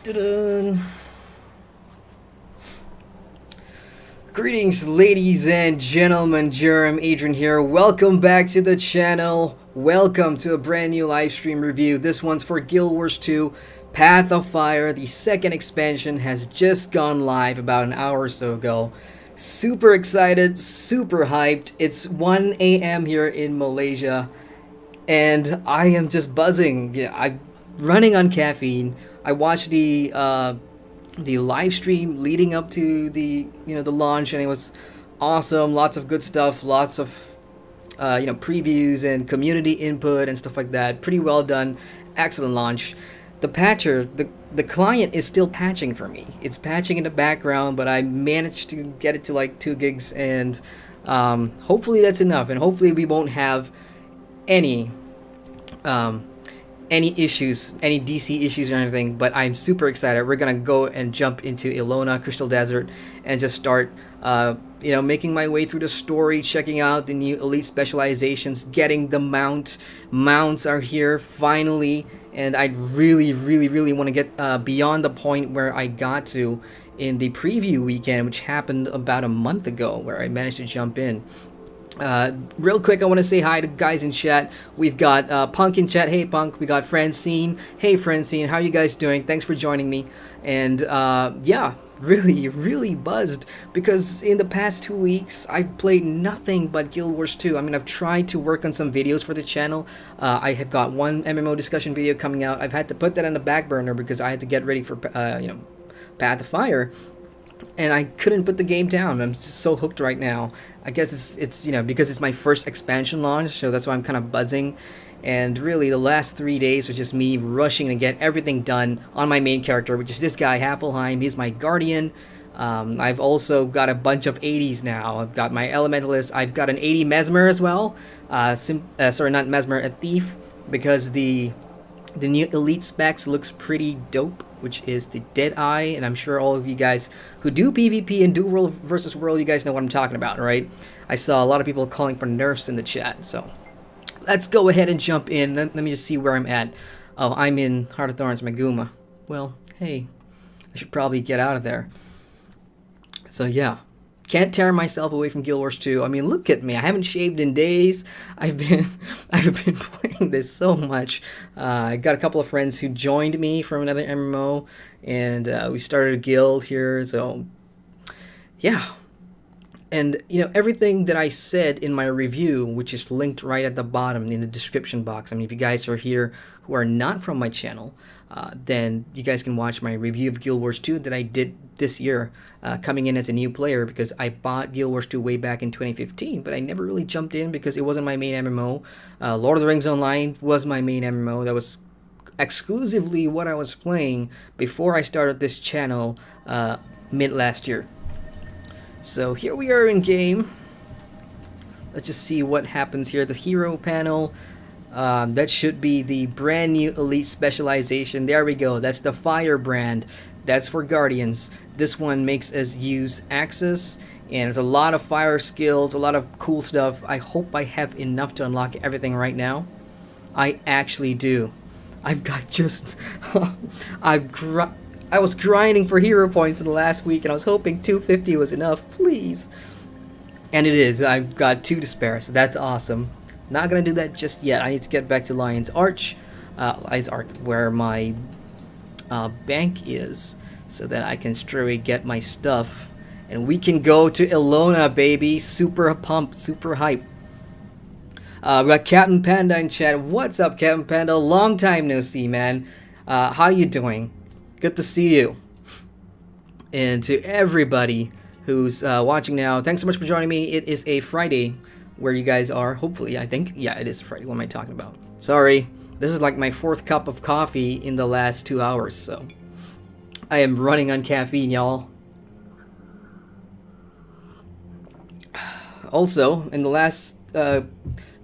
Dun-dun. Greetings, ladies and gentlemen. Jerem, Adrian here. Welcome back to the channel. Welcome to a brand new live stream review. This one's for Guild Wars 2 Path of Fire. The second expansion has just gone live about an hour or so ago. Super excited, super hyped. It's 1 a.m. here in Malaysia, and I am just buzzing. Yeah, I'm running on caffeine. I watched the live stream leading up to the the launch, and it was awesome. Lots of good stuff, lots of previews and community input and stuff like that. Pretty well done, excellent launch. The patcher, the client is still patching for me. It's patching in the background, but I managed to get it to like 2 gigs, and hopefully that's enough, and hopefully we won't have any issues, any DC issues or anything. But I'm super excited. We're gonna go and jump into Ilona, Crystal Desert, and just start making my way through the story, checking out the new elite specializations, getting the mounts are here finally, and I really want to get beyond the point where I got to in the preview weekend, which happened about a month ago, where I managed to jump in. Real quick, I want to say hi to guys in chat. We've got Punk in chat. Hey Punk. We got Francine. Hey Francine, how are you guys doing? Thanks for joining me. And yeah, really buzzed, because in the past 2 weeks I've played nothing but Guild Wars 2. I mean, I've tried to work on some videos for the channel. I have got one MMO discussion video coming out. I've had to put that on the back burner because I had to get ready for Path of Fire, and I couldn't put the game down. I'm so hooked right now. I guess it's because it's my first expansion launch, so that's why I'm kind of buzzing. And really, the last 3 days was just me rushing to get everything done on my main character, which is this guy, Hafelheim. He's my guardian. I've also got a bunch of 80s now. I've got my elementalist. I've got an 80 mesmer as well. Sorry, not mesmer, a thief, because the new elite specs looks pretty dope, which is the Deadeye, and I'm sure all of you guys who do PvP and do World versus World, you guys know what I'm talking about, right? I saw a lot of people calling for nerfs in the chat, so let's go ahead and jump in. Let me just see where I'm at. Oh, I'm in Heart of Thorns, Maguma. Well, hey, I should probably get out of there. So yeah. Can't tear myself away from Guild Wars 2. I mean, look at me. I haven't shaved in days. I've been playing this so much. I got a couple of friends who joined me from another MMO, and we started a guild here. So, yeah. And, everything that I said in my review, which is linked right at the bottom in the description box. I mean, if you guys are here who are not from my channel, then you guys can watch my review of Guild Wars 2 that I did this year, coming in as a new player, because I bought Guild Wars 2 way back in 2015, but I never really jumped in because it wasn't my main MMO. Lord of the Rings Online was my main MMO. That was exclusively what I was playing before I started this channel mid last year. So here we are in game. Let's just see what happens here. The hero panel. That should be the brand new elite specialization. There we go. That's the firebrand. That's for guardians. This one makes us use axes, and there's a lot of fire skills, a lot of cool stuff. I hope I have enough to unlock everything right now. I actually do. I've got just I was grinding for hero points in the last week, and I was hoping 250 was enough, please. And it is. I've got 2 to spare, so that's awesome. Not gonna do that just yet. I need to get back to Lion's Arch, where my bank is, so that I can straight away get my stuff, and we can go to Ilona, baby. Super pumped, super hype. We got Captain Panda in chat. What's up, Captain Panda? Long time no see, man. How you doing? Good to see you. And to everybody who's watching now, thanks so much for joining me. It is a Friday where you guys are, hopefully. I think, yeah, it is Friday. What am I talking about? Sorry, this is like my 4th cup of coffee in the last 2 hours, so I am running on caffeine, y'all. Also, in the last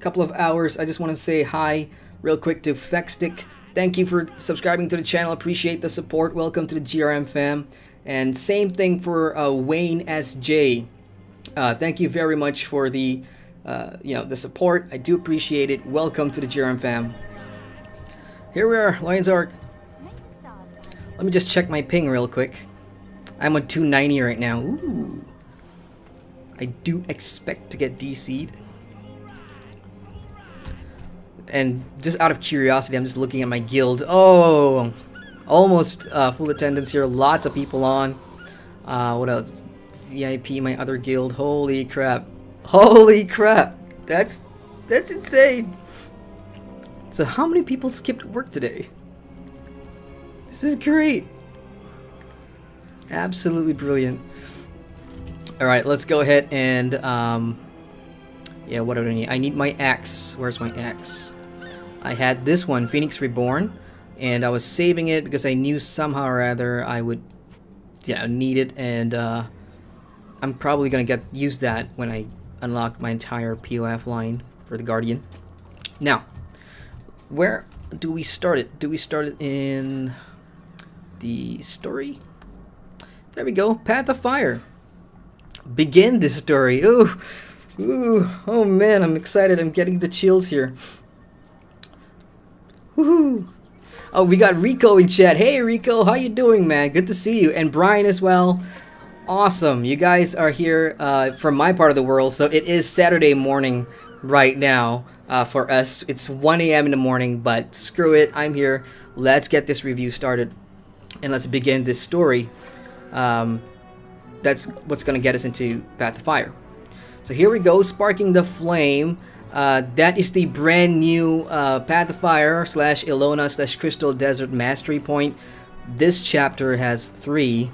couple of hours, I just want to say hi real quick to Fexstick. Thank you for subscribing to the channel. Appreciate the support. Welcome to the GRM fam. And same thing for Wayne SJ. Thank you very much for the the support. I do appreciate it. Welcome to the GRM fam. Here we are, Lion's Arc. Let me just check my ping real quick. I'm on 290 right now. Ooh. I do expect to get DC'd. And just out of curiosity, I'm just looking at my guild. Oh, almost full attendance here. Lots of people on. What else? VIP, my other guild. Holy crap! Holy crap! That's insane. So how many people skipped work today? This is great. Absolutely brilliant. All right, let's go ahead and yeah, what do I need? I need my axe. Where's my axe? I had this one, Phoenix Reborn, and I was saving it because I knew somehow or other I would, need it, and I'm probably gonna use that when I unlock my entire POF line for the Guardian. Now, where do we start it? Do we start it in the story? There we go, Path of Fire. Begin this story. Ooh, oh man, I'm excited. I'm getting the chills here. Woohoo! Oh, we got Rico in chat. Hey Rico, how you doing, man? Good to see you. And Brian as well. Awesome. You guys are here from my part of the world. So it is Saturday morning right now for us. It's 1 a.m. in the morning, but screw it. I'm here. Let's get this review started. And let's begin this story. That's what's going to get us into Path of Fire. So here we go, Sparking the Flame. That is the brand new Path of Fire / Ilona / Crystal Desert Mastery Point. This chapter has 3.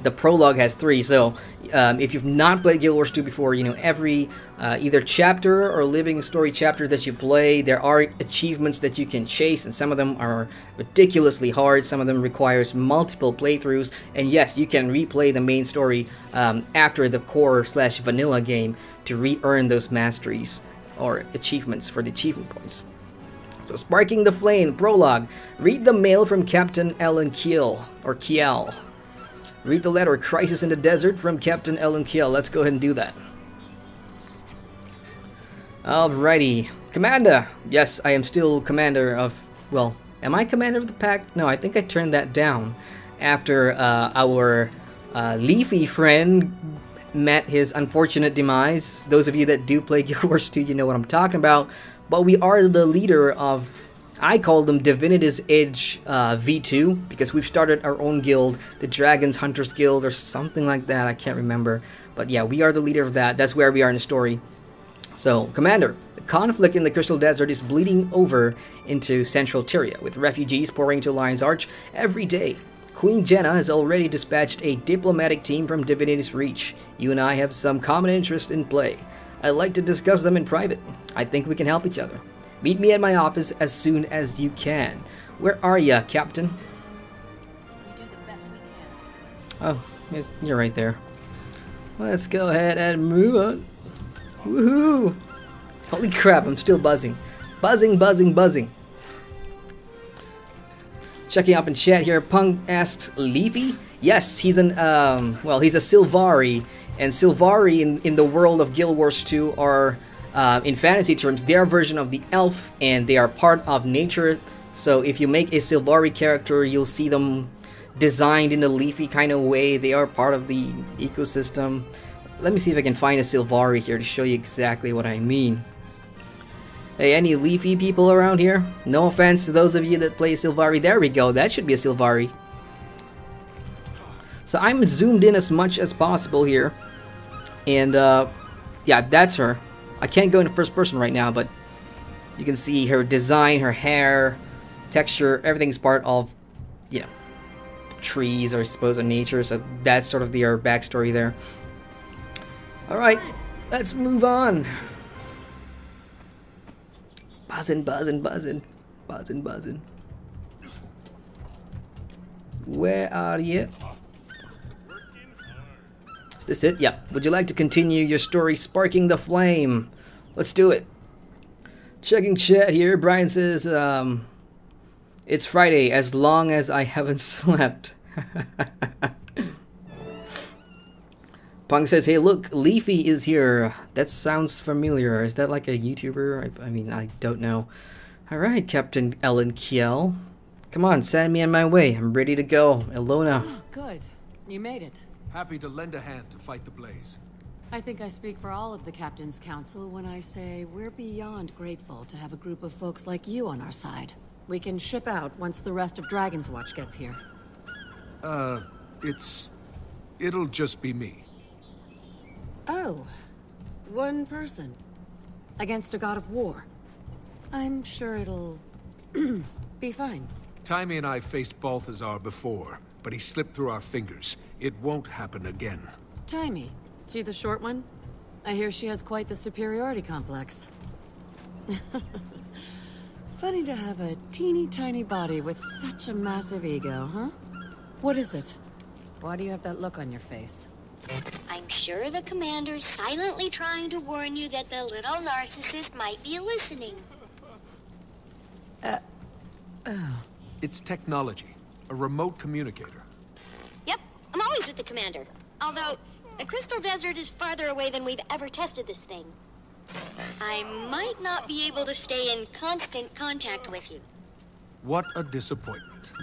The prologue has 3. So if you've not played Guild Wars 2 before, every either chapter or living story chapter that you play, there are achievements that you can chase, and some of them are ridiculously hard. Some of them requires multiple playthroughs, and yes, you can replay the main story after the core / vanilla game to re-earn those masteries or achievements for the achievement points. So Sparking the Flame, prologue. Read the mail from Captain Ellen Kiel, or Kiel. Read the letter, Crisis in the Desert, from Captain Ellen Kiel. Let's go ahead and do that. Alrighty. Commander! Yes, I am still commander of... Well, am I commander of the pack? No, I think I turned that down after our Leafy friend met his unfortunate demise. Those of you that do play Guild Wars 2, you know what I'm talking about. But we are the leader of... I call them Divinity's Edge V2 because we've started our own guild, the Dragons Hunters Guild or something like that. I can't remember. But yeah, we are the leader of that. That's where we are in the story. So, Commander, the conflict in the Crystal Desert is bleeding over into Central Tyria, with refugees pouring to Lion's Arch every day. Queen Jenna has already dispatched a diplomatic team from Divinity's Reach. You and I have some common interests in play. I'd like to discuss them in private. I think we can help each other. Meet me at my office as soon as you can. Where are ya, Captain? We do the best we can. Oh, yes, you're right there. Let's go ahead and move on. Woohoo! Holy crap, I'm still buzzing. Buzzing. Checking up in chat here, Punk asks, Leafy? Yes, he's he's a Sylvari. And Sylvari in the world of Guild Wars 2 are... in fantasy terms, they are a version of the elf, and they are part of nature. So if you make a Sylvari character, you'll see them designed in a leafy kind of way. They are part of the ecosystem. Let me see if I can find a Sylvari here to show you exactly what I mean. Hey, any leafy people around here? No offense to those of you that play Sylvari. There we go, that should be a Sylvari. So I'm zoomed in as much as possible here. And yeah, that's her. I can't go into first person right now, but you can see her design, her hair, texture, everything's part of, trees, or I suppose, of nature. So that's sort of our backstory there. Alright, let's move on. Buzzing. Where are you? Is this it? Yep. Would you like to continue your story, Sparking the Flame? Let's do it. Checking chat here. Brian says, it's Friday, as long as I haven't slept. Punk says, hey, look, Leafy is here. That sounds familiar. Is that like a YouTuber? I mean, I don't know. Alright, Captain Ellen Kiel. Come on, send me on my way. I'm ready to go. Ilona. Oh, good. You made it. Happy to lend a hand to fight the blaze. I think I speak for all of the Captain's Council when I say we're beyond grateful to have a group of folks like you on our side. We can ship out once the rest of Dragon's Watch gets here. It'll just be me. Oh, one person. Against a god of war. I'm sure it'll be fine. Taimi and I faced Balthazar before, but he slipped through our fingers. It won't happen again. Taimi, she the short one? I hear she has quite the superiority complex. Funny to have a teeny tiny body with such a massive ego, huh? What is it? Why do you have that look on your face? I'm sure the commander's silently trying to warn you that the little narcissist might be listening. It's technology. A remote communicator. Yep, I'm always with the commander. Although, the Crystal Desert is farther away than we've ever tested this thing. I might not be able to stay in constant contact with you. What a disappointment.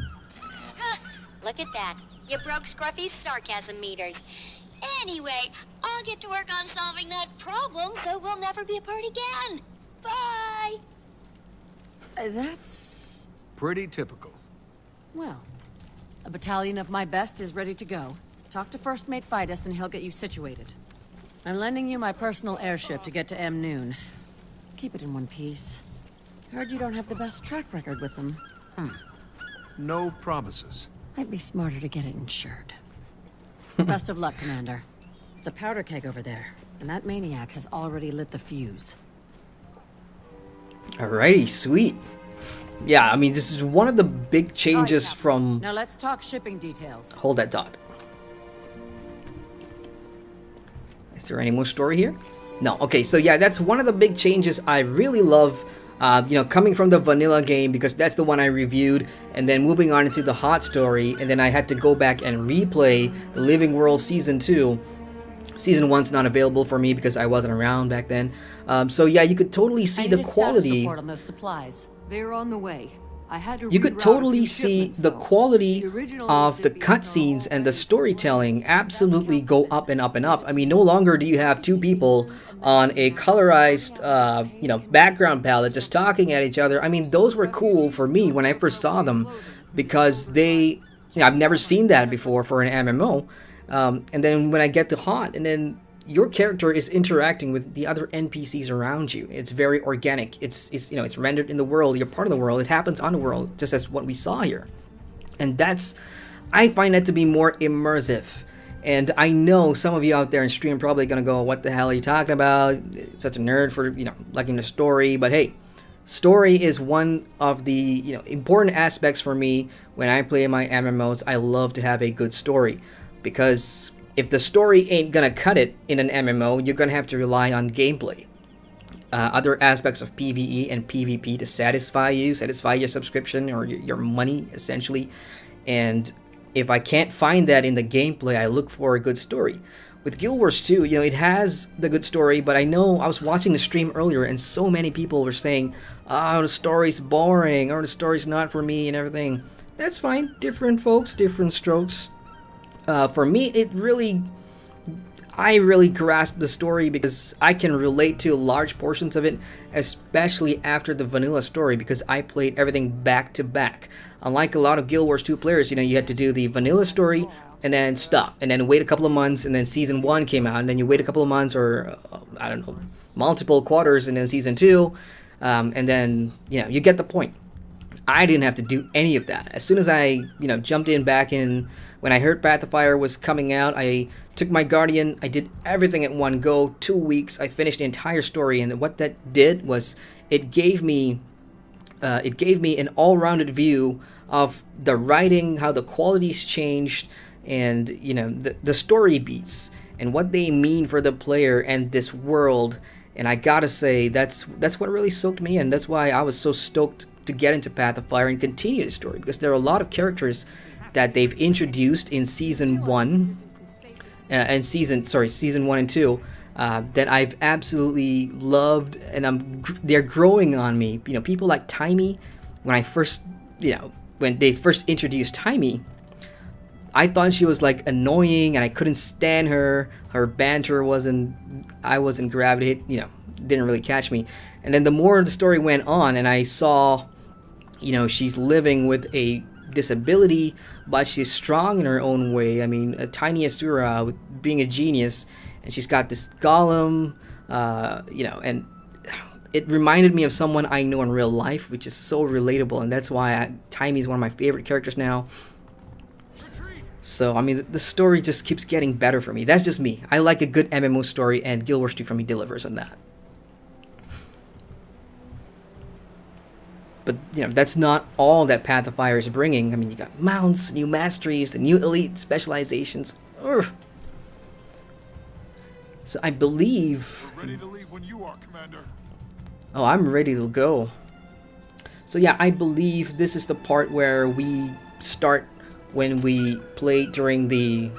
Huh, look at that. You broke Scruffy's sarcasm meters. Anyway, I'll get to work on solving that problem, so we'll never be apart again. Bye! That's... Pretty typical. well. A battalion of my best is ready to go. Talk to First Mate Fidus and he'll get you situated. I'm lending you my personal airship to get to Amnoon. Keep it in one piece. Heard you don't have the best track record with them. No promises. Might be smarter to get it insured. Best of luck, Commander. It's a powder keg over there, and that maniac has already lit the fuse. Alrighty, sweet. Yeah, I mean, this is one of the big changes Captain. from... Now let's talk shipping details. Hold that thought. Is there any more story here? No. Okay, so yeah, that's one of the big changes I really love. Coming from the vanilla game, because that's the one I reviewed, and then moving on into the hot story, and then I had to go back and replay the Living World Season 2. Season 1's not available for me because I wasn't around back then. So yeah, you could totally see the quality. Report on those supplies. They're on the way. I had to You could reroute totally few see shipments, the though. quality The original of the recipients are cutscenes and the already storytelling absolutely That's go council up and up and business. up. I mean, no longer do you have two people on a colorized, background palette just talking at each other. I mean, those were cool for me when I first saw them because I've never seen that before for an MMO. And then when I get to hot, and then your character is interacting with the other NPCs around you. It's very organic. It's rendered in the world. You're part of the world. It happens on the world, just as what we saw here. And I find that to be more immersive. And I know some of you out there in stream probably gonna go, "What the hell are you talking about? Such a nerd for liking the story." But hey, story is one of the important aspects for me when I play my MMOs. I love to have a good story because if the story ain't gonna cut it in an MMO, you're gonna have to rely on gameplay. Other aspects of PvE and PvP to satisfy your subscription or your money, essentially. And if I can't find that in the gameplay, I look for a good story. With Guild Wars 2, it has the good story, but I know I was watching the stream earlier and so many people were saying, "Oh, the story's boring," or "The story's not for me," and everything. That's fine. Different folks, different strokes. For me, I really grasp the story because I can relate to large portions of it, especially after the vanilla story, because I played everything back to back. Unlike a lot of Guild Wars 2 players, you had to do the vanilla story and then stop, and then wait a couple of months, and then Season 1 came out, and then you wait a couple of months, or I don't know, multiple quarters, and then Season 2, and then, you get the point. I didn't have to do any of that. As soon as I, jumped in back in, when I heard Path of Fire was coming out, I took my Guardian, I did everything at one go, 2 weeks, I finished the entire story, and what that did was it gave me an all-rounded view of the writing, how the quality's changed, and the story beats and what they mean for the player and this world. And I gotta say, that's what really soaked me in. That's why I was so stoked to get into Path of Fire and continue the story, because there are a lot of characters that they've introduced in Season 1 and Season 1 and 2 that I've absolutely loved, and they're growing on me. People like Taimi, when when they first introduced Timey, I thought she was like annoying and I couldn't stand her. Her banter I wasn't gravitating, didn't really catch me. And then the more the story went on and I saw, she's living with a disability, but she's strong in her own way. I mean, a tiny Asura with being a genius, and she's got this golem, and it reminded me of someone I know in real life, which is so relatable, and that's why Timey is one of my favorite characters now. So, I mean, the story just keeps getting better for me. That's just me. I like a good MMO story, and Guild Wars 2 for me delivers on that. But, that's not all that Path of Fire is bringing. I mean, you got mounts, new masteries, the new elite specializations. Urgh. So I believe... We're ready to leave when you are, Commander. Oh, I'm ready to go. So yeah, I believe this is the part where we start when we play during the...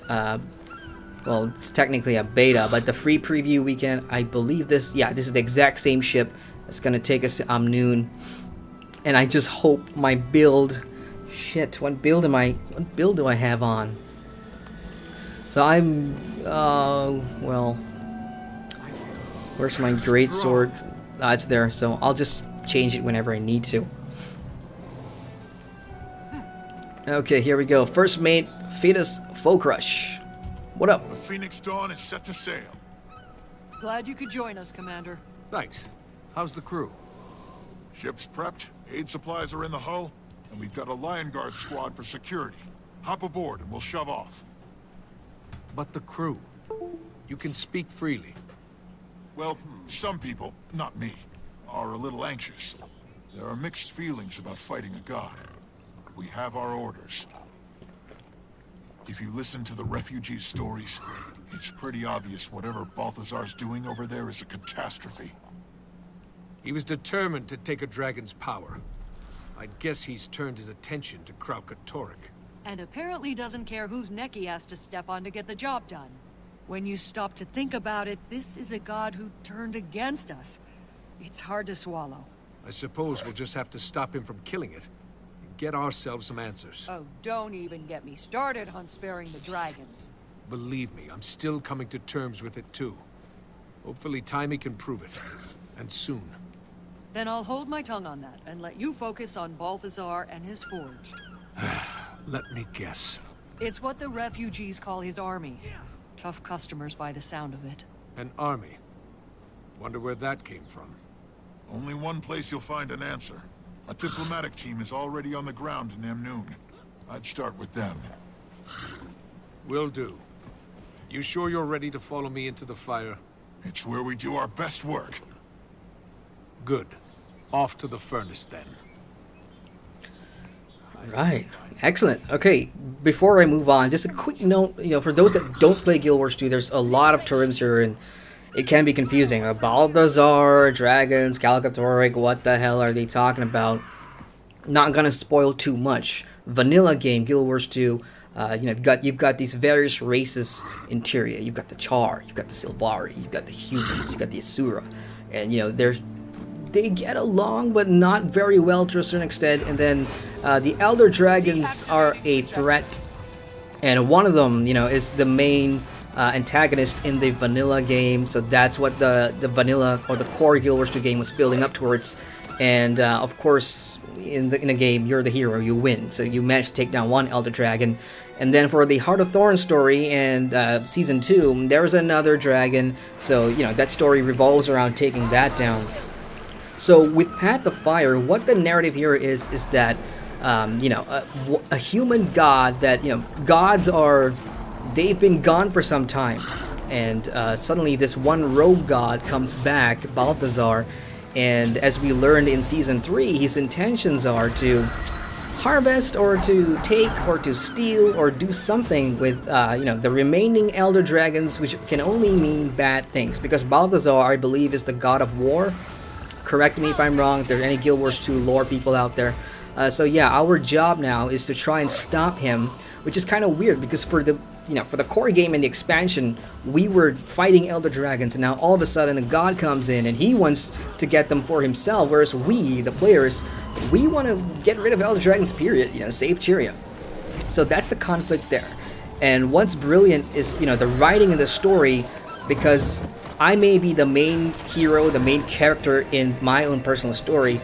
well, it's technically a beta, but the free preview weekend, I believe this... Yeah, this is the exact same ship that's going to take us to Amnoon. And I just hope my build... Shit, what build do I have on? So I'm... well... Where's my great sword? It's there, so I'll just change it whenever I need to. Okay, here we go. First mate, Fetus Focrush. What up? The Phoenix Dawn is set to sail. Glad you could join us, Commander. Thanks. How's the crew? Ship's prepped, aid supplies are in the hull, and we've got a Lion Guard squad for security. Hop aboard and we'll shove off. But the crew. You can speak freely. Well, some people, not me, are a little anxious. There are mixed feelings about fighting a god. We have our orders. If you listen to the refugees' stories, it's pretty obvious whatever Balthazar's doing over there is a catastrophe. He was determined to take a dragon's power. I'd guess he's turned his attention to Kralkatorrik. And apparently doesn't care whose neck he has to step on to get the job done. When you stop to think about it, this is a god who turned against us. It's hard to swallow. I suppose we'll just have to stop him from killing it. And get ourselves some answers. Oh, don't even get me started on sparing the dragons. Believe me, I'm still coming to terms with it too. Hopefully Timey can prove it. And soon. Then I'll hold my tongue on that and let you focus on Balthazar and his forged. Let me guess. It's what the refugees call his army. Tough customers by the sound of it. An army. Wonder where that came from. Only one place you'll find an answer. A diplomatic team is already on the ground in Amnoon. I'd start with them. Will do. You sure you're ready to follow me into the fire? It's where we do our best work. Good. Off to the furnace then. Right. Excellent. Okay, before I move on, just a quick note, for those that don't play Guild Wars 2, there's a lot of terms here, and it can be confusing. Balthazar, dragons, Kralkatorrik, what the hell are they talking about? Not gonna spoil too much. Vanilla game, Guild Wars 2, you've got these various races in Tyria. You've got the Char, you've got the Sylvari, you've got the humans, you've got the Asura, and they get along, but not very well to a certain extent. And then the Elder Dragons are a threat, and one of them, is the main antagonist in the vanilla game. So that's what the vanilla or the core Guild Wars 2 game was building up towards. And of course, in the game, you're the hero, you win. So you manage to take down one Elder Dragon. And then for the Heart of Thorn story and Season 2, there's another dragon. So, that story revolves around taking that down. So with Path of Fire, what the narrative here is that, a human god that, gods they've been gone for some time. And suddenly this one rogue god comes back, Balthazar, and as we learned in Season 3, his intentions are to harvest or to take or to steal or do something with, the remaining Elder Dragons, which can only mean bad things. Because Balthazar, I believe, is the god of war. Correct me if I'm wrong, if there's any Guild Wars 2 lore people out there. So yeah, our job now is to try and stop him, which is kind of weird because for the for the core game and the expansion, we were fighting elder dragons, and now all of a sudden a god comes in and he wants to get them for himself, whereas we, the players, we want to get rid of elder dragons, period. Save Tyria. So that's the conflict there. And what's brilliant is the writing and the story, because I may be the main hero, the main character in my own personal story.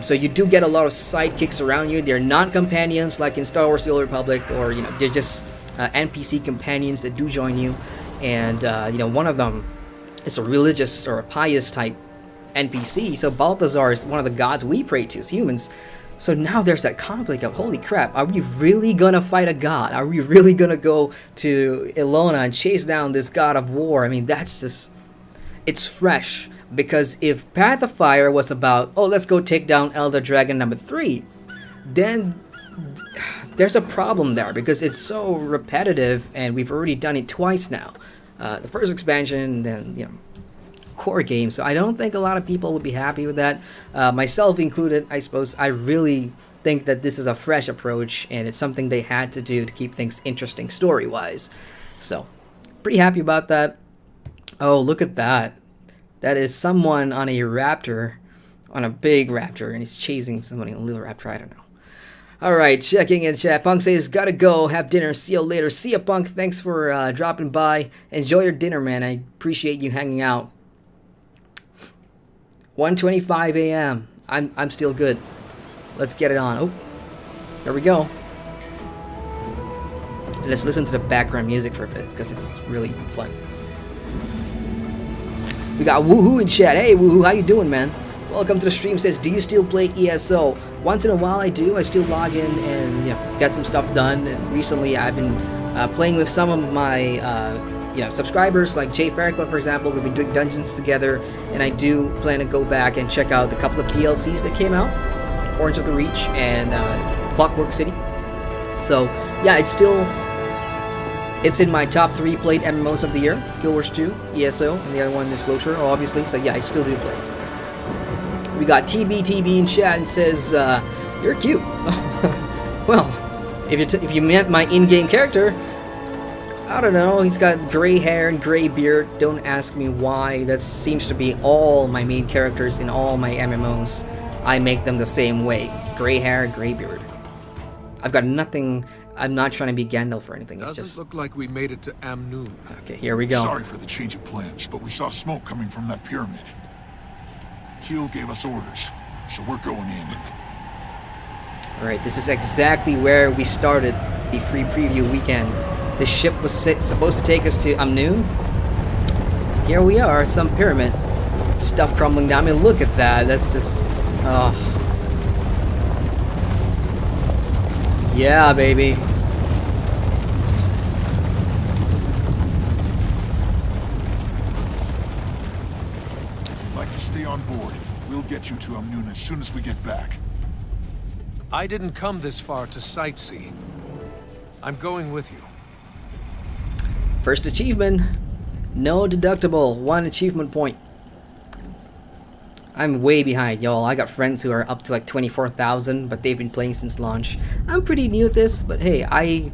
So you do get a lot of sidekicks around you. They're not companions like in Star Wars: The Old Republic, or they're just NPC companions that do join you. And one of them is a religious or a pious type NPC. So Balthazar is one of the gods we pray to as humans. So now there's that conflict of, holy crap, are we really gonna fight a god? Are we really gonna go to Ilona and chase down this god of war? I mean, that's just, it's fresh. Because if Path of Fire was about, oh, let's go take down Elder Dragon number 3, then there's a problem there, because it's so repetitive, and we've already done it twice now. The first expansion, then, core game. So I don't think a lot of people would be happy with that. Myself included, I suppose. I really think that this is a fresh approach, and it's something they had to do to keep things interesting story-wise. So, pretty happy about that. Oh, look at that. That is someone on a raptor, on a big raptor, and he's chasing somebody on a little raptor, I don't know. Alright, checking in chat. Punk says, gotta go, have dinner, see you later. See ya, Punk, thanks for dropping by. Enjoy your dinner, man, I appreciate you hanging out. 1:25 a.m. I'm still good. Let's get it on. Oh, there we go. Let's listen to the background music for a bit, because it's really fun. We got Woohoo in chat. Hey Woohoo, how you doing, man? Welcome to the stream. Says, do you still play ESO? Once in a while I do. I still log in and get some stuff done. And recently I've been playing with some of my subscribers, like Jay Farrakhan, for example. We've been doing dungeons together, and I do plan to go back and check out a couple of DLCs that came out, Orange of the Reach and Clockwork City. So yeah, it's in my top 3 played MMOs of the year. Guild Wars 2, ESO, and the other one is Lothar, obviously. So yeah, I still do play. We got TBTB in chat and says, you're cute. Well, if you meant my in-game character, I don't know. He's got gray hair and gray beard. Don't ask me why. That seems to be all my main characters in all my MMOs. I make them the same way. Gray hair, gray beard. I've got nothing. I'm not trying to be Gandalf or anything. It's just... Doesn't look like we made it to Amnoon. Okay, here we go. Sorry for the change of plans, but we saw smoke coming from that pyramid. Keel gave us orders, so we're going in. Alright, this is exactly where we started the free preview weekend. The ship was supposed to take us to Amnoon. Here we are, some pyramid. Stuff crumbling down. I mean, look at that. That's just... oh. Yeah, baby. If you'd like to stay on board, we'll get you to Amnoon as soon as we get back. I didn't come this far to sightsee. I'm going with you. First achievement. No deductible. 1 achievement point. I'm way behind, y'all. I got friends who are up to like 24,000, but they've been playing since launch. I'm pretty new at this, but hey, I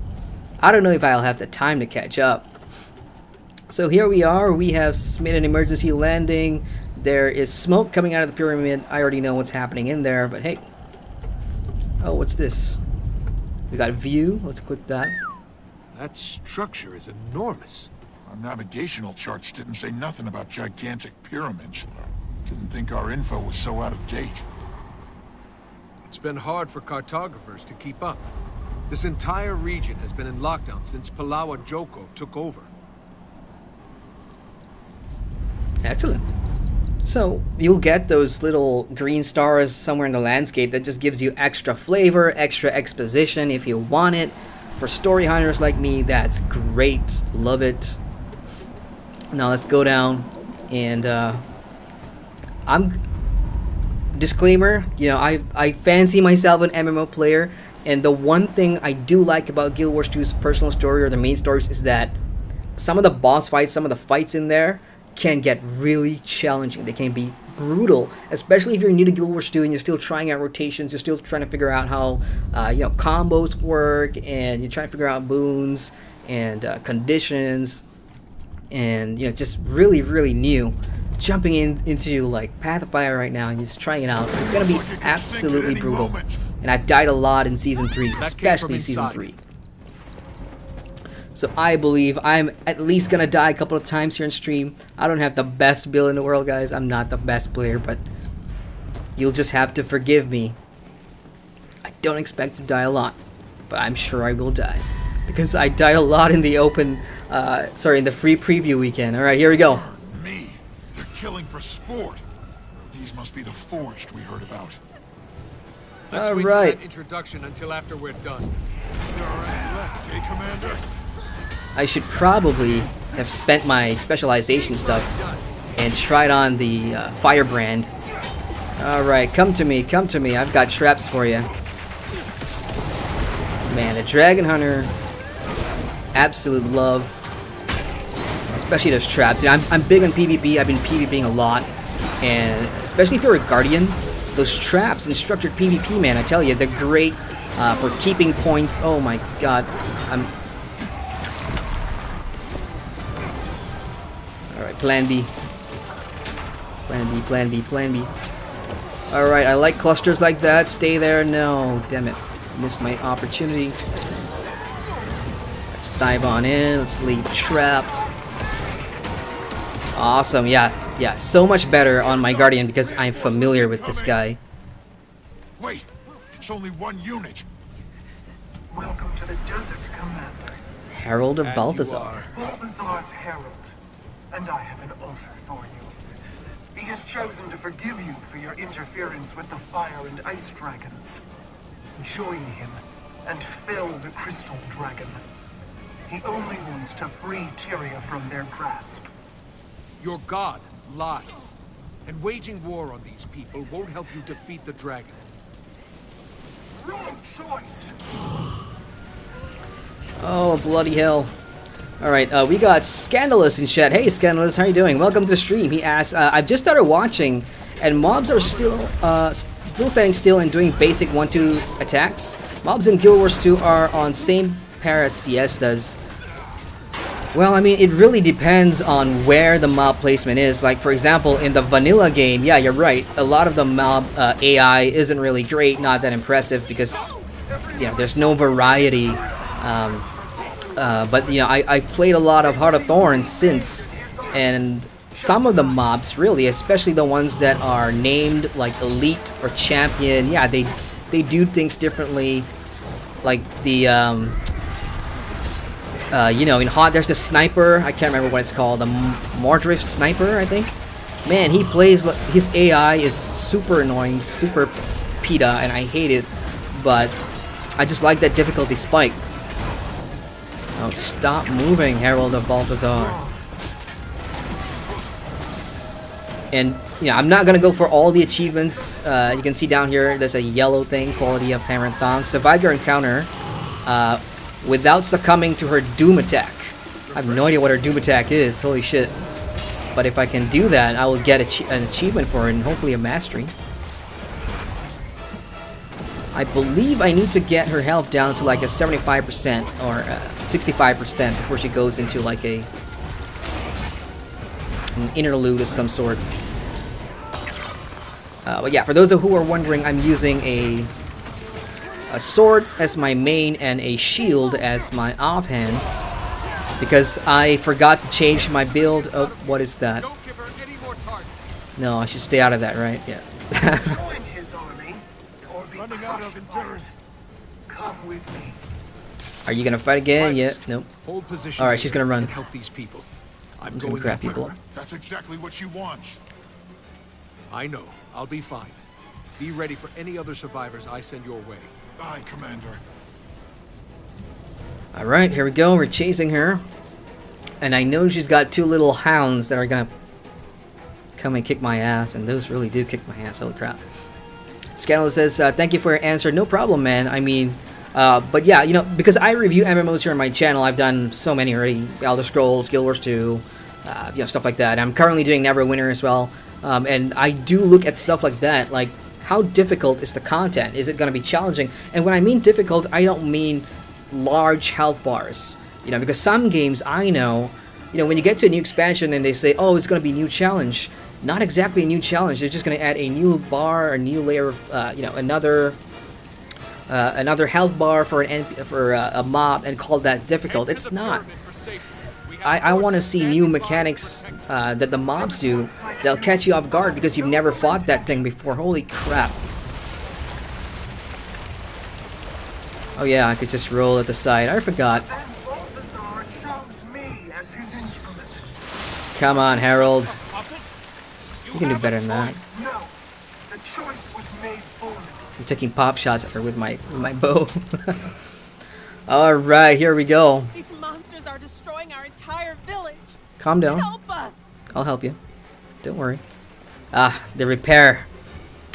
don't know if I'll have the time to catch up. So here we are. We have made an emergency landing. There is smoke coming out of the pyramid. I already know what's happening in there, but hey. Oh, what's this? We got view. Let's click that. That structure is enormous. Our navigational charts didn't say nothing about gigantic pyramids. Didn't think our info was so out of date. It's been hard for cartographers to keep up. This entire region has been in lockdown since Palawa Joko took over. Excellent. So you'll get those little green stars somewhere in the landscape that just gives you extra flavor, extra exposition if you want it. For story hunters like me, that's great. Love it. Now let's go down and disclaimer, I fancy myself an MMO player, and the one thing I do like about Guild Wars 2's personal story or the main stories is that some of the boss fights, some of the fights in there can get really challenging. They can be brutal, especially if you're new to Guild Wars 2 and you're still trying out rotations, you're still trying to figure out how combos work, and you're trying to figure out boons, and conditions, and just really, really new. Jumping into like Path of Fire right now and just trying it out. It's gonna be absolutely brutal. And I've died a lot in Season 3, especially Season 3. So I believe I'm at least gonna die a couple of times here in stream. I don't have the best build in the world, guys. I'm not the best player, but you'll just have to forgive me. I don't expect to die a lot, but I'm sure I will die. Because I died a lot in the in the free preview weekend. Alright, here we go. Me. They're killing for sport. These must be the forged we heard about. Let's wait for that introduction until after we're done. There are any left, eh, Commander? I should probably have spent my specialization stuff and tried on the firebrand. Alright, come to me, come to me. I've got traps for you. Man, the Dragon Hunter, absolute love. Especially those traps. I'm big on PvP. I've been PvPing a lot. And especially if you're a Guardian, those traps in structured PvP, man, I tell you, they're great for keeping points. Oh my god. Alright, plan B. Plan B, plan B, plan B. Alright, I like clusters like that. Stay there. No, damn it. Missed my opportunity. Let's dive on in. Let's leave trap. Awesome. Yeah, so much better on my Guardian because I'm familiar with this guy. Wait, it's only one unit. Welcome to the desert, Commander. Herald of Balthazar. Balthazar's herald, and I have an offer for you. He has chosen to forgive you for your interference with the fire and ice dragons. Join him and fell the crystal dragon. He only wants to free Tyria from their grasp. Your god lies, and waging war on these people won't help you defeat the dragon. Wrong choice! Oh, bloody hell. Alright, we got Scandalous in chat. Hey, Scandalous, how you doing? Welcome to the stream. He asked, I've just started watching, and mobs are still standing still and doing basic 1-2 attacks. Mobs in Guild Wars 2 are on same pair as Fiestas. Well, I mean, it really depends on where the mob placement is. Like, for example, in the vanilla game, yeah, you're right. A lot of the mob AI isn't really great, not that impressive, because, there's no variety. But, I've played a lot of Heart of Thorns since, and some of the mobs, really, especially the ones that are named, like, Elite or Champion, yeah, they do things differently. Like, the, in Hot, there's the sniper. I can't remember what it's called. The Mordrift sniper, I think. Man, he plays. His AI is super annoying, super PETA, and I hate it. But I just like that difficulty spike. Oh, stop moving, Herald of Balthazar. And I'm not gonna go for all the achievements. You can see down here, there's a yellow thing, quality of hammer and thong. Survive your encounter. Without succumbing to her Doom attack. I have no idea what her Doom attack is, holy shit. But if I can do that, I will get an achievement for it and hopefully a mastery. I believe I need to get her health down to like a 75% or 65% before she goes into like an interlude of some sort. But yeah, for those of who are wondering, I'm using a sword as my main and a shield as my offhand because I forgot to change my build. Oh, what is that? Don't give her any more targets. No, I should stay out of that, right? Yeah. Join his army, or be crushed by it. Come with me. Are you gonna fight again? Right. Yeah. Nope. Hold position. All right, she's gonna run. And help these people. I'm just gonna going grab up there. people. That's exactly what she wants. I know. I'll be fine. Be ready for any other survivors I send your way. Aye, Commander. Alright, here we go. We're chasing her. And I know she's got two little hounds that are gonna come and kick my ass. And those really do kick my ass. Holy crap. Scandalous says, thank you for your answer. No problem, man. I mean, but yeah, because I review MMOs here on my channel. I've done so many already. Elder Scrolls, Guild Wars 2, stuff like that. I'm currently doing Neverwinter as well. And I do look at stuff like that. Like, how difficult is the content? Is it going to be challenging? And when I mean difficult, I don't mean large health bars. You know, because some games I know, you know, when you get to a new expansion and they say, oh, it's going to be a new challenge, not exactly a new challenge. They're just going to add a new bar, a new layer of, you know, another health bar for a mob and call that difficult. It's not. I want to see new mechanics that the mobs do that'll catch you off guard because you've never fought that thing before. Holy crap. Oh yeah, I could just roll at the side. I forgot. And Balthazar chose me as his instrument. Come on, Harold. You can do better than that. No, the choice was made for me. I'm taking pop shots at her with my bow. Alright, here we go. These monsters are destroying our entire village. Calm down. Help us! I'll help you. Don't worry. The repair.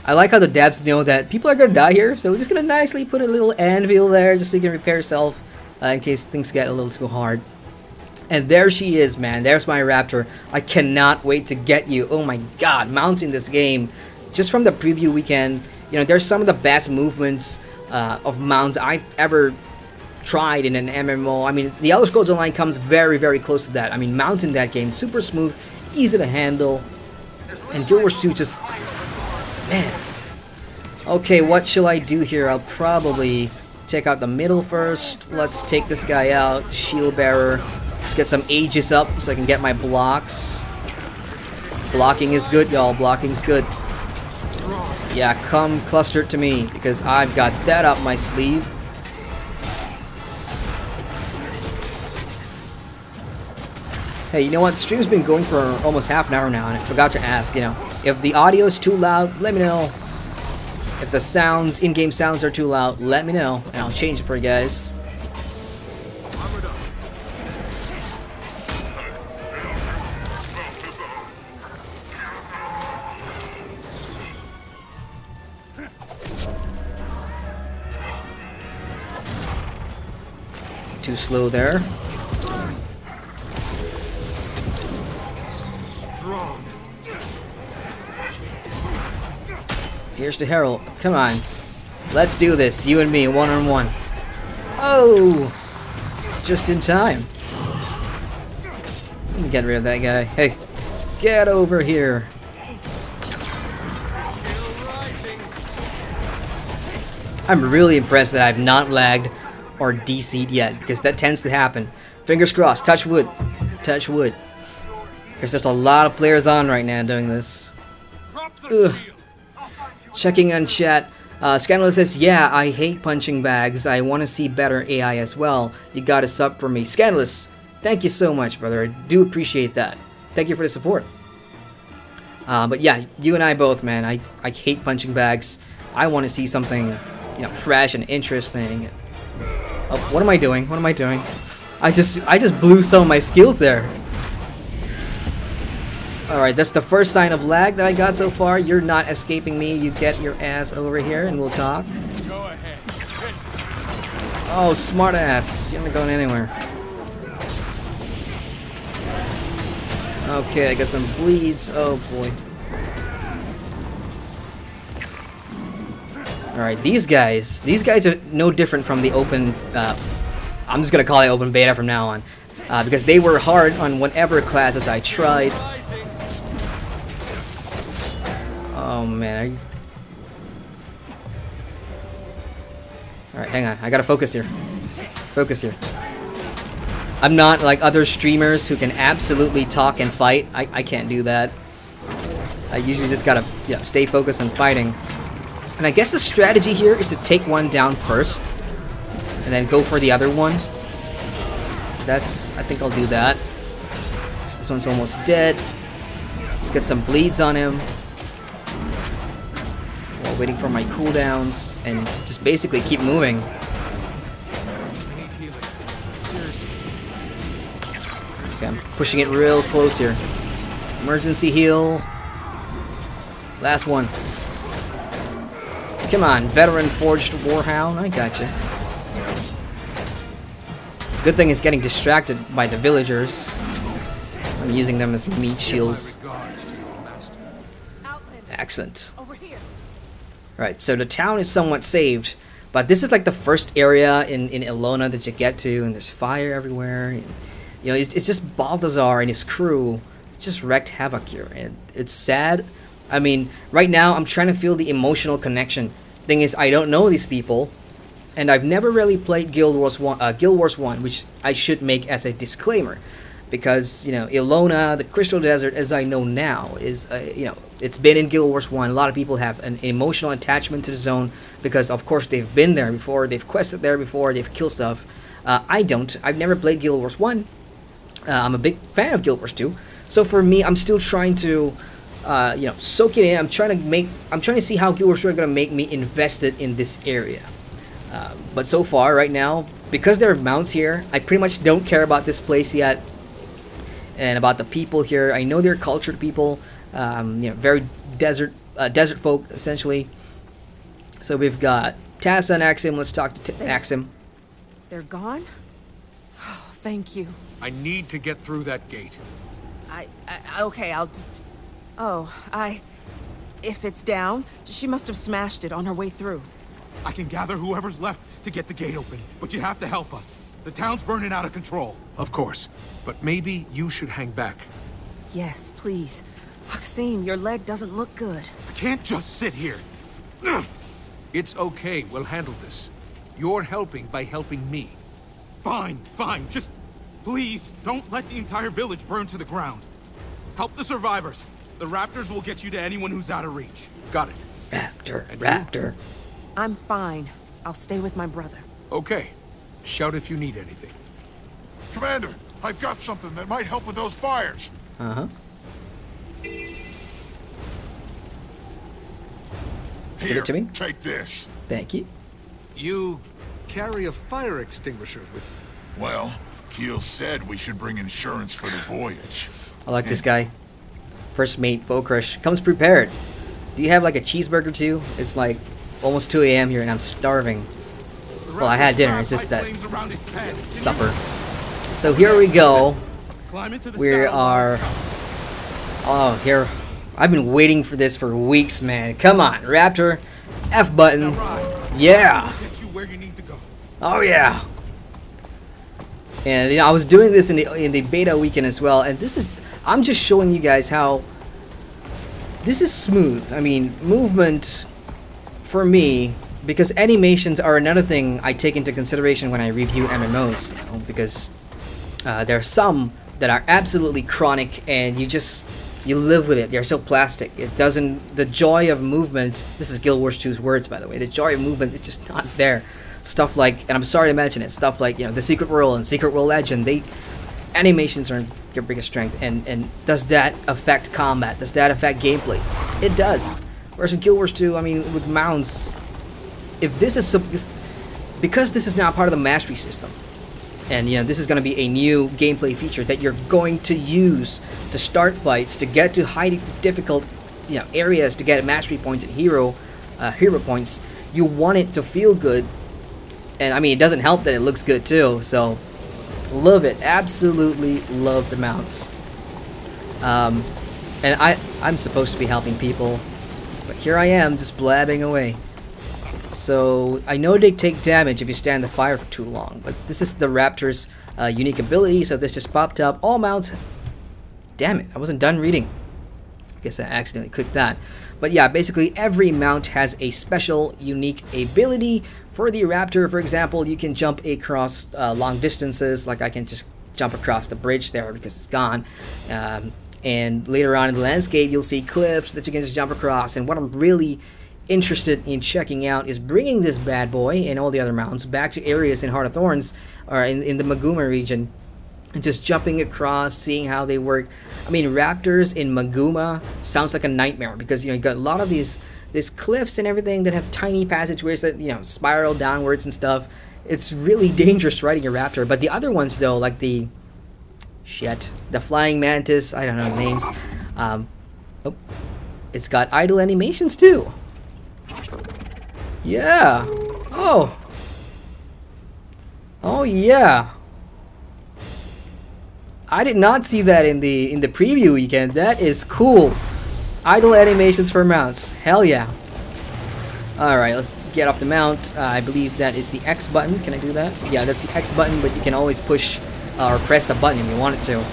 I like how the devs know that people are gonna die here, so we're just gonna nicely put a little anvil there just so you can repair yourself in case things get a little too hard. And there she is, man. There's my Raptor. I cannot wait to get you. Oh my god, mounts in this game. Just from the preview weekend, you know, there's some of the best movements of mounts I've ever tried in an MMO. I mean, the Elder Scrolls Online comes very, very close to that. I mean, mounts in that game, super smooth, easy to handle. And Guild Wars 2 just... man. Okay, what shall I do here? I'll probably take out the middle first. Let's take this guy out. Shield Bearer. Let's get some Aegis up so I can get my blocks. Blocking is good, y'all. Blocking's good. Yeah, come cluster to me because I've got that up my sleeve. Hey, you know what? Stream's been going for almost half an hour now, and I forgot to ask, you know, if the audio is too loud, let me know. If the sounds, in-game sounds are too loud, let me know, and I'll change it for you guys. Too slow there. Here's to Harold. Come on. Let's do this. You and me, one-on-one. Oh! Just in time. Let me get rid of that guy. Hey, get over here. I'm really impressed that I've not lagged or DC'd yet, because that tends to happen. Fingers crossed. Touch wood. Touch wood. Because there's a lot of players on right now doing this. Ugh. Checking on chat. Scandalous says, yeah, I hate punching bags. I want to see better AI as well. You got a sub for me. Scandalous, thank you so much, brother. I do appreciate that. Thank you for the support. But yeah, you and I both, man. I hate punching bags. I want to see something, you know, fresh and interesting. Oh, what am I doing? What am I doing? I just blew some of my skills there. Alright, that's the first sign of lag that I got so far. You're not escaping me. You get your ass over here and we'll talk. Go ahead. Oh, smart ass. You're not going anywhere. Okay, I got some bleeds. Oh boy. Alright, these guys are no different from the open, I'm just gonna call it open beta from now on. Because they were hard on whatever classes I tried. Oh man, alright, hang on. I gotta focus here. Focus here. I'm not like other streamers who can absolutely talk and fight. I can't do that. I usually just gotta, you know, stay focused on fighting. And I guess the strategy here is to take one down first and then go for the other one. I think I'll do that. So this one's almost dead. Let's get some bleeds on him. While waiting for my cooldowns and just basically keep moving. Okay, I'm pushing it real close here. Emergency heal. Last one. Come on, veteran forged warhound. I gotcha. It's a good thing it's getting distracted by the villagers. I'm using them as meat shields. Excellent. Over here. Right, so the town is somewhat saved, But this is like the first area in Ilona that you get to, and there's fire everywhere. And, you know, it's just Balthazar and his crew just wrecked havoc here, and it's sad. I mean, right now I'm trying to feel the emotional connection. Thing is, I don't know these people, and I've never really played Guild Wars 1, which I should make as a disclaimer, because, you know, Ilona, the Crystal Desert, as I know now, is you know, it's been in Guild Wars 1. A lot of people have an emotional attachment to the zone because, of course, they've been there before, they've quested there before, they've killed stuff. I don't. I've never played Guild Wars 1. I'm a big fan of Guild Wars 2. So for me, I'm still trying to, you know, soak it in. I'm trying to see how Guild Wars 2 are going to make me invested in this area. But so far, right now, because there are mounts here, I pretty much don't care about this place yet. And about the people here, I know they're cultured people, you know, very desert folk, essentially. So we've got Tassa and Axim. Let's talk to Axim. They're gone? Oh, thank you. I need to get through that gate. Okay, I'll just... Oh, if it's down, she must have smashed it on her way through. I can gather whoever's left to get the gate open, but you have to help us. The town's burning out of control. Of course, but maybe you should hang back. Yes, please. Maxime, your leg doesn't look good. I can't just sit here. It's okay, we'll handle this. You're helping by helping me. Fine, just please don't let the entire village burn to the ground. Help the survivors. The Raptors will get you to anyone who's out of reach. Got it. Raptor. I'm fine. I'll stay with my brother. Okay. Shout if you need anything. Commander, I've got something that might help with those fires. Uh-huh. Give it to me. Take this. Thank you. You carry a fire extinguisher with you. Well, Keel said we should bring insurance for the voyage. I like this guy. First mate, Focrush. Comes prepared. Do you have like a cheeseburger too? It's like almost 2 a.m. here and I'm starving. Well, I had dinner. It's just that supper. So here we go. We are... Oh, here... I've been waiting for this for weeks, man. Come on, Raptor. F button. Yeah. Oh, yeah. And, you know, I was doing this in the beta weekend as well. And this is... I'm just showing you guys how... This is smooth. I mean, movement... For me... Because animations are another thing I take into consideration when I review MMOs, you know, because there are some that are absolutely chronic and you live with it. They're so plastic. It doesn't, the joy of movement, this is Guild Wars 2's words, by the way, the joy of movement is just not there. Stuff like, and I'm sorry to mention it, stuff like, you know, the Secret World and Secret World Legend, animations are their biggest strength, and does that affect combat? Does that affect gameplay? It does. Whereas in Guild Wars 2, I mean, with mounts, if this is because this is now part of the mastery system, and you know this is going to be a new gameplay feature that you're going to use to start fights, to get to highly difficult, you know, areas, to get mastery points and hero points. You want it to feel good, and I mean it doesn't help that it looks good too. So love it, absolutely love the mounts. And I'm supposed to be helping people, but here I am just blabbing away. So, I know they take damage if you stand in the fire for too long, but this is the Raptor's unique ability, so this just popped up. All mounts... Damn it, I wasn't done reading. I guess I accidentally clicked that. But yeah, basically every mount has a special, unique ability. For the Raptor, for example, you can jump across long distances, like I can just jump across the bridge there because it's gone. And later on in the landscape, you'll see cliffs that you can just jump across, and what I'm really interested in checking out is bringing this bad boy and all the other mounts back to areas in Heart of Thorns or in the Maguma region and just jumping across, seeing how they work. I mean, Raptors in Maguma sounds like a nightmare because, you know, you got a lot of these cliffs and everything that have tiny passageways that, you know, spiral downwards and stuff. It's really dangerous riding a Raptor. But the other ones though, like the flying mantis, I don't know the names. Oh, it's got idle animations too. Yeah. Oh. Oh yeah. I did not see that in the preview weekend. That is cool. Idle animations for mounts. Hell yeah. Alright, let's get off the mount. I believe that is the X button. Can I do that? Yeah, that's the X button, but you can always push or press the button if you wanted to.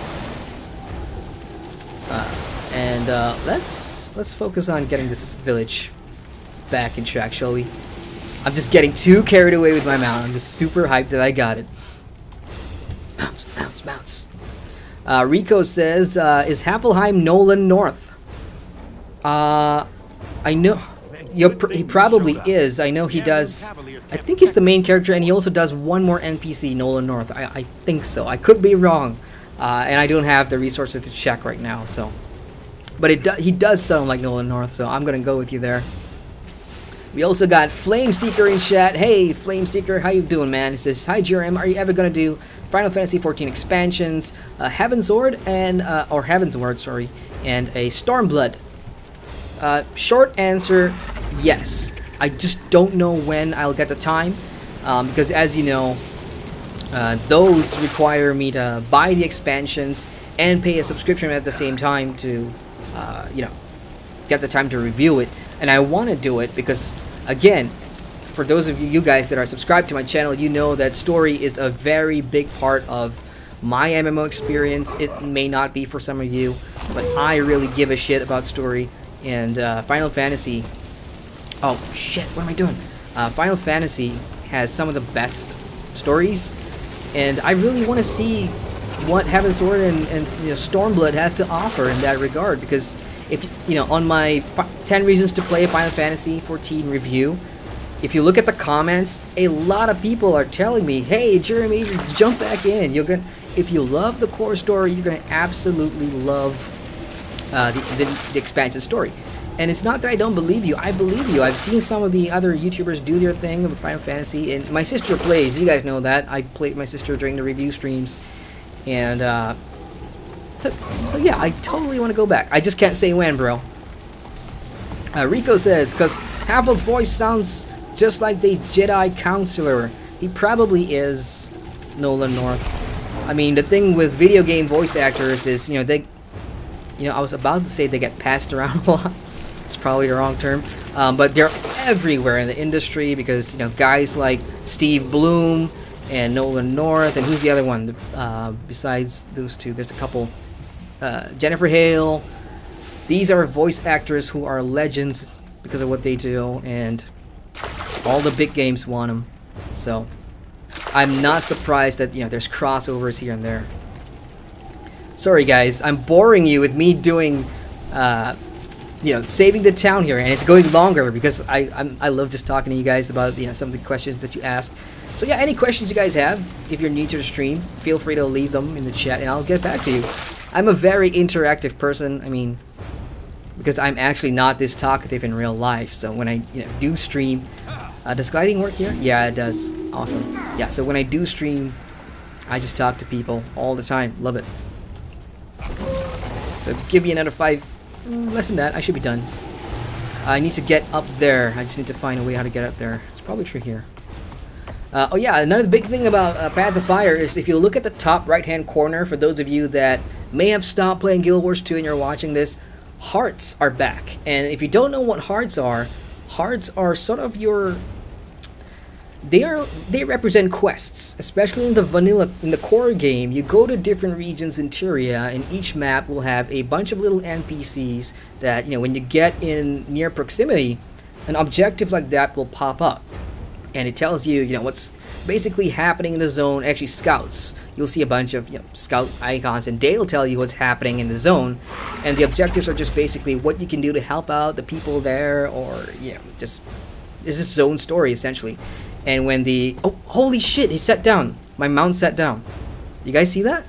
Let's focus on getting this village back in track, shall we? I'm just getting too carried away with my mount. I'm just super hyped that I got it. Bounce, bounce, bounce. Rico says, is Havelheim Nolan North? I know... he probably is. I know he does. I think he's the main character, and he also does one more NPC, Nolan North. I think so. I could be wrong, and I don't have the resources to check right now. So, but he does sound like Nolan North, so I'm gonna go with you there. We also got Flame Seeker in chat. Hey, Flame Seeker, how you doing, man? He says, "Hi, Jerem. Are you ever gonna do Final Fantasy 14 expansions, Heavensward and or Heavensward, sorry, and a Stormblood?" Short answer, yes. I just don't know when I'll get the time, because as you know, those require me to buy the expansions and pay a subscription at the same time to, you know, get the time to review it. And I want to do it because, again, for those of you guys that are subscribed to my channel, you know that story is a very big part of my MMO experience. It may not be for some of you, but I really give a shit about story. And Final Fantasy, oh shit, what am I doing? Final Fantasy has some of the best stories, and I really want to see what Heavensward and you know, Stormblood has to offer in that regard. Because if you know, on my 10 reasons to play Final Fantasy 14 review, if you look at the comments, a lot of people are telling me, "Hey, Jeremy, jump back in. You're gonna, if you love the core story, you're gonna absolutely love." The expansion story. And it's not that I don't believe you. I believe you. I've seen some of the other YouTubers do their thing with Final Fantasy, and my sister plays. You guys know that. I played my sister during the review streams. And so yeah, I totally want to go back. I just can't say when, bro. Rico says, because Havel's voice sounds just like the Jedi Counselor. He probably is Nolan North. I mean, the thing with video game voice actors is, you know, I was about to say they get passed around a lot. It's probably the wrong term. But they're everywhere in the industry because, you know, guys like Steve Bloom and Nolan North, and who's the other one? Besides those two, there's a couple. Jennifer Hale. These are voice actors who are legends because of what they do, and all the big games want them. So I'm not surprised that, you know, there's crossovers here and there. Sorry guys, I'm boring you with me doing, you know, saving the town here, and it's going longer because I love just talking to you guys about, you know, some of the questions that you ask. So yeah, any questions you guys have, if you're new to the stream, feel free to leave them in the chat and I'll get back to you. I'm a very interactive person. I mean, because I'm actually not this talkative in real life. So when I, you know, do stream, does gliding work here? Yeah, it does. Awesome. Yeah, so when I do stream, I just talk to people all the time. Love it. So give me another 5, less than that, I should be done. I need to get up there. I just need to find a way how to get up there. It's probably through here. Oh yeah, another big thing about Path of Fire is if you look at the top right hand corner, for those of you that may have stopped playing Guild Wars 2 and you're watching this, hearts are back. And if you don't know what hearts are sort of your... They represent quests, especially in the core game. You go to different regions in Tyria, and each map will have a bunch of little NPCs that, you know, when you get in near proximity, an objective like that will pop up, and it tells you, you know, what's basically happening in the zone. Actually, scouts, you'll see a bunch of, you know, scout icons, and they'll tell you what's happening in the zone, and the objectives are just basically what you can do to help out the people there, or, you know, just it's just zone story essentially. And when the... Oh, holy shit, he sat down. My mount sat down. You guys see that?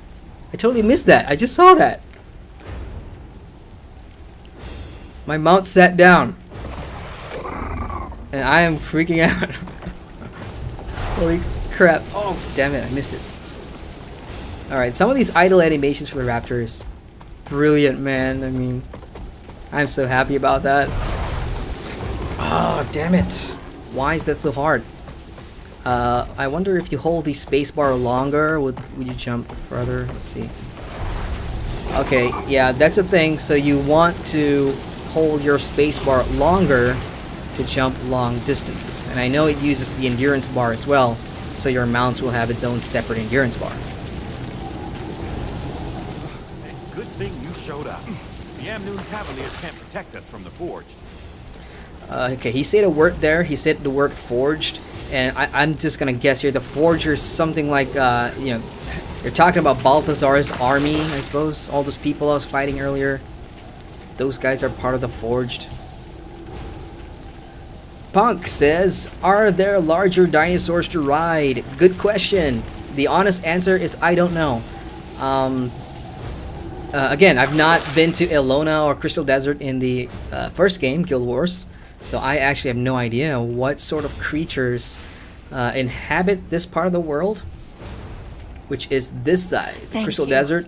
I totally missed that. I just saw that. My mount sat down. And I am freaking out. Holy crap. Oh, damn it, I missed it. Alright, some of these idle animations for the Raptors. Brilliant, man. I mean, I'm so happy about that. Oh, damn it. Why is that so hard? I wonder if you hold the spacebar longer, would you jump further? Let's see. Okay, yeah, that's the thing. So you want to hold your spacebar longer to jump long distances. And I know it uses the endurance bar as well, so your mounts will have its own separate endurance bar. And good thing you showed up. The Amnoon Cavaliers can't protect us from the Forged. Okay, he said a word there. He said the word forged, and I'm just gonna guess here. The forger is something like, you know, you're talking about Balthazar's army, I suppose. All those people I was fighting earlier. Those guys are part of the forged. Punk says, are there larger dinosaurs to ride? Good question. The honest answer is I don't know. Again, I've not been to Elona or Crystal Desert in the first game, Guild Wars. So I actually have no idea what sort of creatures inhabit this part of the world, which is this side, Crystal Desert.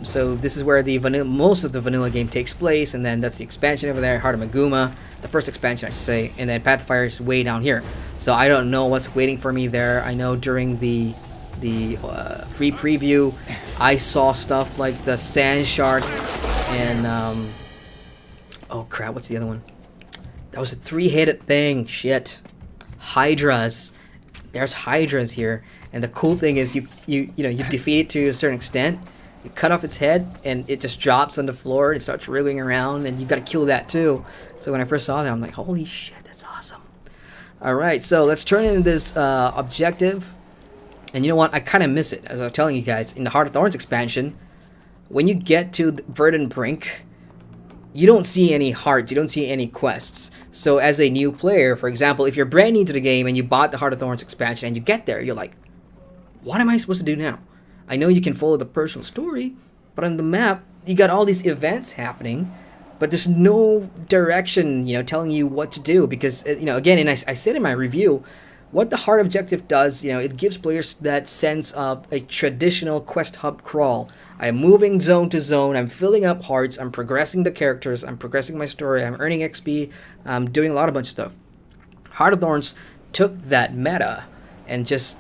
So this is where the most of the vanilla game takes place, and then that's the expansion over there, Heart of Maguma, the first expansion I should say, and then Pathfire is way down here. So I don't know what's waiting for me there. I know during the free preview, I saw stuff like the Sand Shark and oh crap, what's the other one? That was a three-headed thing. Shit, Hydras. There's Hydras here, and the cool thing is you defeat it to a certain extent. You cut off its head, and it just drops on the floor. And it starts wriggling around, and you got to kill that too. So when I first saw that, I'm like, holy shit, that's awesome. All right, so let's turn in this objective. And you know what? I kind of miss it, as I was telling you guys. In the Heart of Thorns expansion, when you get to the Verdant Brink, you don't see any hearts, you don't see any quests. So as a new player, for example, if you're brand new to the game and you bought the Heart of Thorns expansion and you get there, you're like, what am I supposed to do now? I know you can follow the personal story, but on the map, you got all these events happening, but there's no direction, telling you what to do. Because, again, and I said in my review, what the Heart objective does, it gives players that sense of a traditional quest hub crawl. I'm moving zone to zone, I'm filling up hearts, I'm progressing the characters, I'm progressing my story, I'm earning XP, I'm doing a bunch of stuff. Heart of Thorns took that meta and just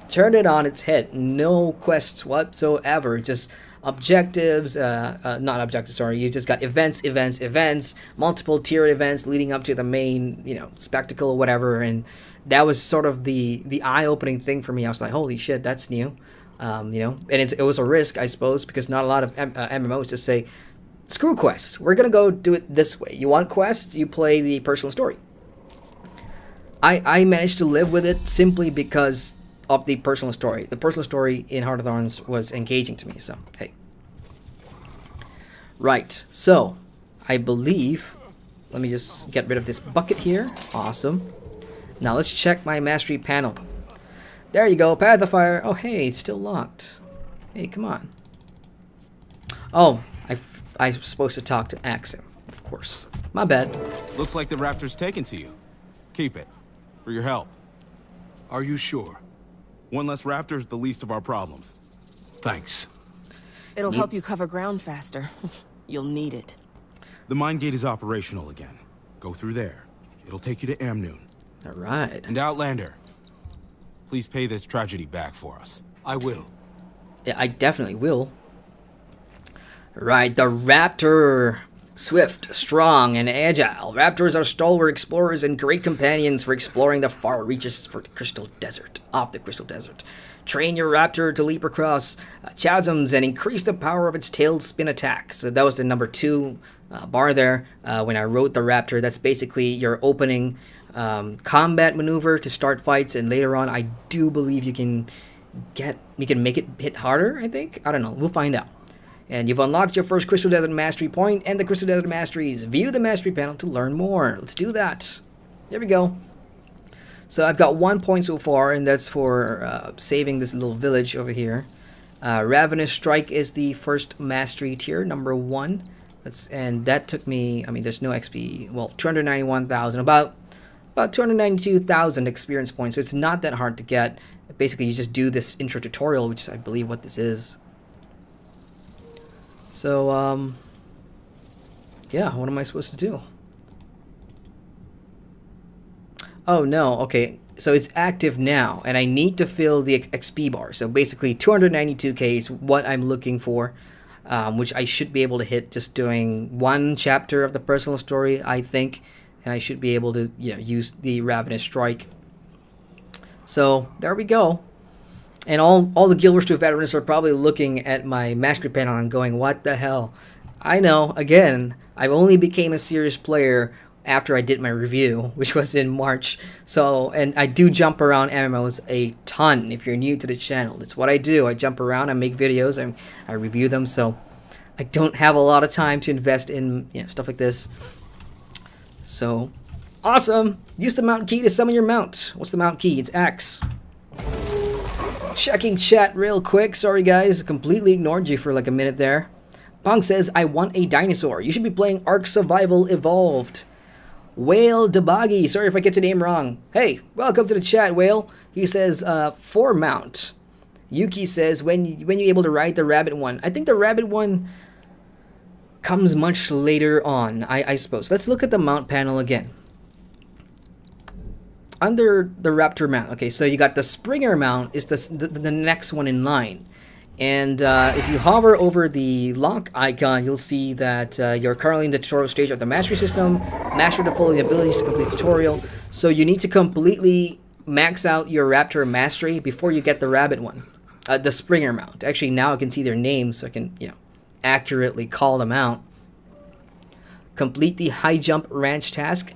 turned it on its head. No quests whatsoever, just objectives, not objectives, sorry, you just got events, multiple tier events leading up to the main, spectacle or whatever, and that was sort of the eye-opening thing for me. I was like, holy shit, that's new. And it was a risk, I suppose, because not a lot of MMOs just say, screw quests, we're gonna go do it this way. You want quests, you play the personal story. I managed to live with it simply because of the personal story. The personal story in Heart of Thorns was engaging to me, so hey. Right, so I believe, let me just get rid of this bucket here. Awesome. Now let's check my mastery panel. There you go, Path of Fire. Oh hey, it's still locked. Hey, come on. Oh, I'm supposed to talk to Axim, of course. My bad. Looks like the Raptor's taken to you. Keep it. For your help. Are you sure? One less Raptor's the least of our problems. Thanks. It'll help you cover ground faster. You'll need it. The mine gate is operational again. Go through there. It'll take you to Amnoon. All right. And Outlander, please pay this tragedy back for us. I will. Yeah, I definitely will. Right, the Raptor. Swift, strong, and agile. Raptors are stalwart explorers and great companions for exploring the far reaches of the Crystal Desert. Train your Raptor to leap across chasms and increase the power of its tailed spin attacks. So that was the number 2 bar there when I wrote the Raptor. That's basically your opening combat maneuver to start fights, and later on I do believe you can make it hit harder, I think. I don't know. We'll find out. And you've unlocked your first Crystal Desert Mastery point and the Crystal Desert Masteries. View the Mastery panel to learn more. Let's do that. There we go. So I've got 1 point so far, and that's for saving this little village over here. Ravenous Strike is the first Mastery tier, number 1. And that took me, there's no XP. Well, 291,000, about 292,000 experience points. So it's not that hard to get. Basically, you just do this intro tutorial, which is, I believe, what this is. So, yeah, what am I supposed to do? Oh, no, okay, so it's active now, and I need to fill the XP bar. So basically, 292k is what I'm looking for, which I should be able to hit just doing 1 chapter of the personal story, I think, and I should be able to, you know, use the Ravenous Strike. So there we go. And all the Guild Wars 2 veterans are probably looking at my mastery panel and going, what the hell? I know, again, I only became a serious player after I did my review, which was in March. So, and I do jump around MMOs a ton. If you're new to the channel, that's what I do. I jump around, I make videos, I review them. So I don't have a lot of time to invest in, you know, stuff like this. So awesome. Use the mount key to summon your mount. What's the mount key? It's X. Checking chat real quick. Sorry guys, completely ignored you for like a minute there. Pong says, I want a dinosaur. You should be playing Ark Survival Evolved. Whale Deboggy, sorry if I get your name wrong. Hey, welcome to the chat, Whale. He says, for mount. Yuki says, when you able to ride the rabbit one? I think the rabbit one comes much later on, I suppose. Let's look at the mount panel again. Under the Raptor mount, okay, so you got the Springer mount is the next one in line. And if you hover over the lock icon, you'll see that you're currently in the tutorial stage of the mastery system. Master the following abilities to complete the tutorial. So you need to completely max out your Raptor mastery before you get the rabbit one. The Springer mount. Actually, now I can see their names, so I can, you know, accurately call them out. Complete the high jump ranch task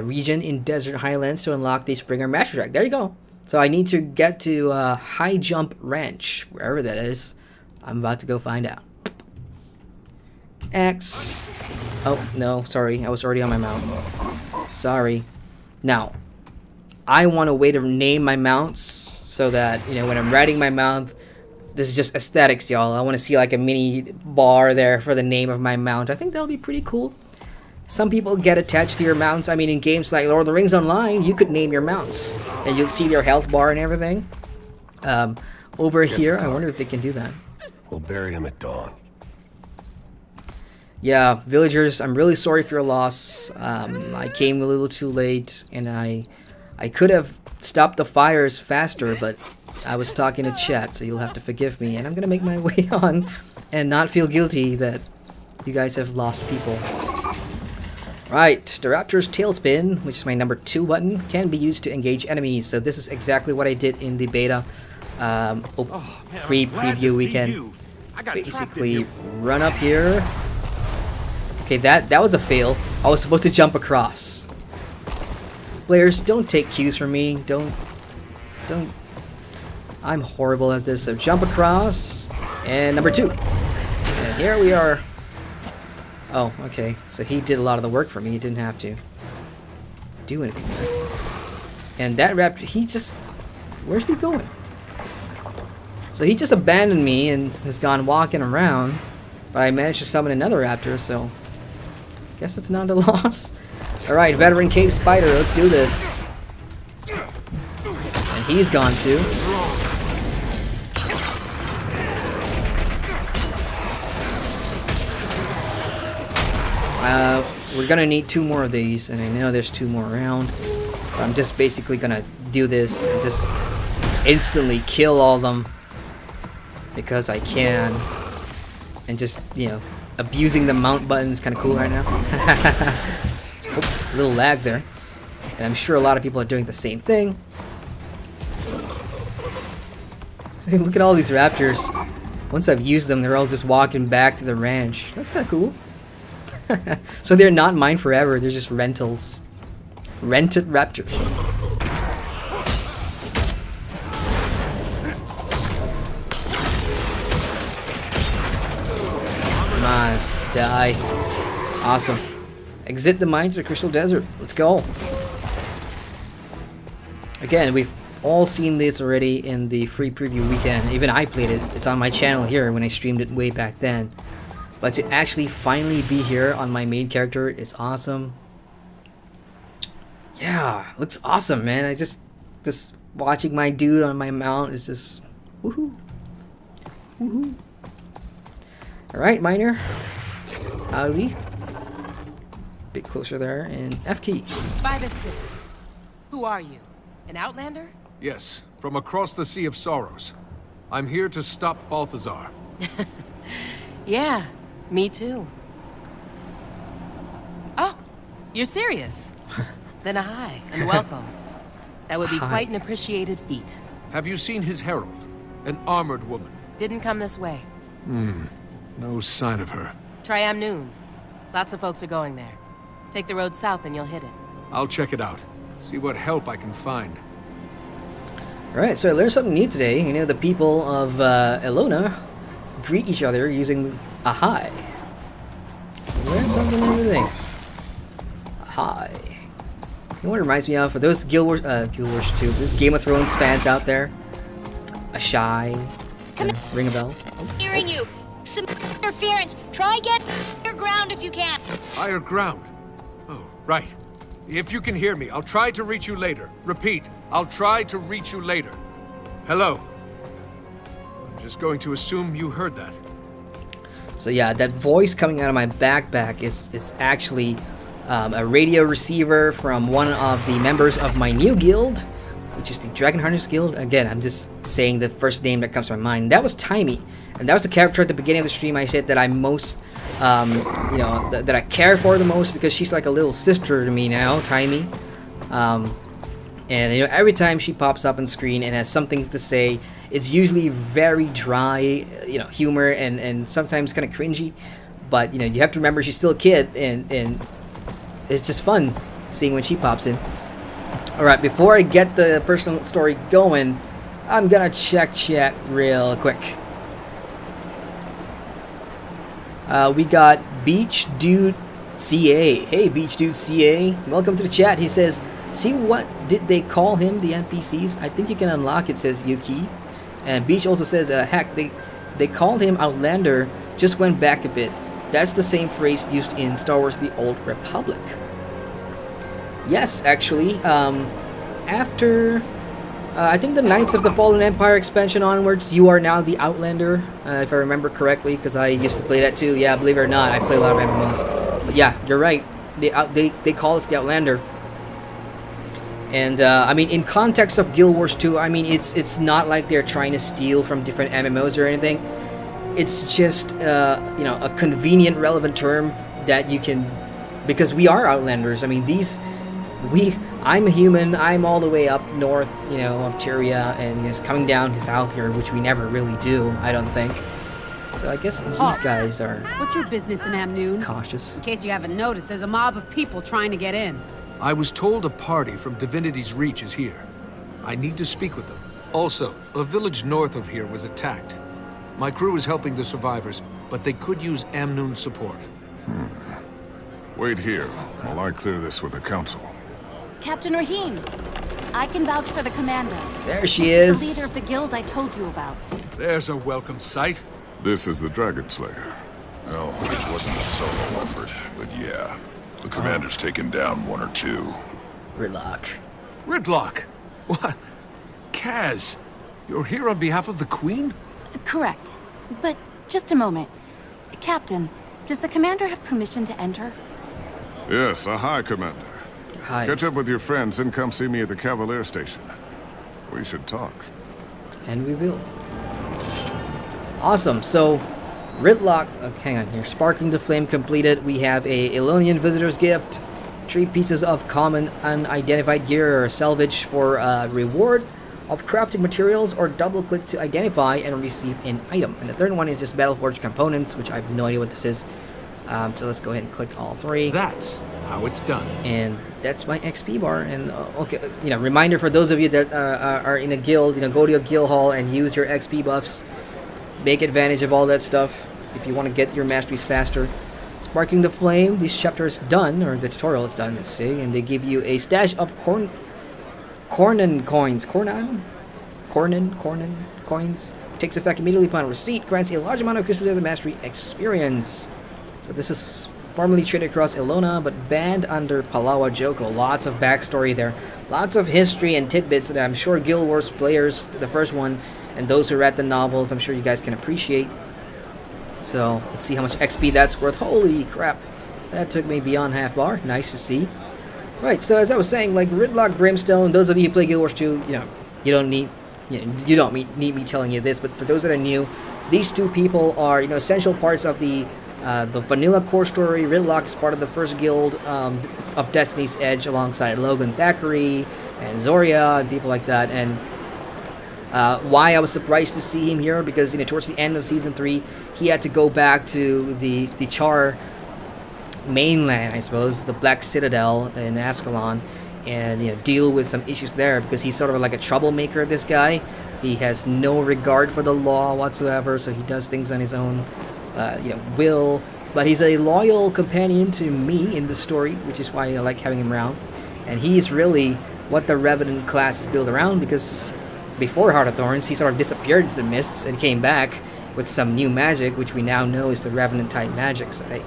region in Desert Highlands to unlock the Springer mastery track. There you go. So I need to get to High Jump Ranch, wherever that is. I'm about to go find out. X. Oh, no, sorry. I was already on my mount. Sorry. Now, I want a way to name my mounts so that, you know, when I'm riding my mount, this is just aesthetics, y'all. I want to see like a mini bar there for the name of my mount. I think that'll be pretty cool. Some people get attached to your mounts. I mean, in games like Lord of the Rings Online, you could name your mounts, and you'll see their health bar and everything. Over here, I wonder if they can do that. We'll bury him at dawn. Yeah, villagers, I'm really sorry for your loss. I came a little too late, and I could have stopped the fires faster, but I was talking to chat, so you'll have to forgive me. And I'm gonna make my way on and not feel guilty that you guys have lost people. Right, the Raptor's Tailspin, which is my number 2 button, can be used to engage enemies. So this is exactly what I did in the beta free preview weekend. Basically, run up here. Okay, that was a fail. I was supposed to jump across. Players, don't take cues from me. Don't. I'm horrible at this. So jump across, and number 2. And here we are. Oh, okay. So he did a lot of the work for me. He didn't have to do anything there. And that Raptor, he just... Where's he going? So he just abandoned me and has gone walking around. But I managed to summon another Raptor, so... Guess it's not a loss. Alright, Veteran Cave Spider, let's do this. And he's gone too. We're gonna need 2 more of these, and I know there's 2 more around. But I'm just basically gonna do this and just instantly kill all of them because I can. And just, you know, abusing the mount button is kind of cool right now. Oh, a little lag there. And I'm sure a lot of people are doing the same thing. See, look at all these raptors. Once I've used them, they're all just walking back to the ranch. That's kind of cool. So they're not mine forever, they're just rentals. Rented raptors. Come on, die. Awesome. Exit the mine to the Crystal Desert. Let's go. Again, we've all seen this already in the free preview weekend. Even I played it. It's on my channel here when I streamed it way back then. But to actually finally be here on my main character is awesome. Yeah, looks awesome, man. I just watching my dude on my mount is just woohoo. Woohoo. Alright, miner. Howdy. Bit closer there, and F key. By the Sith. Who are you? An outlander? Yes, from across the Sea of Sorrows. I'm here to stop Balthazar. Yeah, me too. Oh, you're serious? Then a hi, and welcome. That would be Hi. quite an appreciated feat. Have you seen his herald? An armored woman. Didn't come this way. No sign of her. Try Amnoon. Lots of folks are going there. Take the road south and you'll hit it. I'll check it out. See what help I can find. Alright, so I learned something new today. You know, the people of Elona greet each other using a hi. Learned something new today. A hi. You know what it reminds me of? For those Guild Wars 2, those Game of Thrones fans out there, a shy. Ring a bell. Hearing you. Some interference. Try get higher ground if you can. Higher ground. Oh, right. If you can hear me, I'll try to reach you later. Repeat, I'll try to reach you later. Hello. I'm just going to assume you heard that. So yeah, that voice coming out of my backpack is actually a radio receiver from one of the members of my new guild, which is the Dragon Hunters Guild. Again, I'm just saying the first name that comes to my mind. That was Timey, and that was the character at the beginning of the stream I said that I'm most, you know, that I care for the most because she's like a little sister to me now, Timey. And you know, every time she pops up on screen and has something to say, it's usually very dry, you know, humor and sometimes kind of cringy. But you know, you have to remember she's still a kid, and it's just fun seeing when she pops in. All right, before I get the personal story going, I'm gonna check chat real quick. We got Beach Dude CA. Hey, Beach Dude CA, welcome to the chat. He says, "See what did they call him? The NPCs? I think you can unlock it." Says Yuki, and Beach also says, "Heck, they called him Outlander. Just went back a bit. That's the same phrase used in Star Wars: The Old Republic." Yes, actually, after I think the Knights of the Fallen Empire expansion onwards, you are now the Outlander, if I remember correctly, because I used to play that too. Yeah, believe it or not, I play a lot of MMOs. But yeah, you're right. They call us the Outlander. And I mean, in context of Guild Wars 2, I mean, it's not like they're trying to steal from different MMOs or anything. It's just you know, a convenient, relevant term that you can, because we are Outlanders. I mean, I'm a human. I'm all the way up north, you know, of Tyria, and is coming down to south here, which we never really do, I don't think. So I guess these guys are What's your business in Amnoon? cautious. In case you haven't noticed, there's a mob of people trying to get in. I was told a party from Divinity's Reach is here. I need to speak with them. Also, a village north of here was attacked. My crew is helping the survivors, but they could use Amnoon support. Wait here while I clear this with the council. Captain Rahim, I can vouch for the commander. There she This is. the leader of the guild I told you about. There's a welcome sight. This is the Dragon Slayer. No, it wasn't a solo effort, but yeah. The commander's taken down one or two. Ridlock. Ridlock! What? Kaz, you're here on behalf of the Queen? Correct. But just a moment. Captain, does the commander have permission to enter? Yes, a high commander. Hi. Catch up with your friends and come see me at the Cavalier Station. We should talk. And we will. Awesome. So, Ridlock, hang on here. Sparking the Flame completed. We have a Elonian Visitor's Gift, 3 pieces of common unidentified gear or salvage for reward of crafting materials, or double click to identify and receive an item. And the third one is just Battleforge components, which I have no idea what this is. So let's go ahead and click all 3. That's how it's done. And that's my XP bar. And okay, you know, reminder for those of you that are in a guild, you know, go to a guild hall and use your XP buffs. Make advantage of all that stuff if you want to get your masteries faster. Sparking the Flame, this chapter is done, or the tutorial is done, let's see, and they give you a stash of Cornan coins. Cornan coins. Takes effect immediately upon receipt. Grants a large amount of Crystal Desert Mastery experience. So this is formerly traded across Elona, but banned under Palawa Joko. Lots of backstory there. Lots of history and tidbits that I'm sure Guild Wars players, the first one, and those who read the novels, I'm sure you guys can appreciate. So let's see how much XP that's worth. Holy crap. That took me beyond half bar. Nice to see. Right, so as I was saying, like Ridlock, Brimstone, those of you who play Guild Wars 2, you know, you don't need me telling you this, but for those that are new, these 2 people are, you know, essential parts of the The vanilla core story, Ridlock is part of the first guild of Destiny's Edge alongside Logan Thackeray and Zoria and people like that. And why I was surprised to see him here, because towards the end of season 3, he had to go back to the Char mainland, I suppose, the Black Citadel in Ascalon, and deal with some issues there, because he's sort of like a troublemaker. This guy, he has no regard for the law whatsoever, so he does things on his own will. But he's a loyal companion to me in the story, which is why I like having him around. And he's really what the Revenant class is built around, because before Heart of Thorns, he sort of disappeared into the mists and came back with some new magic, which we now know is the Revenant type magic. So hey,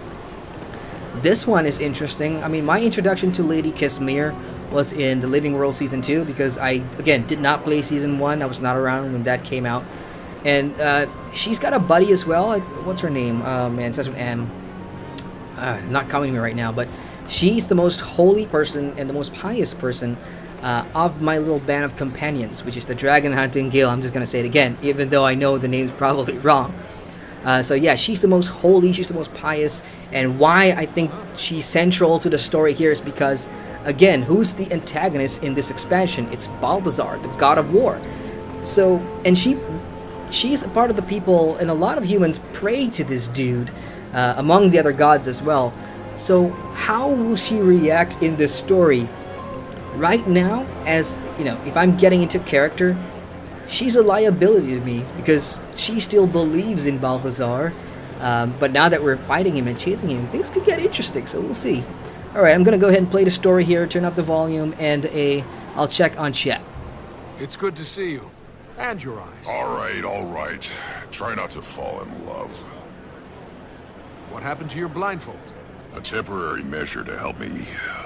this one is interesting. I mean, my introduction to Lady Kismir was in the Living World Season 2, because I, again, did not play Season 1. I was not around when that came out. And she's got a buddy as well. What's her name? Man, it starts with M. Not coming to me right now, but she's the most holy person and the most pious person of my little band of companions, which is the Dragon Hunting Guild. I'm just going to say it again, even though I know the name's probably wrong. So yeah, she's the most holy, she's the most pious, and why I think she's central to the story here is because, again, who's the antagonist in this expansion? It's Balthazar, the god of war. So, and she's a part of the people, and a lot of humans pray to this dude, among the other gods as well. So how will she react in this story? Right now, as if I'm getting into character, she's a liability to me, because she still believes in Balthazar. But now that we're fighting him and chasing him, things could get interesting, so we'll see. Alright, I'm gonna go ahead and play the story here, turn up the volume, and I'll check on chat. It's good to see you. And your eyes. All right. Try not to fall in love. What happened to your blindfold? A temporary measure to help me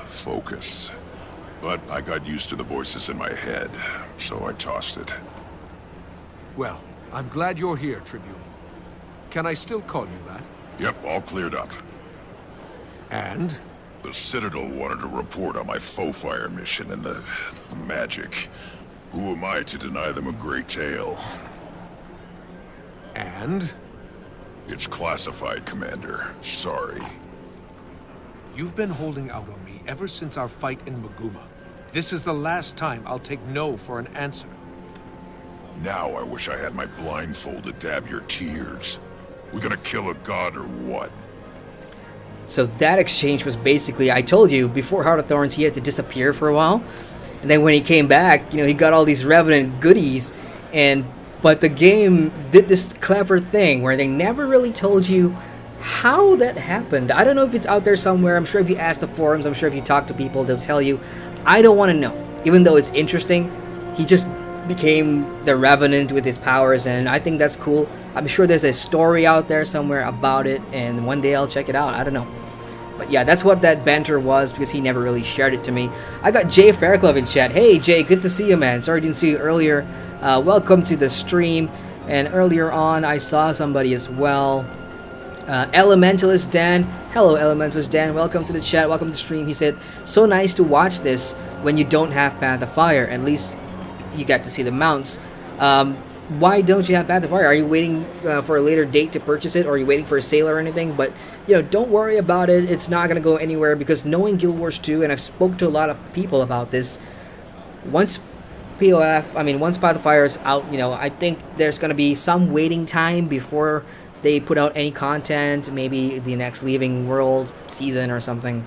focus. But I got used to the voices in my head, so I tossed it. Well, I'm glad you're here, Tribune. Can I still call you that? Yep, all cleared up. And? The Citadel wanted a report on my faux fire mission and the magic. Who am I to deny them a great tale? And? It's classified, Commander. Sorry. You've been holding out on me ever since our fight in Maguma. This is the last time I'll take no for an answer. Now I wish I had my blindfold to dab your tears. We gonna kill a god or what? So that exchange was basically, I told you, before Heart of Thorns he had to disappear for a while. And then when he came back, he got all these Revenant goodies, but the game did this clever thing where they never really told you how that happened. I don't know if it's out there somewhere. I'm sure if you ask the forums, I'm sure if you talk to people, they'll tell you. I don't want to know. Even though it's interesting, he just became the Revenant with his powers, and I think that's cool. I'm sure there's a story out there somewhere about it, and one day I'll check it out. I don't know. But yeah, that's what that banter was, because he never really shared it to me. I got Jay Fairclough in chat. Hey Jay, good to see you, man. Sorry I didn't see you earlier. Welcome to the stream. And earlier on, I saw somebody as well. Elementalist Dan. Hello, Elementalist Dan. Welcome to the chat. Welcome to the stream. He said, so nice to watch this when you don't have Path of Fire. At least you got to see the mounts. Why don't you have Path of Fire? Are you waiting for a later date to purchase it? Or are you waiting for a sale or anything? But, don't worry about it. It's not going to go anywhere, because knowing Guild Wars 2, and I've spoke to a lot of people about this, once Path of Fire is out, I think there's going to be some waiting time before they put out any content, maybe the next Leaving World season or something.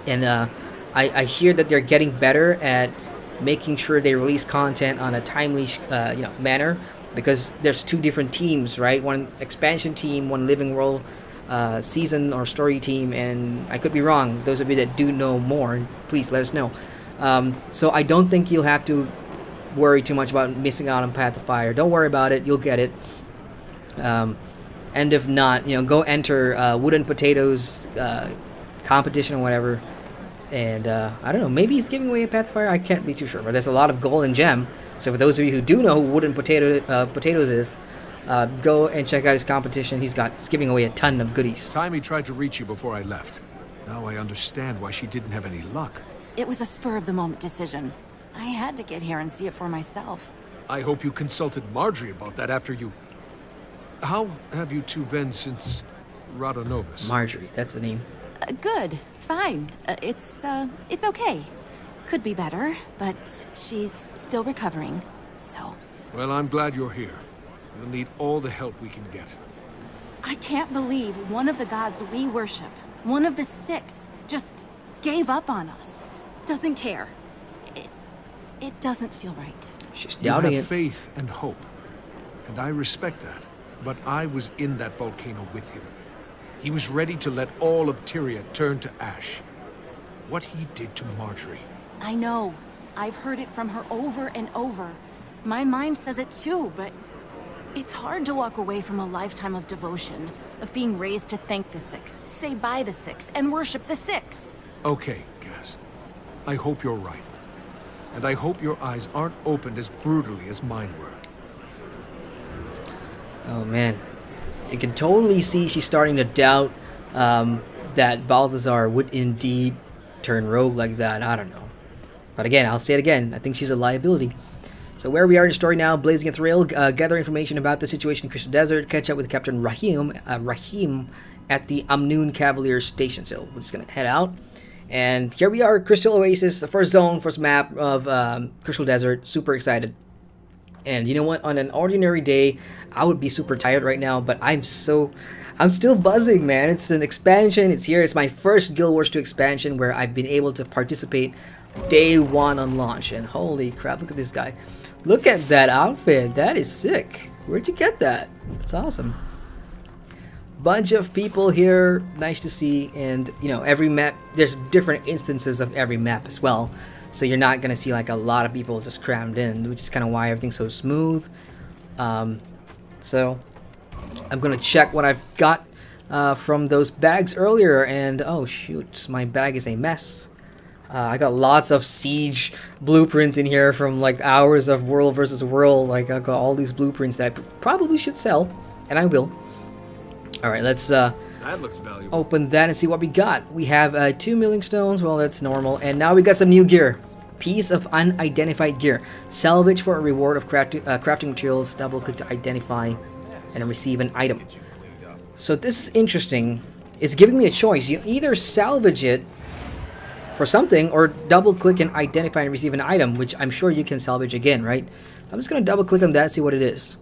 And I hear that they're getting better at making sure they release content on a timely manner, because there's two different teams, right? One expansion team, one Living World season or story team, and I could be wrong. Those of you that do know more, please let us know. So I don't think you'll have to worry too much about missing out on Path of Fire. Don't worry about it, you'll get it. And if not, go enter Wooden Potatoes competition or whatever. And I don't know, maybe he's giving away a Path of Fire. I can't be too sure, but there's a lot of gold and gem. So for those of you who do know who Wooden Potatoes is, go and check out his competition. He's giving away a ton of goodies. Timmy tried to reach you before I left. Now I understand why she didn't have any luck. It was a spur-of-the-moment decision. I had to get here and see it for myself. I hope you consulted Marjorie about that after you... How have you two been since... Radonovus? Marjorie, that's the name. Good. Fine. It's okay. Could be better, but she's still recovering, so... Well, I'm glad you're here. We'll need all the help we can get. I can't believe one of the gods we worship, one of the 6, just gave up on us. Doesn't care. It doesn't feel right. She's You doubting have it. faith and hope, and I respect that. But I was in that volcano with him. He was ready to let all of Tyria turn to ash. What he did to Marjorie. I know. I've heard it from her over and over. My mind says it too, but it's hard to walk away from a lifetime of devotion, of being raised to thank the 6, say bye the 6, and worship the 6. Okay, Cass. I hope you're right. And I hope your eyes aren't opened as brutally as mine were. Oh man, you can totally see she's starting to doubt that Balthazar would indeed turn rogue like that. I don't know. But again, I'll say it again, I think she's a liability. So where we are in the story now, blazing a thrill, gather information about the situation in Crystal Desert, catch up with Captain Rahim at the Amnoon Cavalier Station. So we're just going to head out. And here we are, Crystal Oasis, the first zone, first map of Crystal Desert. Super excited. And you know what? On an ordinary day, I would be super tired right now, but I'm still buzzing, man. It's an expansion. It's here. It's my first Guild Wars 2 expansion where I've been able to participate day 1 on launch. And holy crap, look at this guy. Look at that outfit. That is sick. Where'd you get that? That's awesome. Bunch of people here. Nice to see. And, you know, every map, there's different instances of every map as well. So you're not going to see like a lot of people just crammed in, which is kind of why everything's so smooth. So I'm going to check what I've got from those bags earlier. And oh shoot, my bag is a mess. I got lots of siege blueprints in here from like hours of world versus world. Like I got all these blueprints that I probably should sell, and I will. All right, let's That looks valuable. open that and see what we got. We have 2 milling stones. Well, that's normal. And now we got some new gear. Piece of unidentified gear. Salvage for a reward of crafting materials. Double click to identify and receive an item. So this is interesting. It's giving me a choice. You either salvage it for something or double click and identify and receive an item, which I'm sure you can salvage again, right? I'm just going to double click on that and see what it is.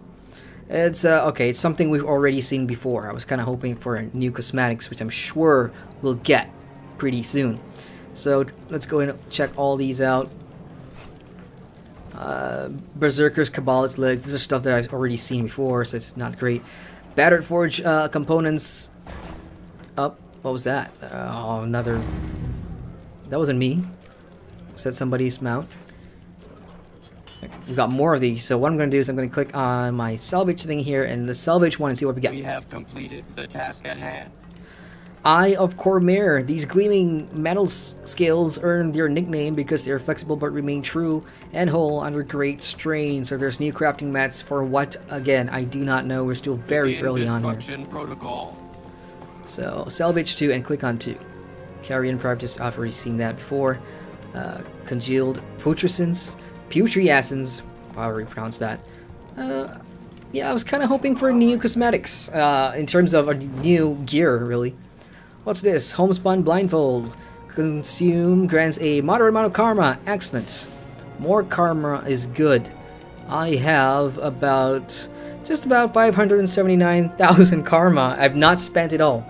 It's okay, it's something we've already seen before. I was kind of hoping for new cosmetics, which I'm sure we'll get pretty soon. So let's go and check all these out. Berserker's Cabalist's legs. These are stuff that I've already seen before, so it's not great. Battered Forge components. Oh, what was that? Oh, another... That wasn't me. Was that somebody's mount? We got more of these, so what I'm going to do is I'm going to click on my salvage thing here and the salvage one and see what we get. We have completed the task at hand. Eye of Cormair. These gleaming metal scales earn their nickname because they are flexible but remain true and whole under great strain. So there's new crafting mats for what? Again, I do not know. We're still very early on here. Protocol. So salvage 2 and click on 2. Carrion Practice, I've already seen that before. Congealed putrescence. Putrescence, however you pronounce that. Yeah, I was kind of hoping for new cosmetics in terms of a new gear, really. What's this? Homespun blindfold. Consume grants a moderate amount of karma. Excellent. More karma is good. I have just about 579,000 karma. I've not spent it all.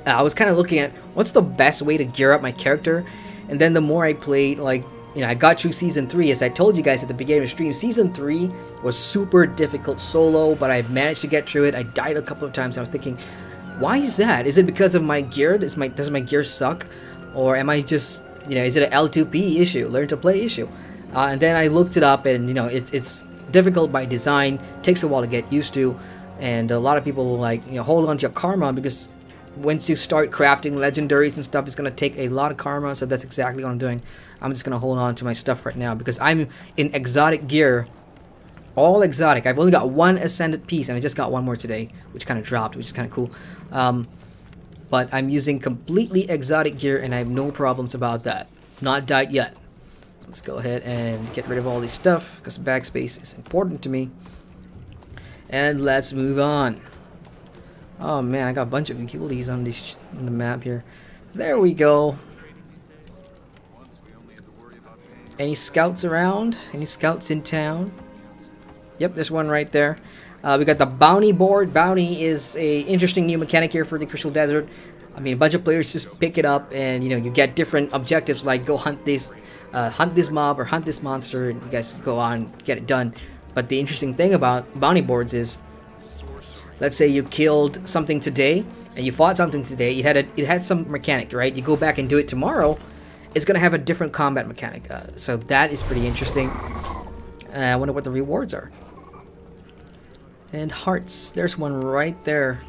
I was kind of looking at what's the best way to gear up my character, and then the more I played, like, you know, I got through Season 3, as I told you guys at the beginning of the stream. Season 3 was super difficult solo, but I managed to get through it. I died a couple of times, and I was thinking, why is that? Is it because of my gear? Does my gear suck? Or am I just, you know, is it an L2P issue, learn to play issue? And then I looked it up, and, you know, it's difficult by design, takes a while to get used to, and a lot of people, like, you know, hold on to your karma, because once you start crafting legendaries and stuff, it's going to take a lot of karma, so that's exactly what I'm doing. I'm just going to hold on to my stuff right now, because I'm in exotic gear, all exotic. I've only got one ascended piece, and I just got one more today, which kind of dropped, which is kind of cool. But I'm using completely exotic gear, and I have no problems about that. Not died yet. Let's go ahead and get rid of all this stuff, because bag space is important to me. And let's move on. Oh man, I got a bunch of utilities on the map here. There we go. Any scouts around? Any scouts in town? Yep, there's one right there. We got the bounty board. Bounty is a interesting new mechanic here for the Crystal Desert. I mean, a bunch of players just pick it up, and you know, you get different objectives like go hunt this mob or hunt this monster, and you guys go on get it done. But the interesting thing about bounty boards is, let's say you killed something today and you fought something today. It had some mechanic, right? You go back and do it tomorrow. It's gonna have a different combat mechanic. So that is pretty interesting. I wonder what the rewards are. And hearts. There's one right there.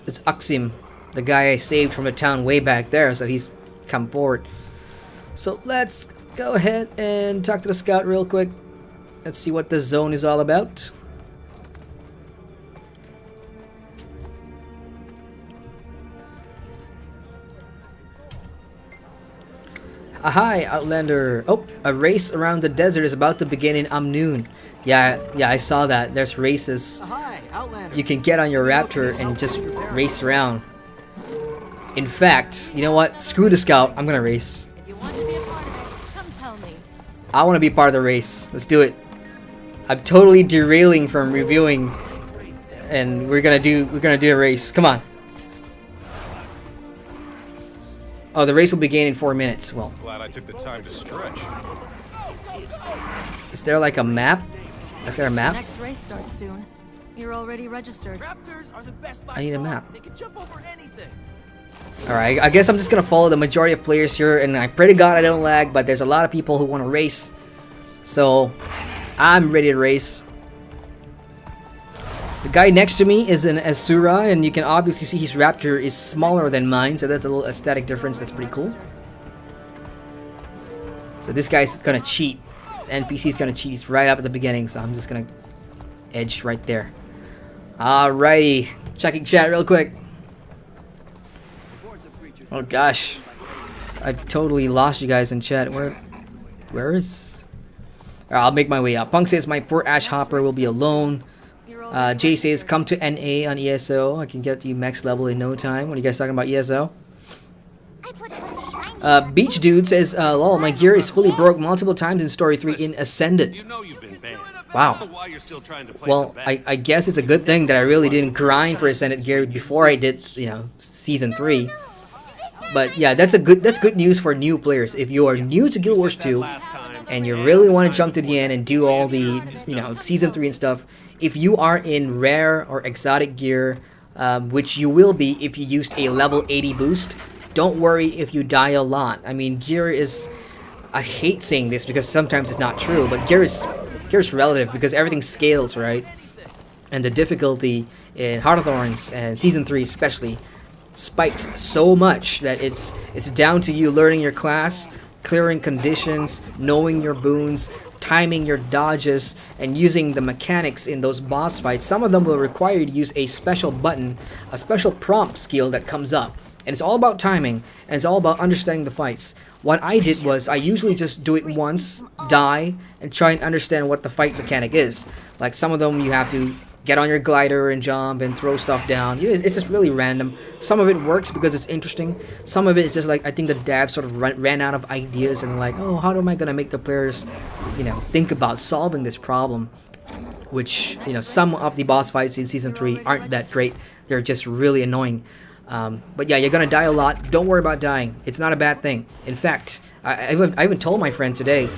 It's Aksim, the guy I saved from a town way back there. So he's come forward. So let's go ahead and talk to the scout real quick. Let's see what the zone is all about. Hi, Outlander. Oh, a race around the desert is about to begin in Amnoon. Yeah, I saw that. There's races. Hi, Outlander. You can get on your Raptor and just race around. In fact, you know what? Screw the scout. I'm gonna race. If you want to be a part of it, come tell me. I want to be part of the race. Let's do it. I'm totally derailing from reviewing, and we're gonna do a race. Come on. Oh, the race will begin in 4 minutes. Well, Glad I took the time to stretch. is there like a map? Is there a map? Next race starts soon. You're already registered. Raptors are the best by I need a far. map. They can jump over anything. Alright, I guess I'm just gonna follow the majority of players here, and I pray to God I don't lag, but there's a lot of people who want to race. So, I'm ready to race. The guy next to me is an Asura, and you can obviously see his Raptor is smaller than mine, so that's a little aesthetic difference. That's pretty cool. So this guy's gonna cheat. The NPC's gonna cheat. He's right up at the beginning, so I'm just gonna edge right there. Alrighty, checking chat real quick. Oh gosh, I totally lost you guys in chat. Where is? Alright, I'll make my way up. Punk says my poor Ash Hopper will be alone. Jay says come to NA on ESO. I can get you max level in no time. What are you guys talking about ESO? Beach Dude says, lol, my gear is fully broke multiple times in Story 3 in Ascended. Wow. Well, I guess it's a good thing that I really didn't grind for Ascended gear before I did, you know, Season 3. But yeah, that's good news for new players. If you are new to Guild Wars 2 and you really want to jump to the end and do all the, you know, Season 3 and stuff, if you are in rare or exotic gear, which you will be if you used a level 80 boost, don't worry if you die a lot. I mean, gear is... I hate saying this because sometimes it's not true, but gear is relative because everything scales, right? And the difficulty in Heart of Thorns and Season 3 especially spikes so much that it's down to you learning your class, clearing conditions, knowing your boons, timing your dodges, and using the mechanics in those boss fights. Some of them will require you to use a special button, a special prompt skill that comes up. And it's all about timing, and it's all about understanding the fights. What I did was, I usually just do it once, die, and try and understand what the fight mechanic is. Like some of them you have to get on your glider and jump and throw stuff down. It's just really random. Some of it works because it's interesting. Some of it is just like, I think the devs sort of ran out of ideas and like, oh, how am I gonna make the players, you know, think about solving this problem? Which, you know, some of the boss fights in Season 3 aren't that great. They're just really annoying. But yeah, you're gonna die a lot. Don't worry about dying. It's not a bad thing. In fact, I even told my friend today,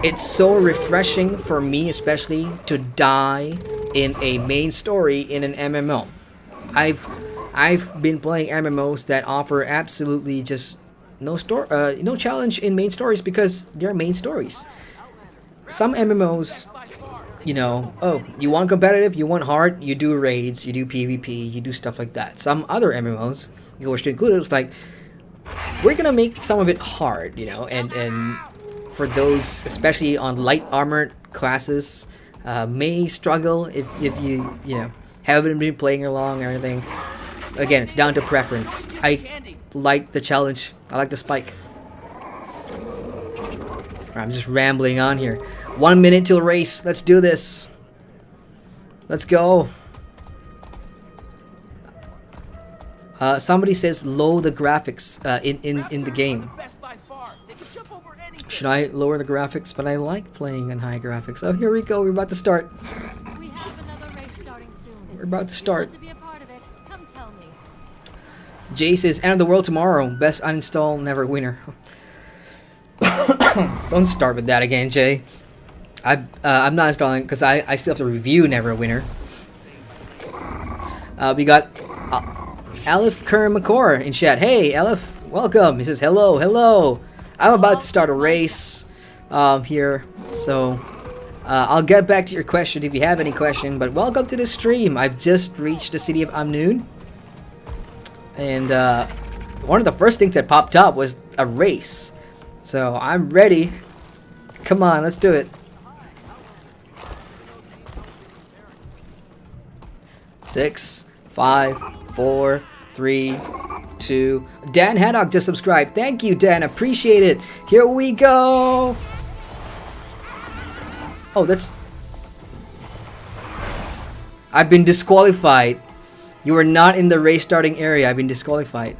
it's so refreshing for me especially to die in a main story in an MMO. I've been playing MMOs that offer absolutely just no challenge in main stories because they're main stories. Some MMOs, you know, oh, you want competitive, you want hard, you do raids, you do PvP, you do stuff like that. Some other MMOs, you wish to include it, it's like, we're gonna make some of it hard, you know, and for those, especially on light armored classes, may struggle if you know, haven't been playing along or anything. Again, it's down to preference. I like the challenge. I like the spike. I'm just rambling on here. 1 minute till race. Let's do this. Let's go. Somebody says low the graphics in the game. Should I lower the graphics? But I like playing on high graphics. Oh, here we go. We're about to start. We have another race starting soon. We're about to start. To be a part of it, come tell me. Jay says, end of the world tomorrow. Best uninstall, never winner. Don't start with that again, Jay. I'm not installing because I still have to review Never Winner. We got Aleph Kerr McCore in chat. Hey, Aleph, welcome. He says, hello, hello. I'm about to start a race here, so I'll get back to your question if you have any question. But welcome to the stream. I've just reached the city of Amnoon, and one of the first things that popped up was a race. So I'm ready. Come on, let's do it. 6, 5, 4, 3, 2. Dan Haddock just subscribed. Thank you, Dan. Appreciate it. Here we go. Oh, that's... I've been disqualified. You are not in the race starting area. I've been disqualified.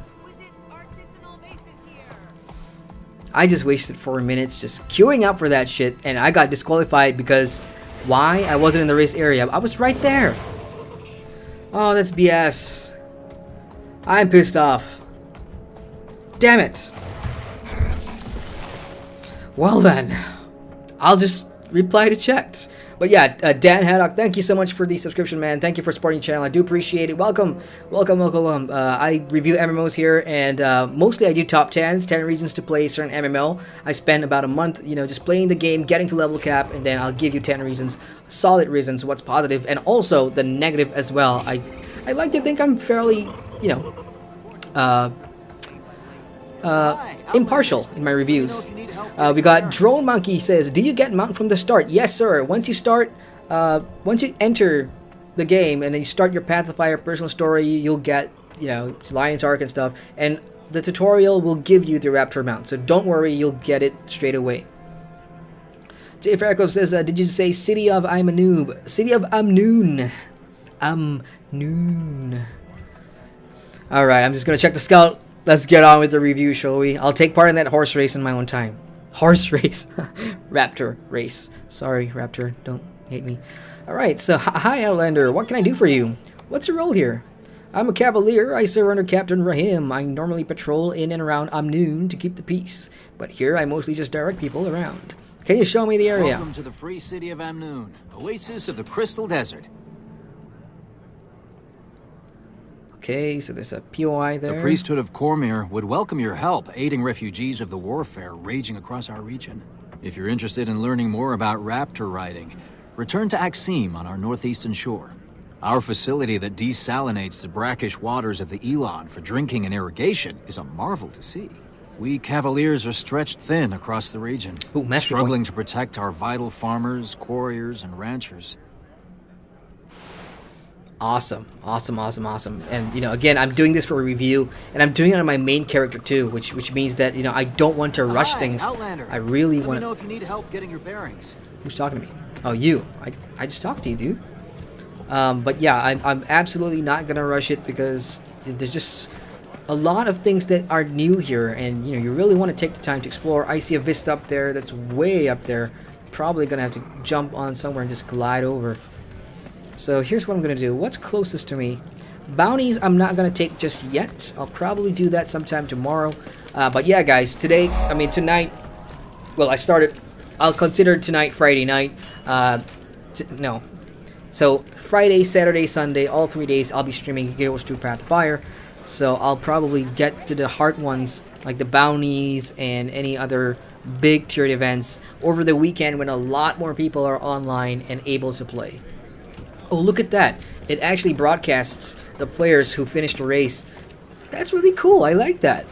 I just wasted 4 minutes just queuing up for that shit, and I got disqualified because... Why? I wasn't in the race area. I was right there. Oh, that's BS. I'm pissed off. Damn it. Well then, I'll just reply to chat. But yeah, Dan Haddock, thank you so much for the subscription, man. Thank you for supporting the channel. I do appreciate it. Welcome, welcome, welcome. I review MMOs here, and mostly I do top 10s, 10 reasons to play a certain MMO. I spend about a month, you know, just playing the game, getting to level cap, and then I'll give you 10 reasons, solid reasons, what's positive, and also the negative as well. I like to think I'm fairly, you know, impartial in my reviews. We got Drone Monkey says, do you get mount from the start? Yes, sir. Once you start, once you enter the game and then you start your Path of Fire personal story, you'll get, you know, Lion's Arc and stuff, and the tutorial will give you the Raptor mount. So don't worry, you'll get it straight away. Jay Farrakov says, did you say City of I'm a Noob? City of Amnoon. Amnoon. Alright, I'm just gonna check the scout. Let's get on with the review, shall we? I'll take part in that horse race in my own time. Horse race. Raptor race. Sorry, Raptor. Don't hate me. Alright, so hi, Outlander. What can I do for you? What's your role here? I'm a cavalier. I serve under Captain Rahim. I normally patrol in and around Amnoon to keep the peace. But here, I mostly just direct people around. Can you show me the area? Welcome to the free city of Amnoon, oasis of the Crystal Desert. Okay, so there's a POI there. The priesthood of Cormyr would welcome your help aiding refugees of the warfare raging across our region. If you're interested in learning more about Raptor riding, return to Axim on our northeastern shore. Our facility that desalinates the brackish waters of the Elon for drinking and irrigation is a marvel to see. We Cavaliers are stretched thin across the region, struggling to protect our vital farmers, quarriers, and ranchers. Awesome, awesome, awesome, awesome. And, you know, again, I'm doing this for a review, and I'm doing it on my main character, too, which means that, you know, I don't want to rush things. Outlander. I really Let want me to... know if you need help getting your bearings. Who's talking to me? Oh, you. I just talked to you, dude. But yeah, I'm absolutely not going to rush it because there's just a lot of things that are new here, and, you know, you really want to take the time to explore. I see a vista up there that's way up there. Probably going to have to jump on somewhere and just glide over. So here's what I'm going to do. What's closest to me? Bounties I'm not going to take just yet. I'll probably do that sometime tomorrow. But yeah, guys, tonight, well, I'll consider tonight Friday night. No. So Friday, Saturday, Sunday, all 3 days, I'll be streaming Heroes 2 Path of Fire. So I'll probably get to the hard ones, like the bounties and any other big tiered events, over the weekend when a lot more people are online and able to play. Oh, look at that. It actually broadcasts the players who finished the race. That's really cool. I like that.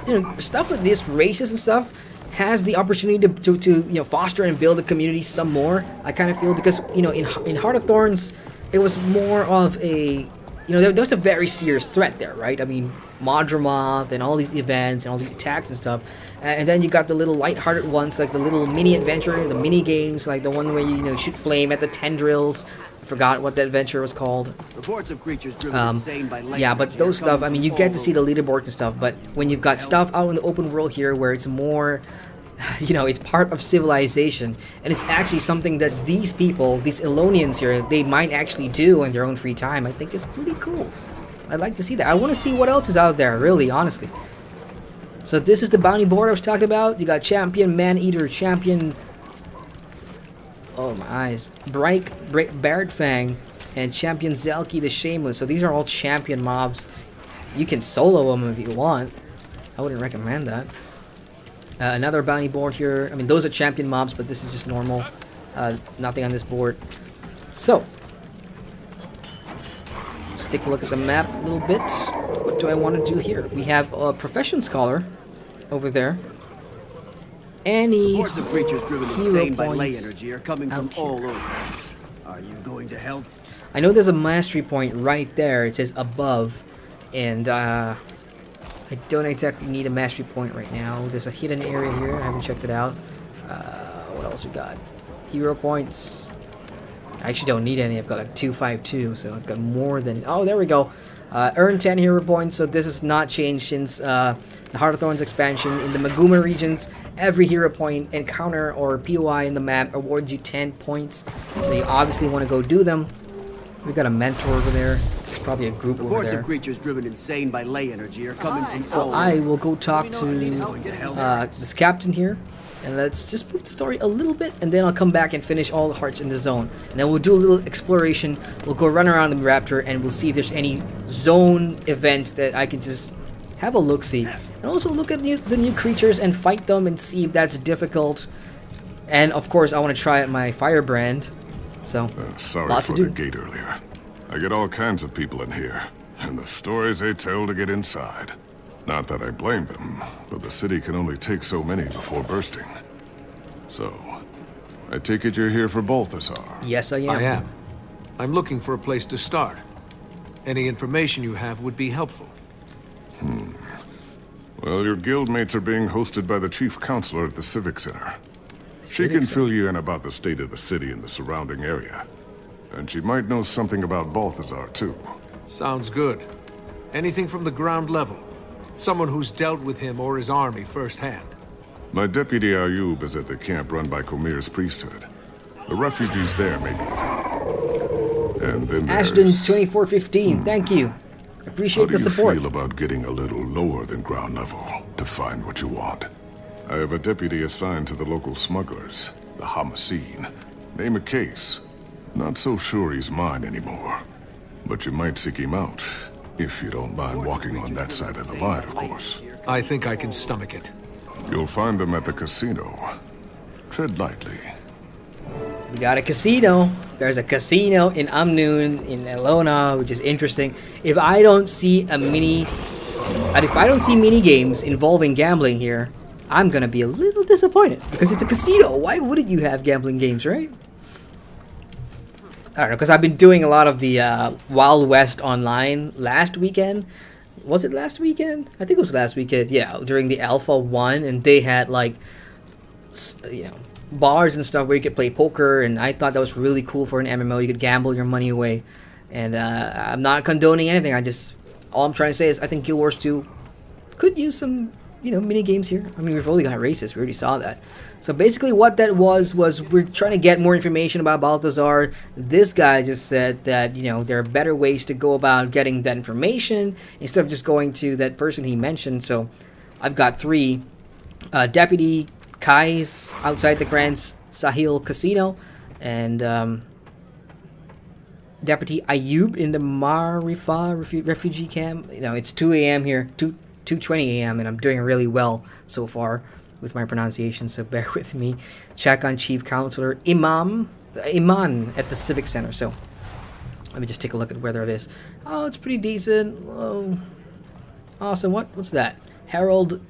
You know, stuff like this, races and stuff, has the opportunity to you know, foster and build the community some more, I kind of feel, because, you know, in Heart of Thorns, it was more of a, you know, there was a very serious threat there, right? I mean, Modramoth and all these events and all these attacks and stuff. And then you got the little light-hearted ones, like the little mini adventure, the mini games, like the one where you know, shoot flame at the tendrils forgot what that adventure was called. Reports of creatures driven insane by light Yeah, but energy those are stuff, coming I mean, from you get all to see the leaderboard and stuff, but when you've got stuff out in the open world here where it's more, you know, it's part of civilization, and it's actually something that these people, these Elonians here, they might actually do in their own free time, I think is pretty cool. I'd like to see that. I want to see what else is out there, really, honestly. So this is the bounty board I was talking about. You got Champion Man-Eater, Champion... Oh, my eyes. Baird Fang, and Champion Zelki the Shameless. So these are all champion mobs. You can solo them if you want. I wouldn't recommend that. Another bounty board here. I mean, those are champion mobs, but this is just normal. Nothing on this board. So, let's take a look at the map a little bit. What do I want to do here? We have a Profession Scholar over there. Any Reports of creatures driven hero insane by ley points energy are coming from out here? all over. Are you going to help? I know there's a mastery point right there. It says above, and I don't exactly need a mastery point right now. There's a hidden area here. I haven't checked it out. What else we got? Hero points. I actually don't need any. I've got like 252, so I've got more than... Oh, there we go. Earn 10 hero points, so this has not changed since the Heart of Thorns expansion. In the Maguma regions, every hero point encounter or POI in the map awards you 10 points. So you obviously want to go do them. We got a mentor over there. There's probably a group over Reports there. of creatures driven insane by ley energy are coming from So all I over. will go talk to this captain here. And let's just move the story a little bit, and then I'll come back and finish all the hearts in the zone. And then we'll do a little exploration. We'll go run around the Raptor, and we'll see if there's any zone events that I can just have a look-see. And also look at the new creatures and fight them and see if that's difficult. And of course, I want to try out my firebrand. So, Sorry lots for to the do. gate earlier. I get all kinds of people in here, and the stories they tell to get inside. Not that I blame them, but the city can only take so many before bursting. So, I take it you're here for Balthazar. Yes, I am. I am. I'm looking for a place to start. Any information you have would be helpful. Well, your guildmates are being hosted by the chief counselor at the Civic Center. She can fill you in about the state of the city and the surrounding area. And she might know something about Balthazar, too. Sounds good. Anything from the ground level. Someone who's dealt with him or his army firsthand. My deputy Ayub is at the camp run by Komir's priesthood. The refugees there may be of help. And then Ashton there's... 2415, thank you. Appreciate How the do you support. feel about getting a little lower than ground level to find what you want? I have a deputy assigned to the local smugglers, the Homicene. Name a case. Not so sure he's mine anymore. But you might seek him out, if you don't mind walking on that side of the line, of course. I think I can stomach it. You'll find them at the casino. Tread lightly. We got a casino. There's a casino in Amnoon, in Elona, which is interesting. If I don't see a mini games involving gambling here, I'm gonna be a little disappointed because it's a casino. Why wouldn't you have gambling games, right? I don't know, because I've been doing a lot of the Wild West online last weekend. Was it last weekend? I think it was last weekend. Yeah, during the Alpha 1, and they had like, you know, bars and stuff where you could play poker, and I thought that was really cool for an MMO. You could gamble your money away, and I'm not condoning anything. All I'm trying to say is I think Guild Wars 2 could use some, you know, mini games here. I mean, we've only got races. We already saw that. So basically what that was we're trying to get more information about Balthazar. This guy just said that, you know, there are better ways to go about getting that information instead of just going to that person he mentioned. So I've got 3 Deputy Kai's outside the Grand Sahil Casino, and Deputy Ayub in the Marifa refugee camp. You know, it's 2 a.m. here, 2:20 a.m. and I'm doing really well so far with my pronunciation, so bear with me. Check on Chief Counselor Iman at the Civic Center. So let me just take a look at whether it is. Oh, it's pretty decent. Oh, awesome. What's that? Harold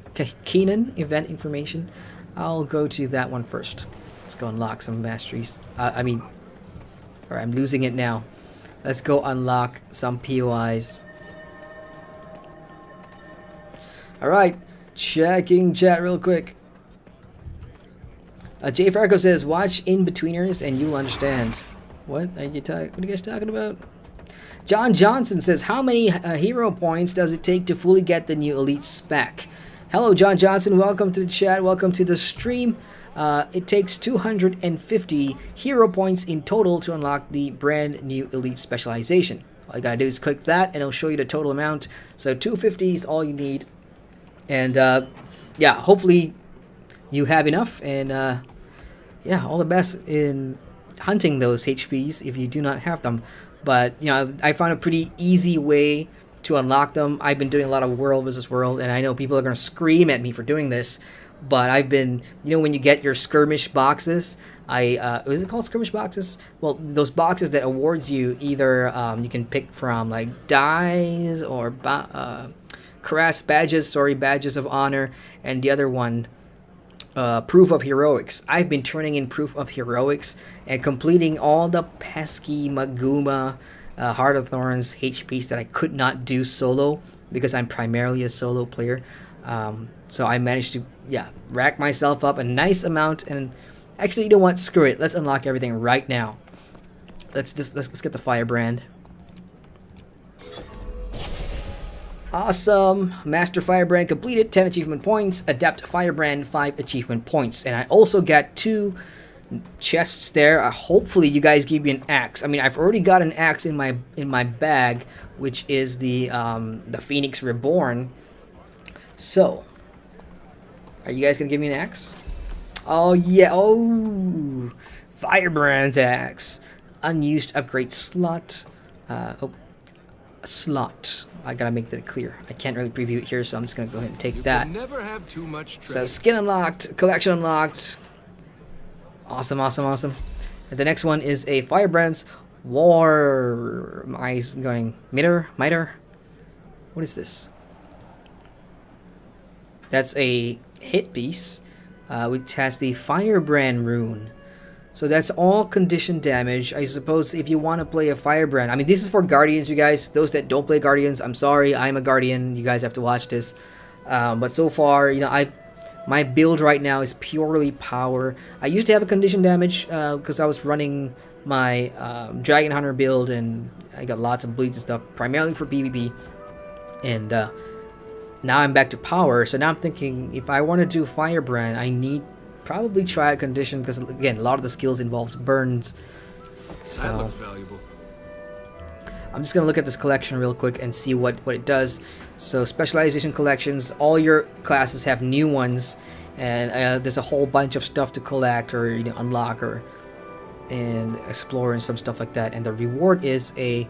Keenan event information. I'll go to that one first. Let's go unlock some masteries. Alright, I'm losing it now. Let's go unlock some POIs. Alright, checking chat real quick. Jay Farco says, watch In-Betweeners and you'll understand. What are you guys talking about? John Johnson says, how many hero points does it take to fully get the new elite spec? Hello, John Johnson. Welcome to the chat. Welcome to the stream. It takes 250 hero points in total to unlock the brand new elite specialization. All you gotta do is click that, and it'll show you the total amount. So 250 is all you need. And yeah, hopefully you have enough. And yeah, all the best in hunting those HPs if you do not have them. But you know, I found a pretty easy way to unlock them. I've been doing a lot of world versus world, and I know people are gonna scream at me for doing this, but I've been, you know, when you get your skirmish boxes, is it called skirmish boxes? Well, those boxes that awards you either you can pick from like dies or Crass badges, badges of honor, and the other one, proof of heroics. I've been turning in proof of heroics and completing all the pesky Maguma Heart of Thorns HPs that I could not do solo because I'm primarily a solo player. So I managed to rack myself up a nice amount. And actually, you know what, screw it, let's unlock everything right now. Let's get the firebrand. Awesome. Master Firebrand completed, 10 achievement points. Adept Firebrand, 5 achievement points. And I also got 2 chests there. Hopefully you guys give me an axe. I mean, I've already got an axe in my bag, which is the Phoenix Reborn. So, are you guys gonna give me an axe? Oh yeah. Oh, Firebrand's axe. Unused upgrade slot. Slot. I gotta make that clear. I can't really preview it here, so I'm just gonna go ahead and take that. Never have too much so skin unlocked, collection unlocked. Awesome, awesome, awesome. And the next one is a Firebrand's War. My eyes going miter. What is this? That's a hit piece, which has the Firebrand rune. So that's all condition damage. I suppose if you want to play a Firebrand, I mean, this is for Guardians, you guys. Those that don't play Guardians, I'm sorry, I'm a Guardian. You guys have to watch this. But so far, you know, my build right now is purely power. I used to have a condition damage because I was running my Dragon Hunter build, and I got lots of bleeds and stuff, primarily for PvP. And now I'm back to power. So now I'm thinking, if I want to do Firebrand, I need probably try a condition, because again, a lot of the skills involves burns. So that looks valuable. I'm just gonna look at this collection real quick and see what it does. So specialization collections, all your classes have new ones, and there's a whole bunch of stuff to collect or unlock and explore and some stuff like that. And the reward is a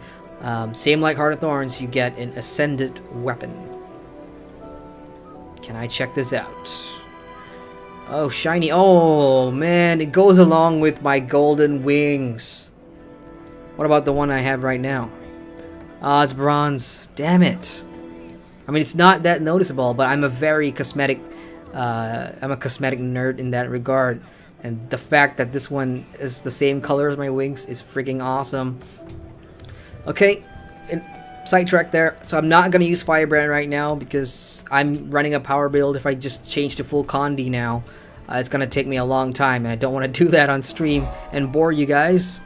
same like Heart of Thorns, you get an ascendant weapon. Can I check this out? Oh, shiny. Oh, man. It goes along with my golden wings. What about the one I have right now? Ah, it's bronze. Damn it. I mean, it's not that noticeable, but I'm a very cosmetic... I'm a cosmetic nerd in that regard. And the fact that this one is the same color as my wings is freaking awesome. Okay. Sidetrack there. So I'm not going to use Firebrand right now because I'm running a power build. If I just change to full Condi now, it's going to take me a long time, and I don't want to do that on stream and bore you guys.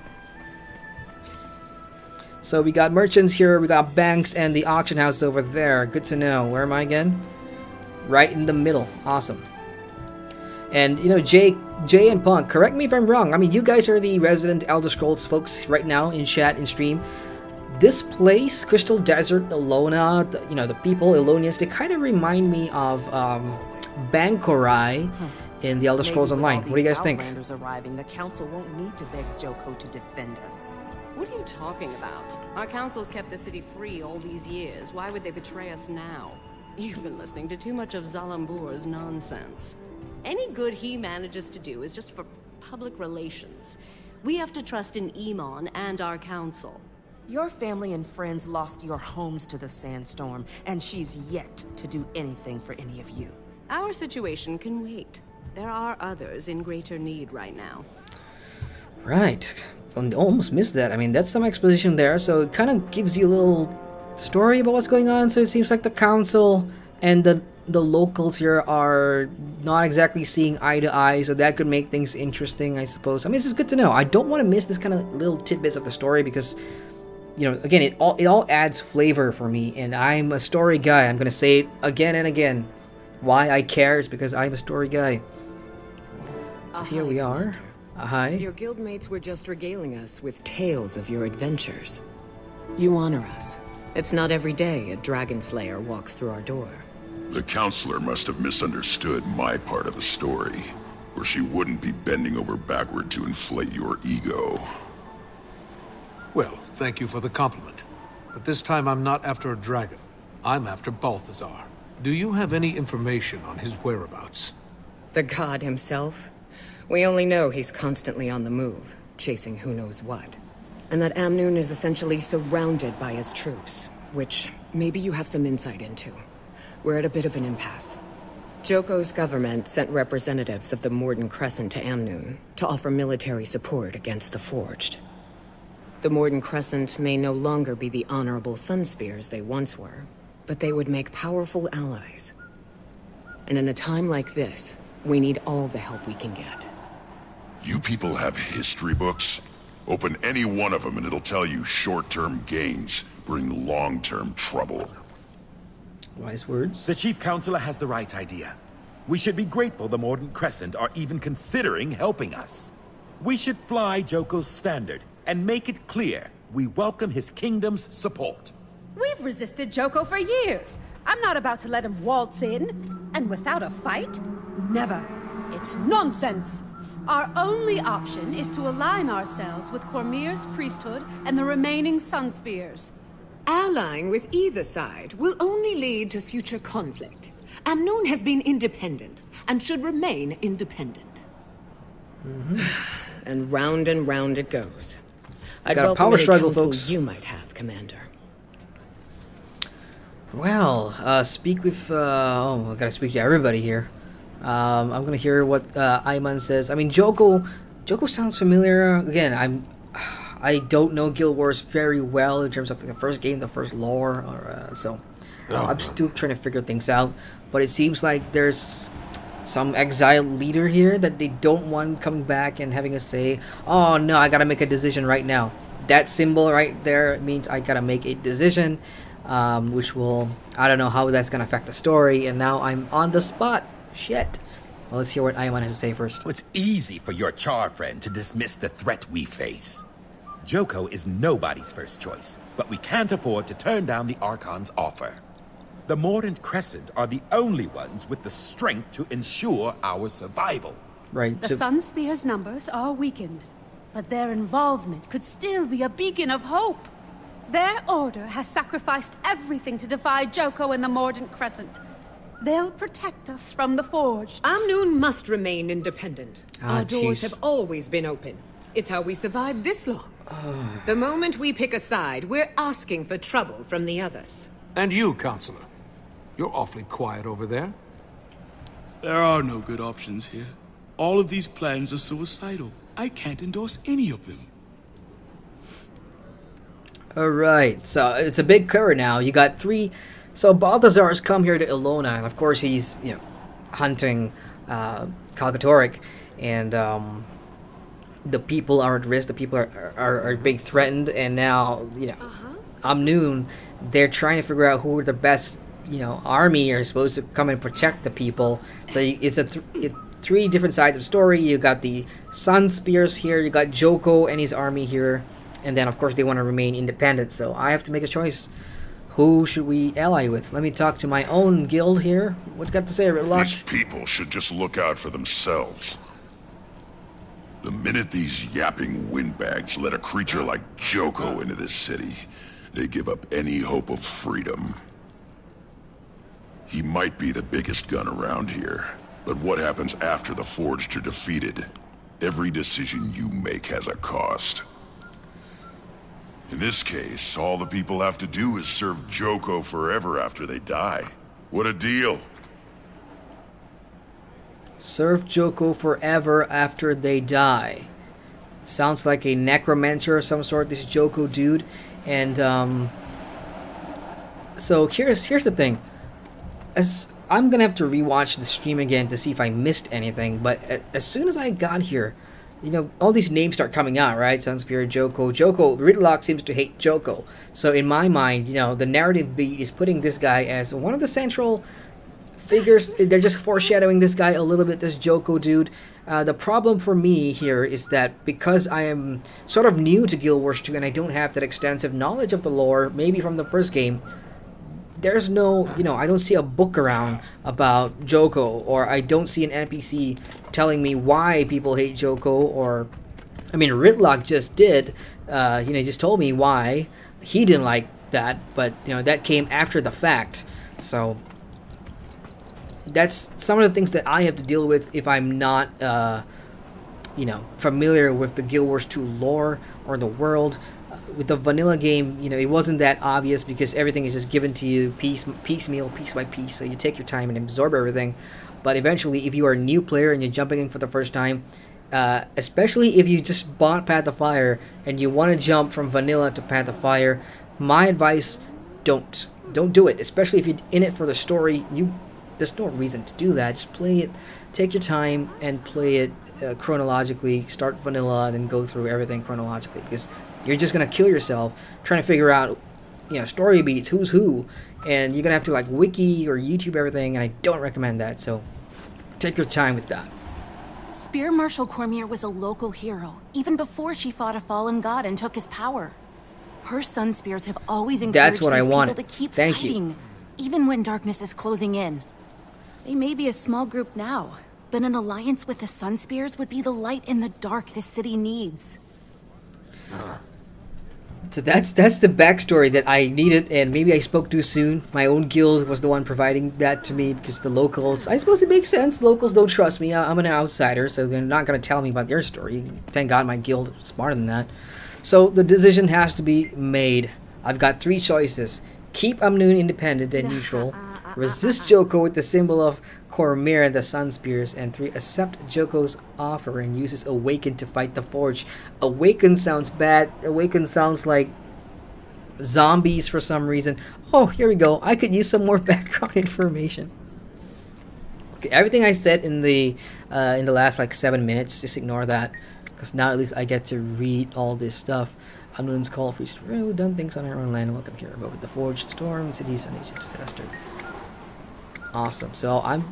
So we got merchants here, we got banks, and the auction house over there. Good to know. Where am I again? Right in the middle. Awesome. And you know, Jay and Punk, correct me if I'm wrong. I mean, you guys are the resident Elder Scrolls folks right now in chat and stream. This place, Crystal Desert, Ilona, the people, Ilonians, they kind of remind me of Bankorai in the Elder Scrolls Online. What do you guys think? Outlanders arriving, the council won't need to beg Joko to defend us. What are you talking about? Our council's kept the city free all these years. Why would they betray us now? You've been listening to too much of Zalambur's nonsense. Any good he manages to do is just for public relations. We have to trust in Emon and our council. Your family and friends lost your homes to the sandstorm, and she's yet to do anything for any of you. Our situation can wait. There are others in greater need right now. Right. I almost missed that. I mean, that's some exposition there, so it kind of gives you a little story about what's going on. So it seems like the council and the the locals here are not exactly seeing eye to eye, so that could make things interesting, I suppose. I mean, this is good to know. I don't want to miss this kind of little tidbits of the story because, you know, again, it all adds flavor for me, and I'm a story guy. I'm gonna say it again and again. Why I care is because I'm a story guy. Here we are. Hi. Your guildmates were just regaling us with tales of your adventures. You honor us. It's not every day a dragon slayer walks through our door. The counselor must have misunderstood my part of the story, or she wouldn't be bending over backward to inflate your ego. Well, thank you for the compliment. But this time I'm not after a dragon. I'm after Balthazar. Do you have any information on his whereabouts? The god himself? We only know he's constantly on the move, chasing who knows what. And that Amnoon is essentially surrounded by his troops, which maybe you have some insight into. We're at a bit of an impasse. Joko's government sent representatives of the Morden Crescent to Amnoon to offer military support against the Forged. The Morden Crescent may no longer be the honorable Sunspears they once were, but they would make powerful allies. And in a time like this, we need all the help we can get. You people have history books? Open any one of them and it'll tell you short-term gains bring long-term trouble. Wise words. The Chief Counselor has the right idea. We should be grateful the Morden Crescent are even considering helping us. We should fly Joko's standard and make it clear we welcome his kingdom's support. We've resisted Joko for years. I'm not about to let him waltz in. And without a fight? Never. It's nonsense. Our only option is to align ourselves with Cormyr's priesthood and the remaining Sunspears. Allying with either side will only lead to future conflict. Amnoon has been independent and should remain independent. And round it goes. I'd Got a welcome power any struggle, counsel folks. you might have, Commander. Well, speak with, oh, I gotta speak to everybody here. I'm gonna hear what Ayman says. I mean, Joko sounds familiar. Again, I don't know Guild Wars very well in terms of the first game, the first lore, or, so I'm still trying to figure things out. But it seems like there's some exiled leader here that they don't want coming back and having a say. Oh no, I gotta make a decision right now. That symbol right there means I gotta make a decision, which will, I don't know how that's gonna affect the story. And now I'm on the spot. Shit. Well, let's hear what Ayman has to say first. It's easy for your Char friend to dismiss the threat we face. Joko is nobody's first choice, but we can't afford to turn down the Archon's offer. The Mordant Crescent are the only ones with the strength to ensure our survival. Right. The Sunspear's numbers are weakened, but their involvement could still be a beacon of hope. Their order has sacrificed everything to defy Joko and the Mordant Crescent. They'll protect us from the Forged. Amnoon must remain independent. Our doors jeez. have always been open. It's how we survived this long. The moment we pick a side, we're asking for trouble from the others. And you, Counselor. You're awfully quiet over there. There are no good options here. All of these plans are suicidal. I can't endorse any of them. Alright, so it's a bit clearer now. You got three. So Balthazar has come here to Ilona, and of course he's, you know, hunting Kalkatoric, and the people are at risk. The people are being threatened, and now, you know, Amnoon, they're trying to figure out who are the best, you know, army are supposed to come and protect the people. So it's a three different sides of story. You got the Sun Spears here, you got Joko and his army here, and then of course they want to remain independent. So I have to make a choice. Who should we ally with? Let me talk to my own guild here. What you got to say, Ritlock? These people should just look out for themselves. The minute these yapping windbags let a creature like Joko into this city, they give up any hope of freedom. He might be the biggest gun around here, but what happens after the Forged are defeated? Every decision you make has a cost. In this case, all the people have to do is serve Joko forever after they die. What a deal! Serve Joko forever after they die. Sounds like a necromancer of some sort, this Joko dude. And so here's the thing. As I'm gonna have to rewatch the stream again to see if I missed anything. But as soon as I got here, you know, all these names start coming out, right? Sunspirit, Joko, Ridlock seems to hate Joko. So in my mind, you know, the narrative beat is putting this guy as one of the central figures. They're just foreshadowing this guy a little bit, this Joko dude. The problem for me here is that because I am sort of new to Guild Wars 2 and I don't have that extensive knowledge of the lore, maybe from the first game, there's no, you know, I don't see a book around about Joko, or I don't see an NPC telling me why people hate Joko, or, I mean, Ridlock just did, you know, he just told me why he didn't like that, but, you know, that came after the fact, so that's some of the things that I have to deal with if I'm not, you know, familiar with the Guild Wars 2 lore or the world. With the vanilla game, you know, it wasn't that obvious because everything is just given to you piecemeal, piece by piece, so you take your time and absorb everything. But eventually, if you are a new player and you're jumping in for the first time, especially if you just bought Path of Fire and you want to jump from vanilla to Path of Fire, my advice, don't do it. Especially if you're in it for the story, there's no reason to do that. Just play it, take your time, and play it chronologically. Start vanilla and then go through everything chronologically, because you're just gonna kill yourself trying to figure out, you know, story beats, who's who, and you're gonna have to like wiki or YouTube everything, and I don't recommend that. So take your time with that. Spear Marshal Cormier was a local hero, even before she fought a fallen god and took his power. Her sun spears have always encouraged That's what I these wanted. people to keep Thank fighting, you. even when darkness is closing in. They may be a small group now, but an alliance with the Sun Spears would be the light in the dark this city needs. So that's the backstory that I needed, and maybe I spoke too soon. My own guild was the one providing that to me, because the locals, I suppose it makes sense. Locals don't trust me. I'm an outsider, so they're not going to tell me about their story. Thank God my guild is smarter than that. So the decision has to be made. I've got 3 choices. Keep Amnoon independent and neutral. Resist Joko with the symbol of Cormier and the Sun Spears. And 3, accept Joko's offer and uses Awaken to fight the Forge. Awaken sounds bad. Awaken sounds like zombies for some reason. Oh, here we go. I could use some more background information. Okay, everything I said in the last like 7 minutes, just ignore that, because now at least I get to read all this stuff. Amnoon's call for we've done things on our own land. Welcome here, but with the Forge, storm, cities, and ancient disaster. Awesome. So I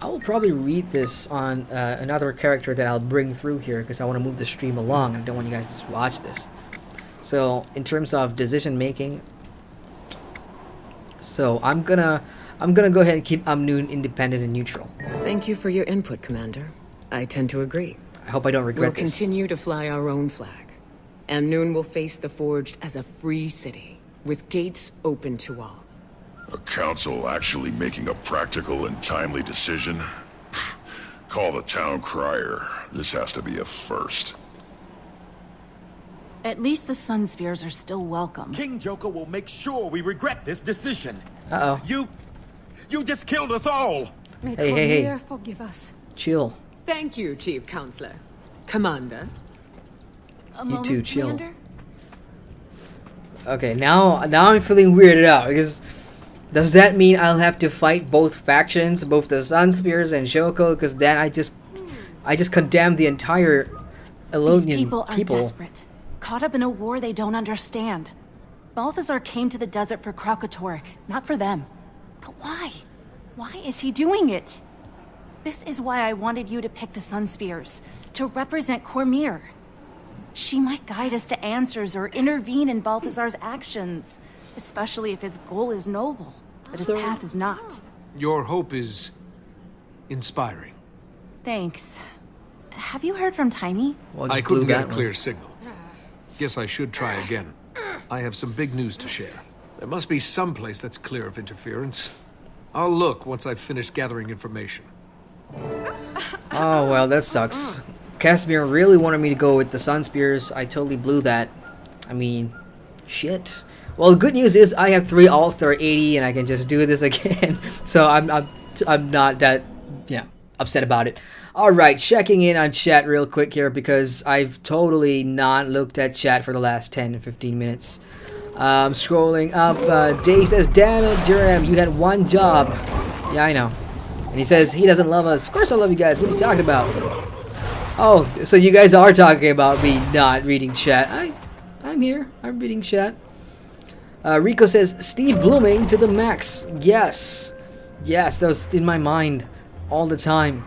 will probably read this on another character that I'll bring through here, because I want to move the stream along. I don't want you guys to just watch this. So in terms of decision making, so I'm gonna go ahead and keep Amnoon independent and neutral. Thank you for your input, Commander. I tend to agree. I hope I don't regret We'll this. continue to fly our own flag. Amnoon will face the Forged as a free city, with gates open to all. A council actually making a practical and timely decision? Call the town crier. This has to be a first. At least the Sun Spears are still welcome. King Joko will make sure we regret this decision. Uh-oh. You just killed us all! May Hey, Cormier hey. forgive us. Chill. Thank you, Chief Counselor. Commander. You too, chill. Commander? Okay, now I'm feeling weirded out, because does that mean I'll have to fight both factions, both the Sun Spears and Joko? Because then I just condemn the entire Elonian These people are desperate, caught up in a war they don't understand. Balthazar came to the desert for Krokatorek, not for them. But why? Why is he doing it? This is why I wanted you to pick the Sun Spears, to represent Cormier. She might guide us to answers or intervene in Balthazar's actions, especially if his goal is noble, but his path is not. Your hope is inspiring. Thanks. Have you heard from Tiny? I couldn't get a clear signal. Guess I should try again. I have some big news to share. There must be some place that's clear of interference. I'll look once I've finished gathering information. Oh, well, that sucks. Casimir really wanted me to go with the Sun Spears. I totally blew that. I mean, shit. Well, the good news is I have 3 All-Star 80 and I can just do this again. So I'm not that, upset about it. Alright, checking in on chat real quick here, because I've totally not looked at chat for the last 10 to 15 minutes. Scrolling up, Jay says, damn it, Durham, you had one job. Yeah, I know. And he says he doesn't love us. Of course I love you guys. What are you talking about? Oh, so you guys are talking about me not reading chat. I'm here. I'm reading chat. Rico says, Steve Blooming to the max. Yes. Yes, that was in my mind all the time.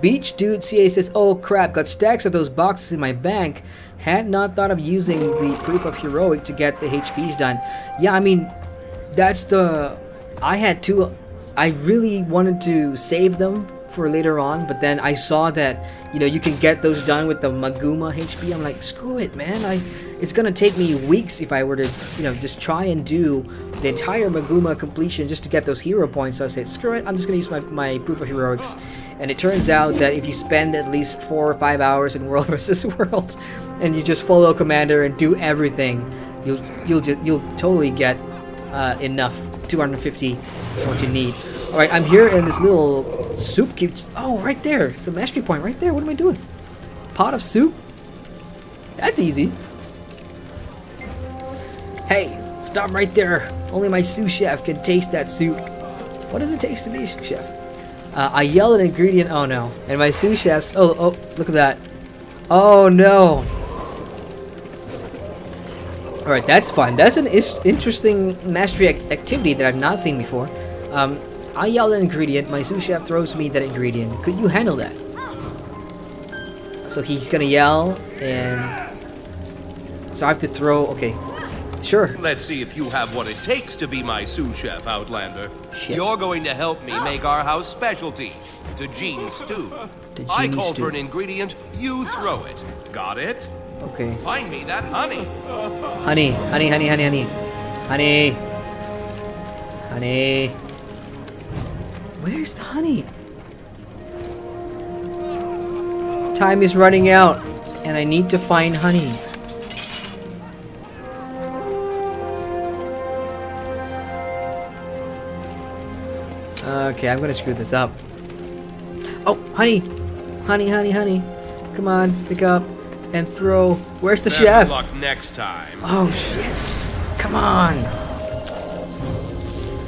Beach Dude CA says, oh crap, got stacks of those boxes in my bank. Had not thought of using the proof of heroic to get the HPs done. Yeah, I mean, that's the... I had two... I really wanted to save them for later on, but then I saw that, you know, you can get those done with the Maguma HP. I'm like, screw it, man. It's gonna take me weeks if I were to, you know, just try and do the entire Maguma completion just to get those hero points. So I said, screw it, I'm just gonna use my proof of heroics. And it turns out that if you spend at least 4 or 5 hours in World versus World, and you just follow Commander and do everything, you'll totally get enough. 250 is what you need. All right, I'm here in this little soup cube. Oh, right there. It's a mastery point right there. What am I doing? Pot of soup? That's easy. Hey, stop right there. Only my sous chef can taste that soup. What does it taste to be, chef? I yell an ingredient. Oh no. And my sous chefs. Oh, look at that. Oh no. All right, that's fun. That's an interesting mastery activity that I've not seen before. I yell an ingredient. My sous chef throws me that ingredient. Could you handle that? So he's gonna yell, and so I have to throw. Okay, sure. Let's see if you have what it takes to be my sous chef, Outlander. Shit. You're going to help me make our house specialty, tagine stew. I call for an ingredient, you throw it. Got it? Okay. Find me that honey. Honey. Where's the honey? Time is running out, and I need to find honey. Okay, I'm gonna screw this up. Oh, honey! Honey. Come on, pick up and throw. Where's the chef? Luck next time. Oh, shit. Come on.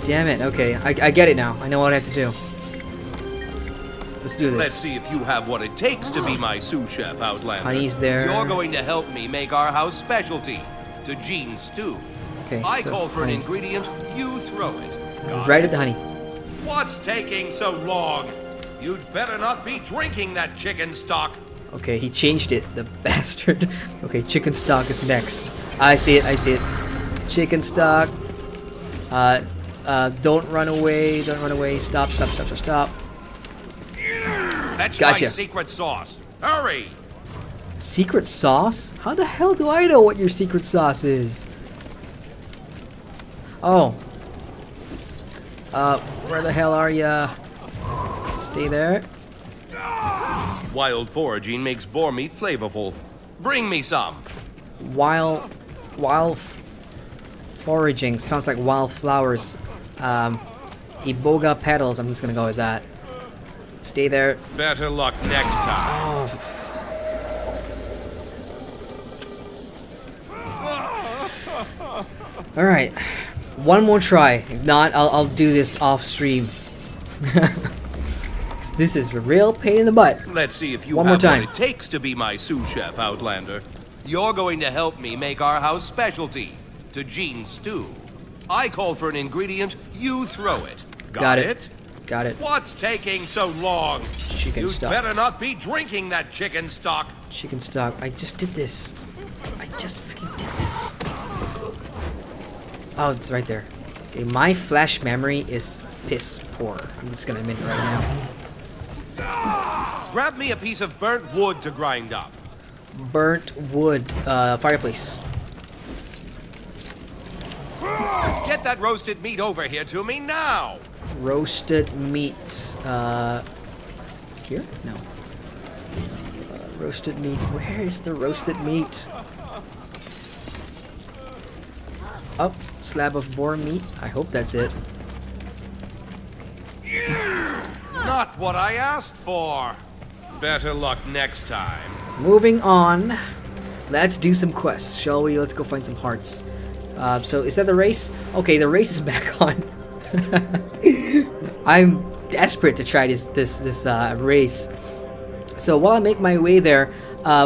Damn it. Okay, I get it now. I know what I have to do. Let's do this. Let's see if you have what it takes to be my sous chef, Outlander. Honey's there. You're going to help me make our house specialty, tagine stew. Okay, I so call for honey. an ingredient, you throw it. Got Right it? at the honey. What's taking so long? You'd better not be drinking that chicken stock. Okay, he changed it, the bastard. Okay, chicken stock is next. I see it. Chicken stock. Don't run away. Stop. That's Gotcha. my secret sauce. Hurry! Secret sauce? How the hell do I know what your secret sauce is? Oh. Where the hell are ya? Stay there. Wild foraging makes boar meat flavorful. Bring me some. Wild foraging sounds like wildflowers. Iboga petals. I'm just gonna go with that. Stay there. Better luck next time. All right, one more try. If not, I'll do this off stream. This is a real pain in the butt. Let's see if you One more have time. what it takes to be my sous chef, Outlander. You're going to help me make our house specialty, tagine stew. I call for an ingredient, you throw it. Got it? Got it. What's taking so long? Chicken You'd stock. better not be drinking that chicken stock. Chicken stock. I just did this. I just freaking did this. Oh, it's right there. Okay, my flash memory is piss poor. I'm just gonna admit it right now. Grab me a piece of burnt wood to grind up. Burnt wood. Fireplace. Get that roasted meat over here to me now. Roasted meat. Here? No. Roasted meat. Where is the roasted meat? Oh, slab of boar meat. I hope that's it. Not what I asked for. Better luck next time. Moving on. Let's do some quests, shall we? Let's go find some hearts. So is that the race? Okay, the race is back on. I'm desperate to try this race. So while I make my way there,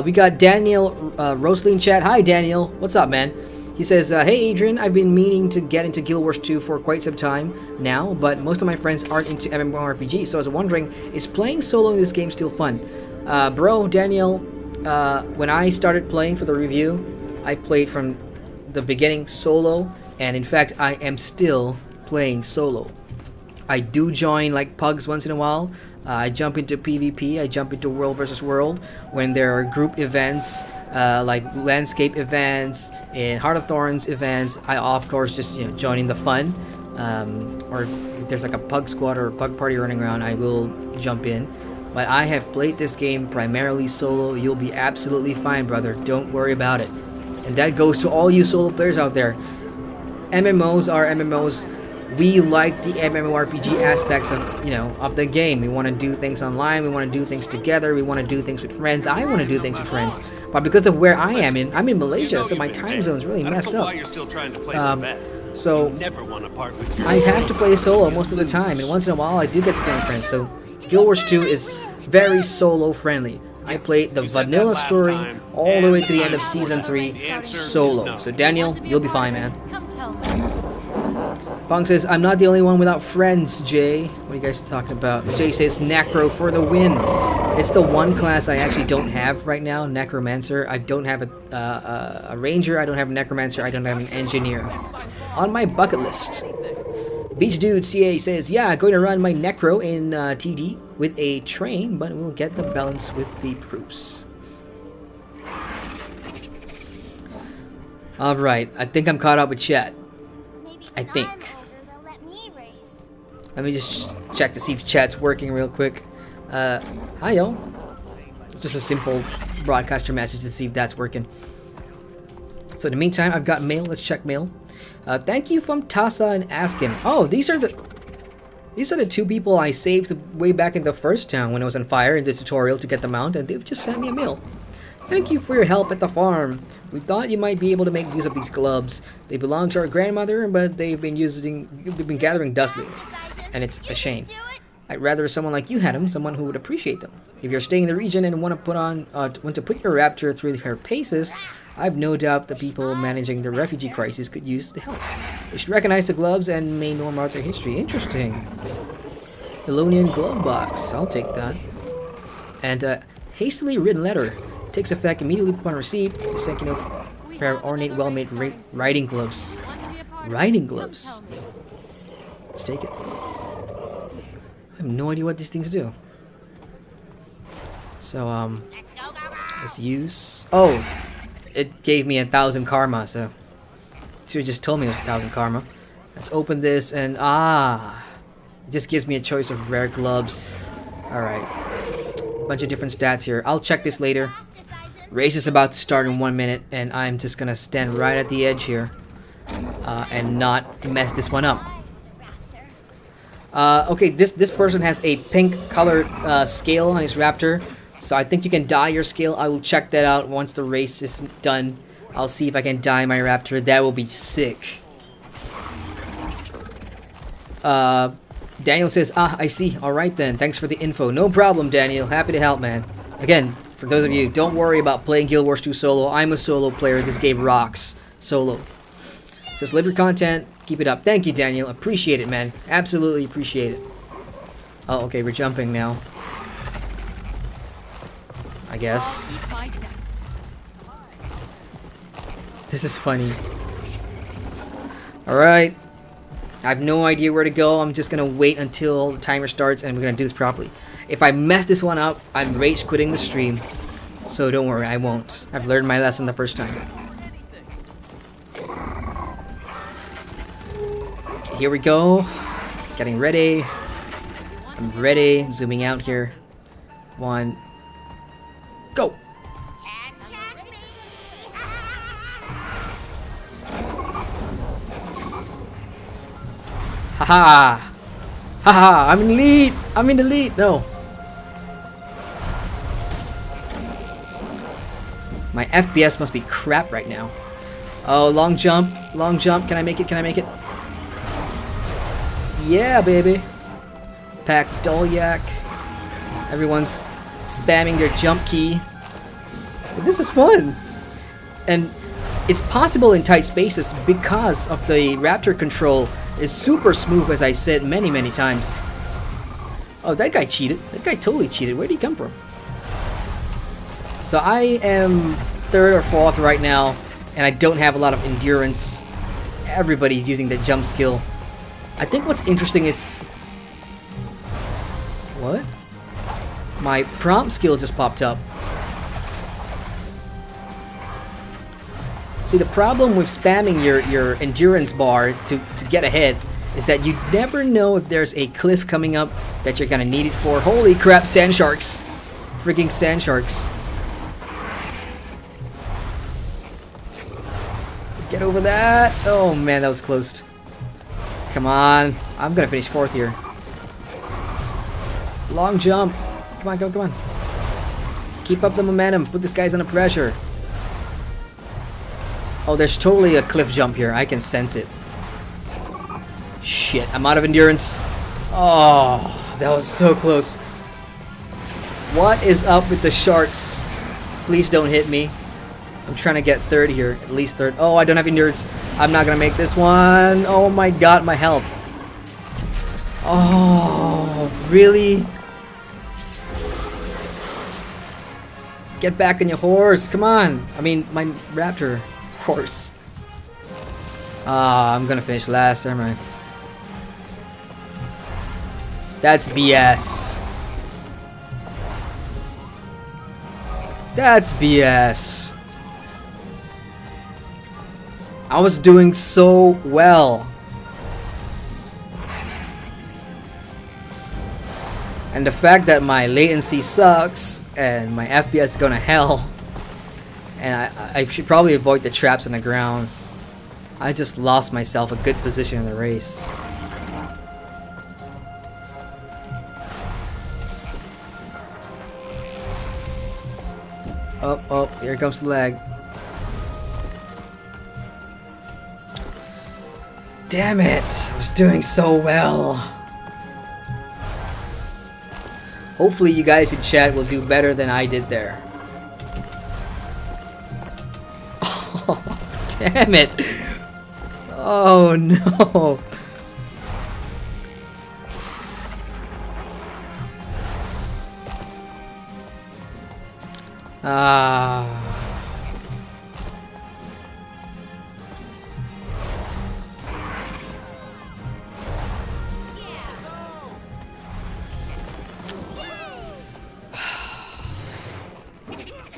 we got Daniel Rosalie in chat. Hi Daniel, what's up, man? He says, hey Adrian, I've been meaning to get into Guild Wars 2 for quite some time now, but most of my friends aren't into MMORPG, so I was wondering, is playing solo in this game still fun? Bro, Daniel, when I started playing for the review, I played from the beginning solo, and in fact, I am still playing solo. I do join like pugs once in a while. I jump into PvP, I jump into World versus World when there are group events, like landscape events and Heart of Thorns events. I of course just joining the fun, or if there's like a pug squad or a pug party running around, I will jump in. But I have played this game primarily solo. You'll be absolutely fine, brother. Don't worry about it. And that goes to all you solo players out there. MMOs are MMOs. We like the MMORPG aspects of of the game. We want to do things online. We want to do things together. We want to do things with friends. I want to do things with friends. But because of where I'm in Malaysia, so my time zone is really messed up. So I have to play solo most of the time, and once in a while I do get to play with friends. So Guild Wars 2 is very solo friendly. I played the vanilla story all the way to the end of Season 3 solo. So Daniel, you'll be fine, man. Bong says, I'm not the only one without friends, Jay. What are you guys talking about? Jay says, Necro for the win. It's the one class I actually don't have right now, Necromancer. I don't have a Ranger, I don't have a Necromancer, I don't have an Engineer. On my bucket list. Beach Dude CA says, yeah, going to run my Necro in TD with a train, but we'll get the balance with the proofs. Alright, I think I'm caught up with chat. I think. Let me just check to see if chat's working real quick. Hi y'all. It's just a simple broadcaster message to see if that's working. So in the meantime, I've got mail. Let's check mail. Thank you from Tasa and Ask Him. Oh, these are the two people I saved way back in the first town when I was on fire in the tutorial to get the mount, and they've just sent me a mail. Thank you for your help at the farm. We thought you might be able to make use of these gloves. They belong to our grandmother, but we've been gathering dust lately, and it's a shame. I'd rather someone like you had them, someone who would appreciate them. If you're staying in the region and want to put your Raptor through her paces, I've no doubt the people managing the refugee crisis could use the help. They should recognize the gloves and may know about their history. Interesting. Elonian glove box. I'll take that. And hastily written letter. Takes effect immediately upon receipt. Second of pair of ornate, well-made riding gloves. Riding gloves. Let's take it. I have no idea what these things do. So let's use. Oh, it gave me 1,000 karma. So should have just told me it was 1,000 karma. Let's open this and it just gives me a choice of rare gloves. All right, bunch of different stats here. I'll check this later. Race is about to start in 1 minute, and I'm just gonna stand right at the edge here and not mess this one up. Okay, this person has a pink colored scale on his Raptor, so I think you can dye your scale. I will check that out once the race is done. I'll see if I can dye my Raptor. That will be sick. Daniel says, I see. Alright then, thanks for the info. No problem, Daniel. Happy to help, man. Again, for those of you, don't worry about playing Guild Wars 2 solo. I'm a solo player. This game rocks. Solo. Just live your content. Keep it up. Thank you, Daniel. Appreciate it, man. Absolutely appreciate it. Oh, okay. We're jumping now. I guess. This is funny. Alright. I have no idea where to go. I'm just going to wait until the timer starts and we're going to do this properly. If I mess this one up, I'm rage quitting the stream. So don't worry, I won't. I've learned my lesson the first time. Okay, here we go. Getting ready. I'm ready. Zooming out here. 1. Go! Haha! Haha! I'm in the lead! I'm in the lead! No. My FPS must be crap right now. Oh, long jump. Long jump. Can I make it? Can I make it? Yeah, baby. Pack Dolyak. Everyone's spamming their jump key. This is fun. And it's possible in tight spaces because of the Raptor control is super smooth, as I said many times. Oh, that guy cheated. That guy totally cheated. Where did he come from? So I am 3rd or 4th right now, and I don't have a lot of endurance. Everybody's using the jump skill. I think what's interesting is... What? My prompt skill just popped up. See, the problem with spamming your endurance bar to get ahead is that you never know if there's a cliff coming up that you're gonna need it for. Holy crap, sand sharks. Freaking sand sharks. Get over that. Oh man, that was close. Come on. I'm gonna finish 4th here. Long jump. Come on, come on. Keep up the momentum. Put this guys under pressure. Oh, there's totally a cliff jump here. I can sense it. Shit, I'm out of endurance. Oh, that was so close. What is up with the sharks? Please don't hit me. I'm trying to get 3rd here. At least 3rd. Oh, I don't have endurance. I'm not gonna make this one. Oh my god, my health. Oh, really? Get back on your horse. Come on. I mean, my Raptor horse. Ah, I'm gonna finish last, aren't I? That's BS. That's BS. I was doing so well. And the fact that my latency sucks and my FPS is going to hell, and I should probably avoid the traps on the ground. I just lost myself a good position in the race. Oh, oh, here comes the lag. Damn it! I was doing so well. Hopefully you guys in chat will do better than I did there. Oh, damn it! Oh no! Ah.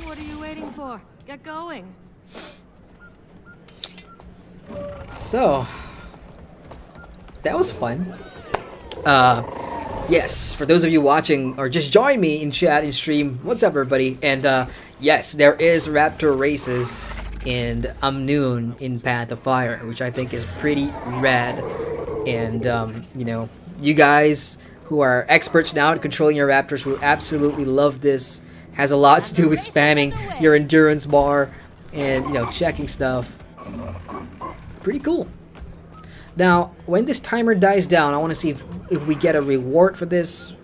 What are you waiting for? Get going. So, that was fun. Yes, for those of you watching or just join me in chat and stream, what's up everybody? And yes, there is Raptor races in Amnoon in Path of Fire, which I think is pretty rad. And you know, you guys who are experts now at controlling your Raptors will absolutely love this. Has a lot to do with spamming your endurance bar and, you know, checking stuff. Pretty cool. Now, when this timer dies down, I want to see if we get a reward for this.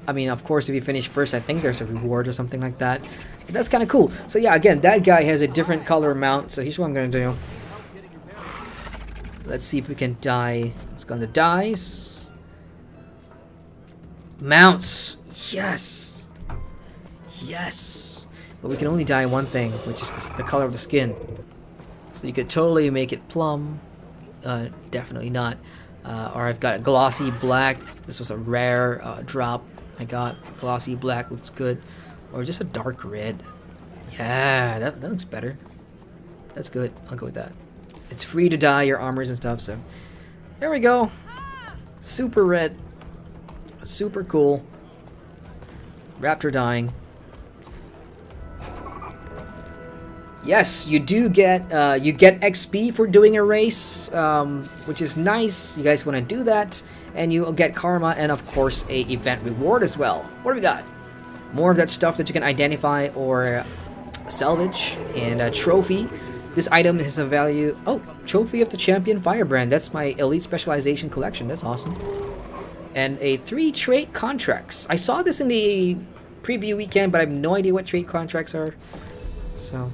I mean, of course, if you finish first, I think there's a reward or something like that. But that's kind of cool. So yeah, again, that guy has a different color mount. So here's what I'm going to do. Let's see if we can die. Let's go on the dice. Mounts. Yes. Yes. But we can only dye one thing, which is the color of the skin. So you could totally make it plum. Definitely not. Or I've got a glossy black. This was a rare drop I got. Glossy black looks good. Or just a dark red. Yeah, that looks better. That's good. I'll go with that. It's free to dye your armors and stuff, so there we go. Super red. Super cool. Raptor dying. Yes, you do get you get XP for doing a race, which is nice. You guys want to do that, and you'll get karma and of course a event reward as well. What do we got? More of that stuff that you can identify or salvage, and a trophy This item has a value. Oh, trophy of the champion firebrand. That's my elite specialization collection. That's awesome. And a 3 trait contracts. I saw this in the preview weekend, but I have no idea what trait contracts are. So,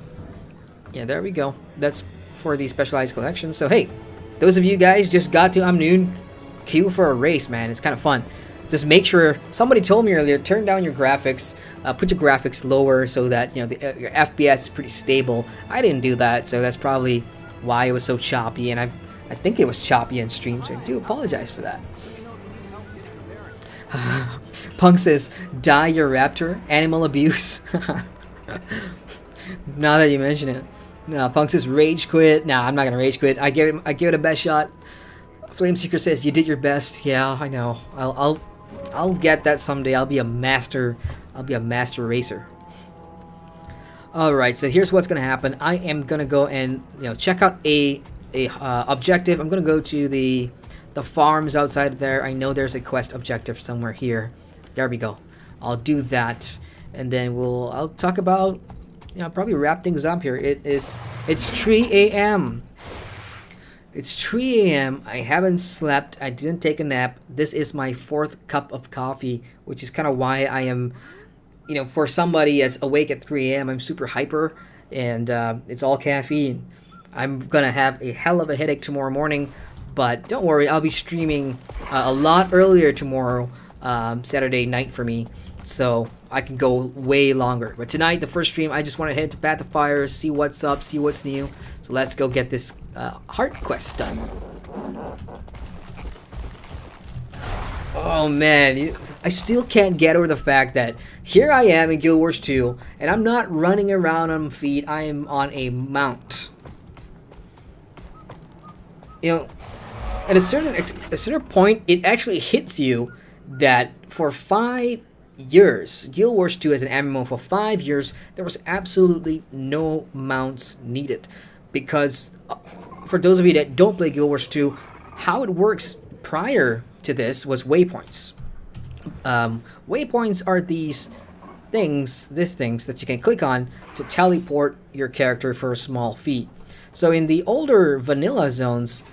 yeah, there we go. That's for the specialized collection. So, hey, those of you guys just got to Amnoon, queue for a race, man. It's kind of fun. Just make sure, somebody told me earlier, turn down your graphics, put your graphics lower so that, you know, your FPS is pretty stable. I didn't do that, so that's probably why it was so choppy, and I think it was choppy in stream, so I do apologize for that. Punk says, die your raptor, animal abuse. Now that you mention it. No, Punk says, rage quit. Nah, I'm not gonna rage quit. I give it a best shot. Flameseeker says, you did your best. Yeah, I know. I'll get that someday. I'll be a master racer. All right, so here's what's gonna happen. I am gonna go and, you know, check out a objective. I'm gonna go to the farms outside there. I know there's a quest objective somewhere here. There we go. I'll do that, and then I'll talk about, you know, probably wrap things up here. It's 3 a.m. It's 3 a.m. I haven't slept. I didn't take a nap. This is my 4th cup of coffee, which is kind of why I am, you know, for somebody that's awake at 3 a.m., I'm super hyper, and it's all caffeine. I'm going to have a hell of a headache tomorrow morning, but don't worry, I'll be streaming a lot earlier tomorrow, Saturday night for me, so I can go way longer. But tonight, the first stream, I just want to head to Path of Fire, see what's up, see what's new. So let's go get this heart quest done. Oh man, I still can't get over the fact that here I am in Guild Wars 2, and I'm not running around on feet, I am on a mount. You know, at a certain point, it actually hits you that for 5 years, Guild Wars 2 as an MMO, for 5 years, there was absolutely no mounts needed. Because for those of you that don't play Guild Wars 2, how it works prior to this was waypoints. Waypoints are these things that you can click on to teleport your character for a small fee. So in the older vanilla zones,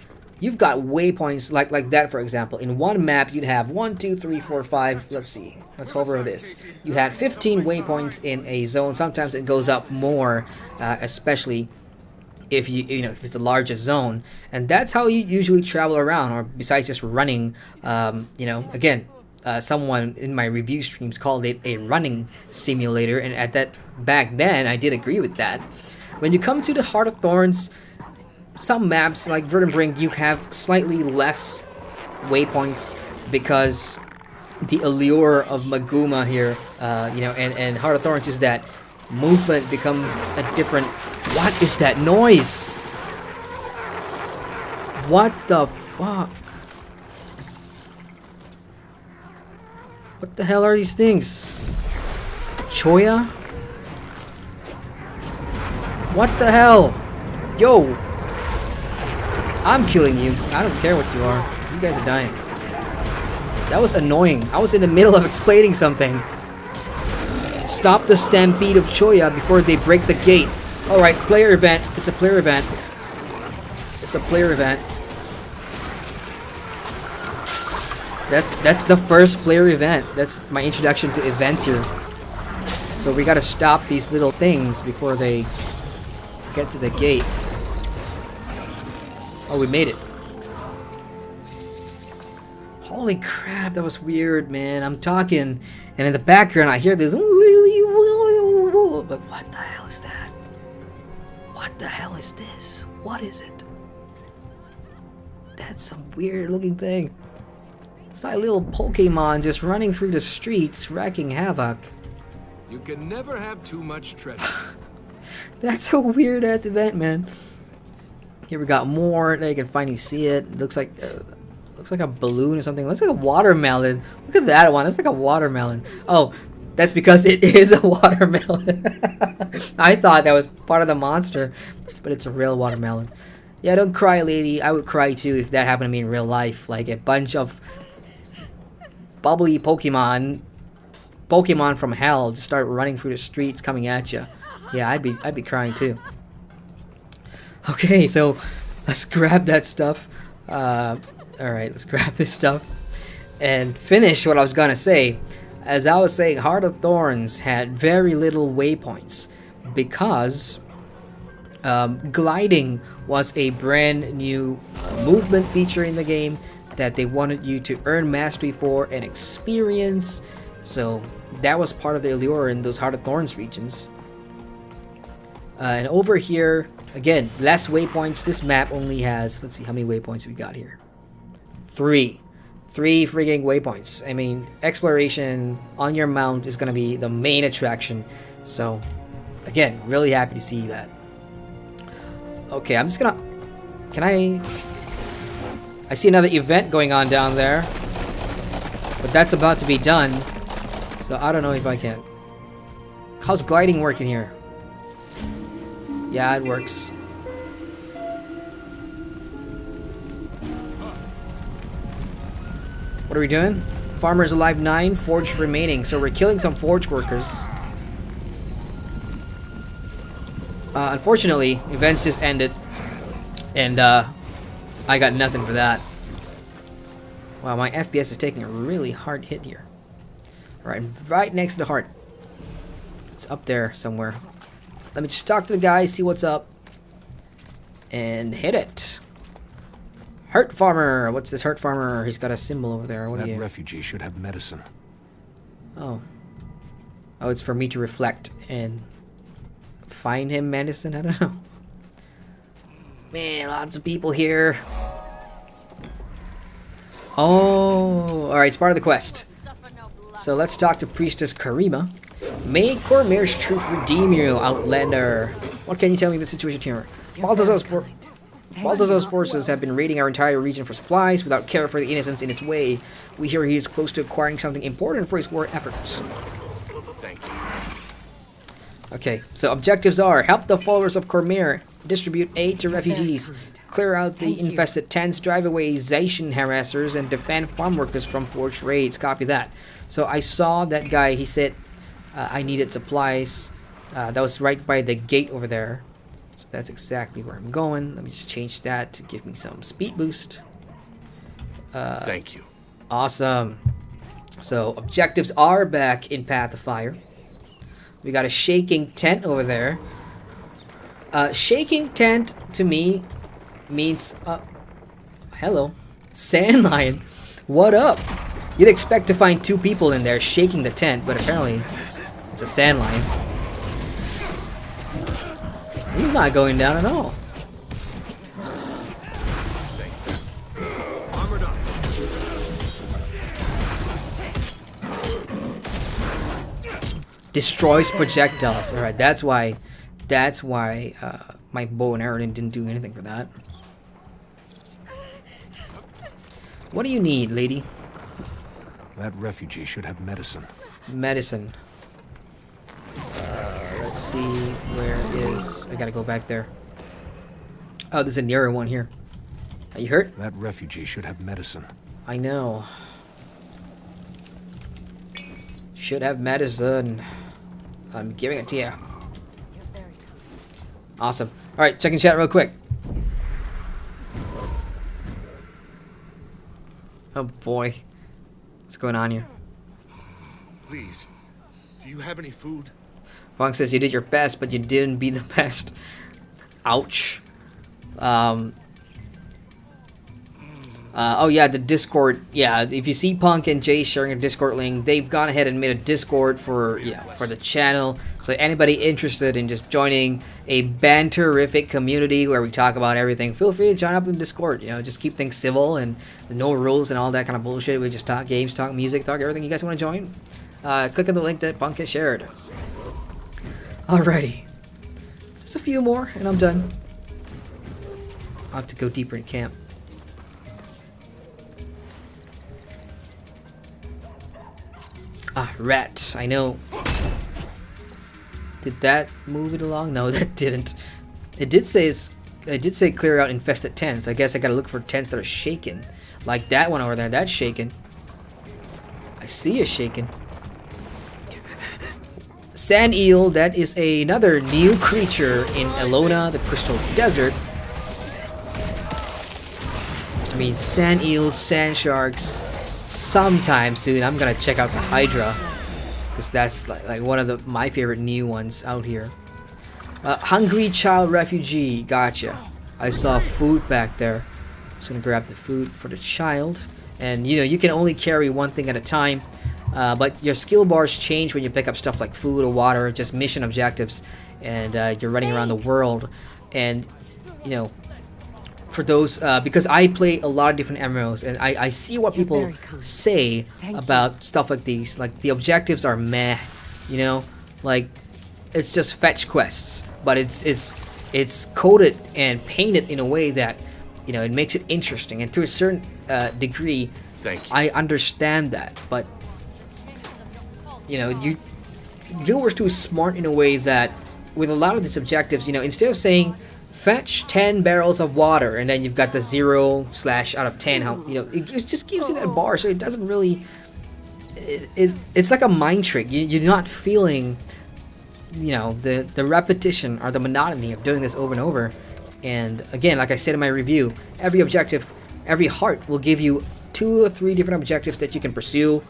you've got waypoints like that, for example. In one map, you'd have 1, 2, 3, 4, 5. Let's see. Let's hover over this. You had 15 waypoints in a zone. Sometimes it goes up more, especially if if it's the largest zone. And that's how you usually travel around, or besides just running. Again, someone in my review streams called it a running simulator, and back then I did agree with that. When you come to the Heart of Thorns, some maps like Verdant you have slightly less waypoints because the allure of Maguma here, and Heart of Thorns is that movement becomes a different. What is that noise? What the fuck? What the hell are these things? Choya? What the hell? Yo! I'm killing you. I don't care what you are. You guys are dying. That was annoying. I was in the middle of explaining something. Stop the stampede of Choya before they break the gate. Alright, player event. It's a player event. It's a player event. That's the first player event. That's my introduction to events here. So we gotta stop these little things before they get to the gate. Oh, we made it. Holy crap, that was weird, man. I'm talking, and in the background I hear this. But what the hell is that? What the hell is this? What is it? That's some weird looking thing. It's like a little Pokemon just running through the streets, wreaking havoc. You can never have too much treasure. That's a weird ass event, man. Here we got more. Now you can finally see it. Looks like a balloon or something. Looks like a watermelon. Look at that one. That's like a watermelon. Oh, that's because it is a watermelon. I thought that was part of the monster, but it's a real watermelon. Yeah, don't cry, lady. I would cry too if that happened to me in real life. Like a bunch of bubbly Pokemon from hell just start running through the streets coming at you. Yeah, I'd be crying too. Okay, so let's grab that stuff. Alright, let's grab this stuff and finish what I was gonna say. As I was saying, Heart of Thorns had very little waypoints because gliding was a brand new movement feature in the game that they wanted you to earn mastery for and experience. So that was part of the allure in those Heart of Thorns regions. And over here, again, less waypoints. This map only has, let's see how many waypoints we got here. 3 frigging waypoints. I mean, exploration on your mount is going to be the main attraction. So, again, really happy to see that. Okay, I'm just gonna... Can I see another event going on down there. But that's about to be done. So, I don't know if I can. How's gliding working here? Yeah, it works. What are we doing? Farmer's alive 9, forged remaining. So we're killing some forge workers. Unfortunately, events just ended. And I got nothing for that. Wow, my FPS is taking a really hard hit here. Alright, right next to the heart. It's up there somewhere. Let me just talk to the guy, see what's up. And hit it. Hurt farmer. What's this hurt farmer? He's got a symbol over there. What that are you? refugee should have medicine. Oh. Oh, it's for me to reflect and find him medicine? I don't know. Man, lots of people here. Oh, alright, it's part of the quest. So let's talk to Priestess Karima. May Cormier's truth redeem you, Outlander. What can you tell me about the situation here? Balthazar's forces have been raiding our entire region for supplies without care for the innocents in its way. We hear he is close to acquiring something important for his war efforts. Thank you. Okay, so objectives are help the followers of Cormier, distribute aid to refugees, clear out the infested tents, drive away Zaitian harassers, and defend farm workers from forged raids. Copy that. So I saw that guy, he said I needed supplies. That was right by the gate over there. So that's exactly where I'm going. Let me just change that to give me some speed boost. Thank you. Awesome. So objectives are back in Path of Fire. We got a shaking tent over there. Shaking tent to me means hello, sand lion. What up? You'd expect to find 2 people in there shaking the tent, but apparently it's a sand lion. He's not going down at all. Armored up. Destroys projectiles. All right, that's why my bow and arrow didn't do anything for that. What do you need, lady? That refugee should have medicine. Medicine. Let's see where it is. I gotta go back there. Oh, there's a nearer one here. Are you hurt? That refugee should have medicine. I know. Should have medicine. I'm giving it to you. Awesome. Alright, checking chat real quick. Oh boy. What's going on here? Please, do you have any food? Wong says you did your best, but you didn't be the best. Ouch. Oh yeah, the Discord. Yeah, if you see Punk and Jay sharing a Discord link, they've gone ahead and made a Discord for for the channel. So anybody interested in just joining a banterific community where we talk about everything, feel free to join up in the Discord. You know, just keep things civil and no rules and all that kind of bullshit. We just talk games, talk music, talk everything. You guys want to join? Click on the link that Punk has shared. Alrighty, just a few more and I'm done. I'll have to go deeper in camp. Ah, rat. I know. Did that move it along? No, that didn't. It did say clear out infested tents. I guess I gotta look for tents that are shaken. Like that one over there. That's shaken. I see a shaken. Sand eel. That is another new creature in Elona, the Crystal Desert. mean, sand eels, sand sharks. Sometime soon, I'm gonna check out the Hydra, because that's like one of my favorite new ones out here. Hungry child refugee. Gotcha. I saw food back there. Just gonna grab the food for the child. And you know, you can only carry one thing at a time. But your skill bars change when you pick up stuff like food or water, just mission objectives, and you're running around the world. And you know, for those, because I play a lot of different MMOs, and I see what people say about stuff like these. Like, the objectives are meh, you know, like it's just fetch quests, but it's coded and painted in a way that, you know, it makes it interesting. And to a certain degree, I understand that, but you know, Guild Wars 2 is smart in a way that with a lot of these objectives, you know, instead of saying fetch 10 barrels of water and then you've got the 0/out of 10, how, you know, it just gives you that bar, so it doesn't really, it's like a mind trick. You're not feeling, you know, the repetition or the monotony of doing this over and over. And again, like I said in my review, every objective, every heart will give you 2 or 3 different objectives that you can pursue.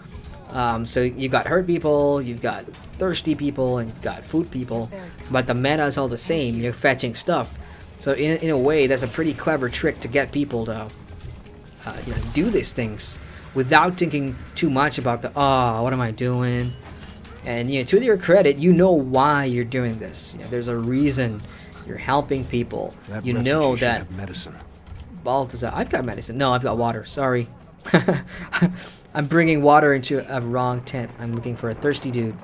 So you've got hurt people, you've got thirsty people, and you've got food people, but the meta is all the same. You're fetching stuff. So in a way, that's a pretty clever trick to get people to you know, do these things without thinking too much about the, oh, what am I doing? And you know, to your credit, you know why you're doing this. You know, there's a reason you're helping people. That you know refugee should that have medicine. Balthazar, I've got medicine. No, I've got water. Sorry. I'm bringing water into a wrong tent. I'm looking for a thirsty dude.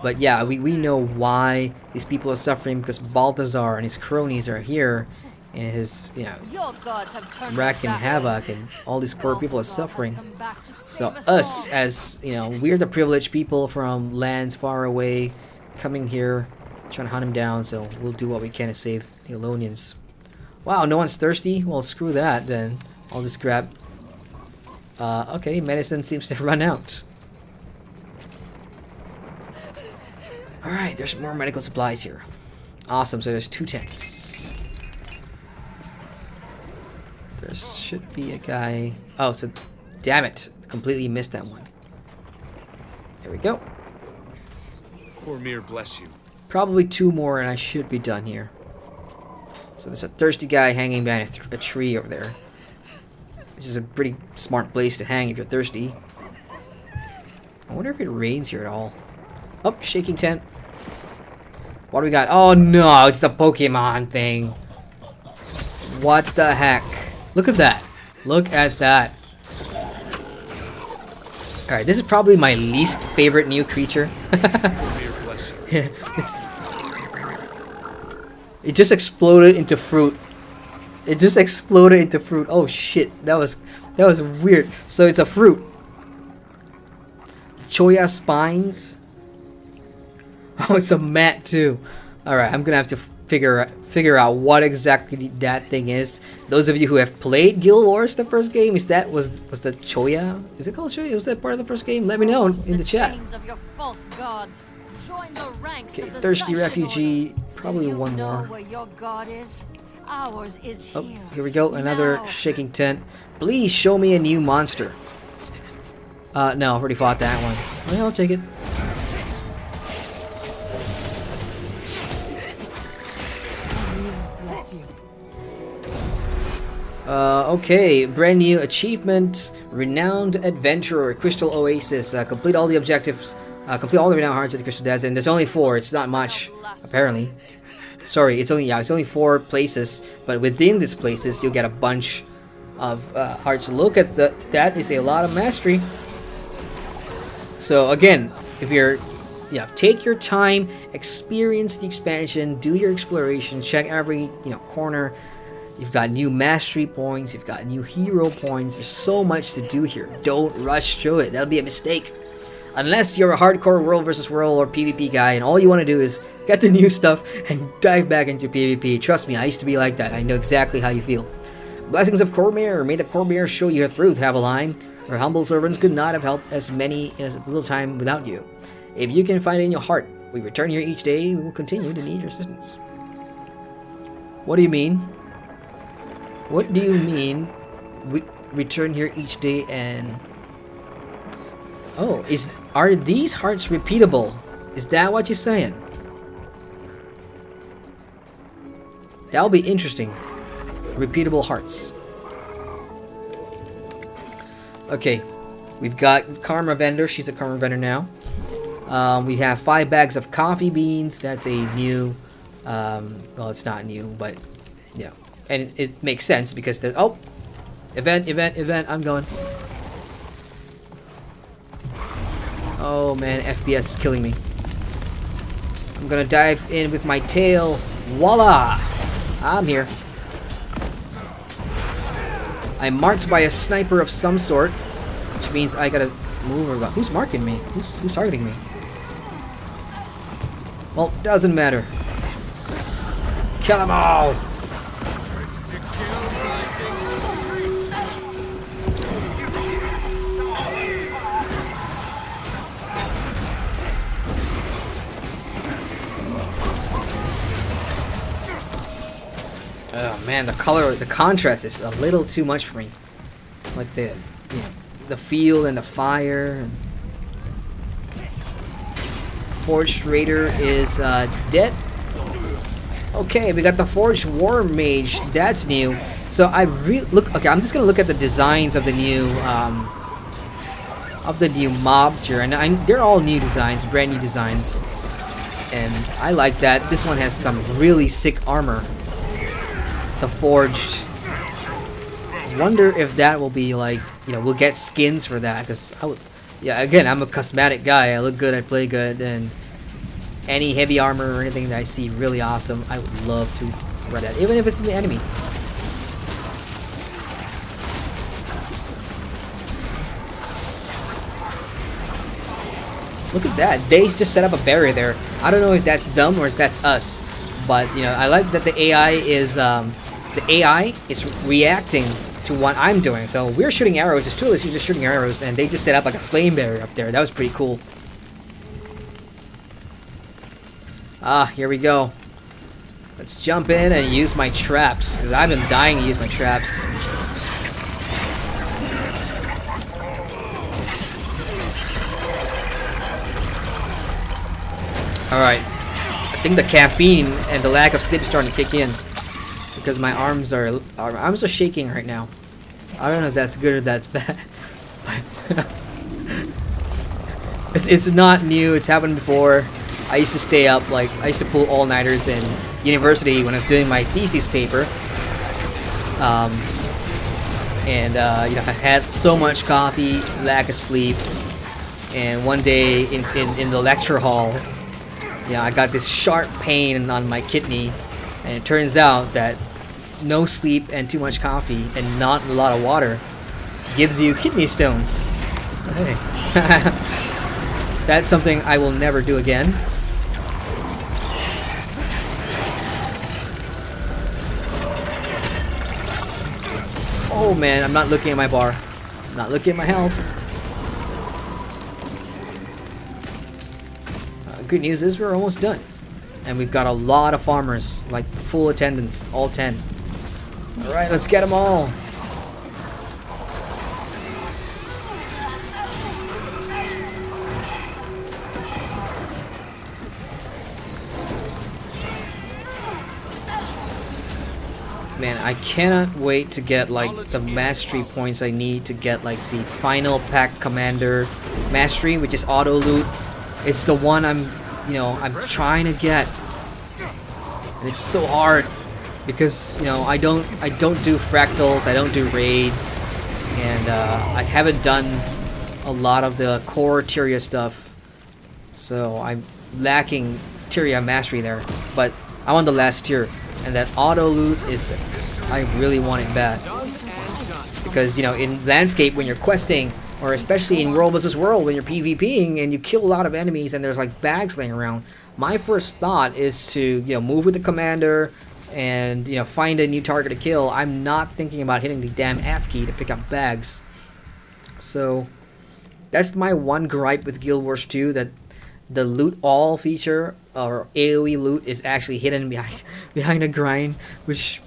But yeah, we know why these people are suffering, because Balthazar and his cronies are here, and his, you know, Your gods have turned wrecking havoc, and all these poor people are suffering. So us, as you know, we're the privileged people from lands far away, coming here, trying to hunt him down. So we'll do what we can to save the Elonians. Wow, no one's thirsty? Well, screw that then. I'll just grab. Okay, medicine seems to have run out. Alright, there's more medical supplies here. Awesome, so there's 2 tents. There should be a guy. Oh, so damn it. Completely missed that one. There we go. Cormir bless you. Probably 2 more and I should be done here. So there's a thirsty guy hanging behind a tree over there. Which is a pretty smart place to hang if you're thirsty. I wonder if it rains here at all. Oh, shaking tent. What do we got? Oh no, it's the Pokemon thing. What the heck? Look at that. Look at that. Alright, this is probably my least favorite new creature. It just exploded into fruit. It just exploded into fruit. Oh shit, that was weird. So it's a fruit. Choya spines. Oh, it's a mat too. All right, I'm gonna have to figure out what exactly that thing is. Those of you who have played Guild Wars, the first game, was that Choya? Is it called Choya? Was that part of the first game? Let me know in the chat. Okay, thirsty refugee. Probably one more. Ours is here. Oh, here we go. Another shaking tent. Please show me a new monster. No, I've already fought that one. Well, I'll take it. Okay, brand new achievement. Renowned Adventurer, Crystal Oasis. Complete all the objectives. Complete all the renowned hearts of the Crystal Desert. And there's only 4. It's not much, apparently. Sorry, it's only 4 places, but within these places you'll get a bunch of hearts. Look at that is a lot of mastery. So again, if you're, take your time, experience the expansion, do your exploration, check every corner. You've got new mastery points, you've got new hero points. There's so much to do here. Don't rush through it. That'll be a mistake. Unless you're a hardcore world versus world or PvP guy and all you want to do is get the new stuff and dive back into PvP. Trust me, I used to be like that. I know exactly how you feel. Blessings of Cormir. May the Cormir show you your truth, Haveline. Our humble servants could not have helped as many in as little time without you. If you can find it in your heart, we return here each day. We will continue to need your assistance. What do you mean? What do you mean we return here each day and... Oh, are these hearts repeatable? Is that what you're saying? That'll be interesting. Repeatable hearts. Okay, we've got Karma Vendor. She's a Karma Vendor now. We have 5 bags of coffee beans. That's a new... well, it's not new, but... Yeah. And it makes sense because they're... Oh! Event. I'm going. Oh man, FPS is killing me. I'm gonna dive in with my tail. Voila! I'm here. I'm marked by a sniper of some sort, which means I gotta move around. Who's marking me? Who's targeting me? Well, doesn't matter. Kill them all! Oh man, the contrast is a little too much for me. Like the field and the fire. Forged Raider is dead. Okay, we got the Forged War Mage. That's new. So okay, I'm just gonna look at the designs of the new mobs here, and they're all new designs, brand new designs, and I like that. This one has some really sick armor. The Forged. Wonder if that will be like, we'll get skins for that, because again, I'm a cosmetic guy. I look good, I play good, and any heavy armor or anything that I see really awesome, I would love to run that, even if it's in the enemy. Look at that. They just set up a barrier there. I don't know if that's them or if that's us, but I like that the AI is reacting to what I'm doing. So we're shooting arrows. There's 2 of us who are just shooting arrows, and they just set up like a flame barrier up there. That was pretty cool. Here we go. Let's jump in and use my traps, because I've been dying to use my traps. Alright. I think the caffeine and the lack of sleep is starting to kick in, because my arms are shaking right now. I don't know if that's good or that's bad. It's not new. It's happened before. I used to stay up, I used to pull all-nighters in university when I was doing my thesis paper. I had so much coffee, lack of sleep, and one day in the lecture hall, I got this sharp pain on my kidney, and it turns out that no sleep and too much coffee and not a lot of water gives you kidney stones. Hey. That's something I will never do again. Oh man, I'm not looking at my bar. I'm not looking at my health. Good news is we're almost done. And we've got a lot of farmers, like full attendance, all 10. Alright, let's get them all. Man, I cannot wait to get the mastery points I need to get the final pack commander mastery, which is auto loot. It's the one I'm trying to get, and it's so hard because I don't do fractals, I don't do raids, and I haven't done a lot of the core Tyria stuff, so I'm lacking Tyria mastery there. But I'm on the last tier, and that auto loot is, I really want it bad, because in landscape when you're questing, or especially in World vs. World when you're PvPing and you kill a lot of enemies and there's bags laying around, my first thought is to move with the commander and find a new target to kill. I'm not thinking about hitting the damn F key to pick up bags. So that's my one gripe with Guild Wars 2, that the loot all feature or AoE loot is actually hidden behind a grind, which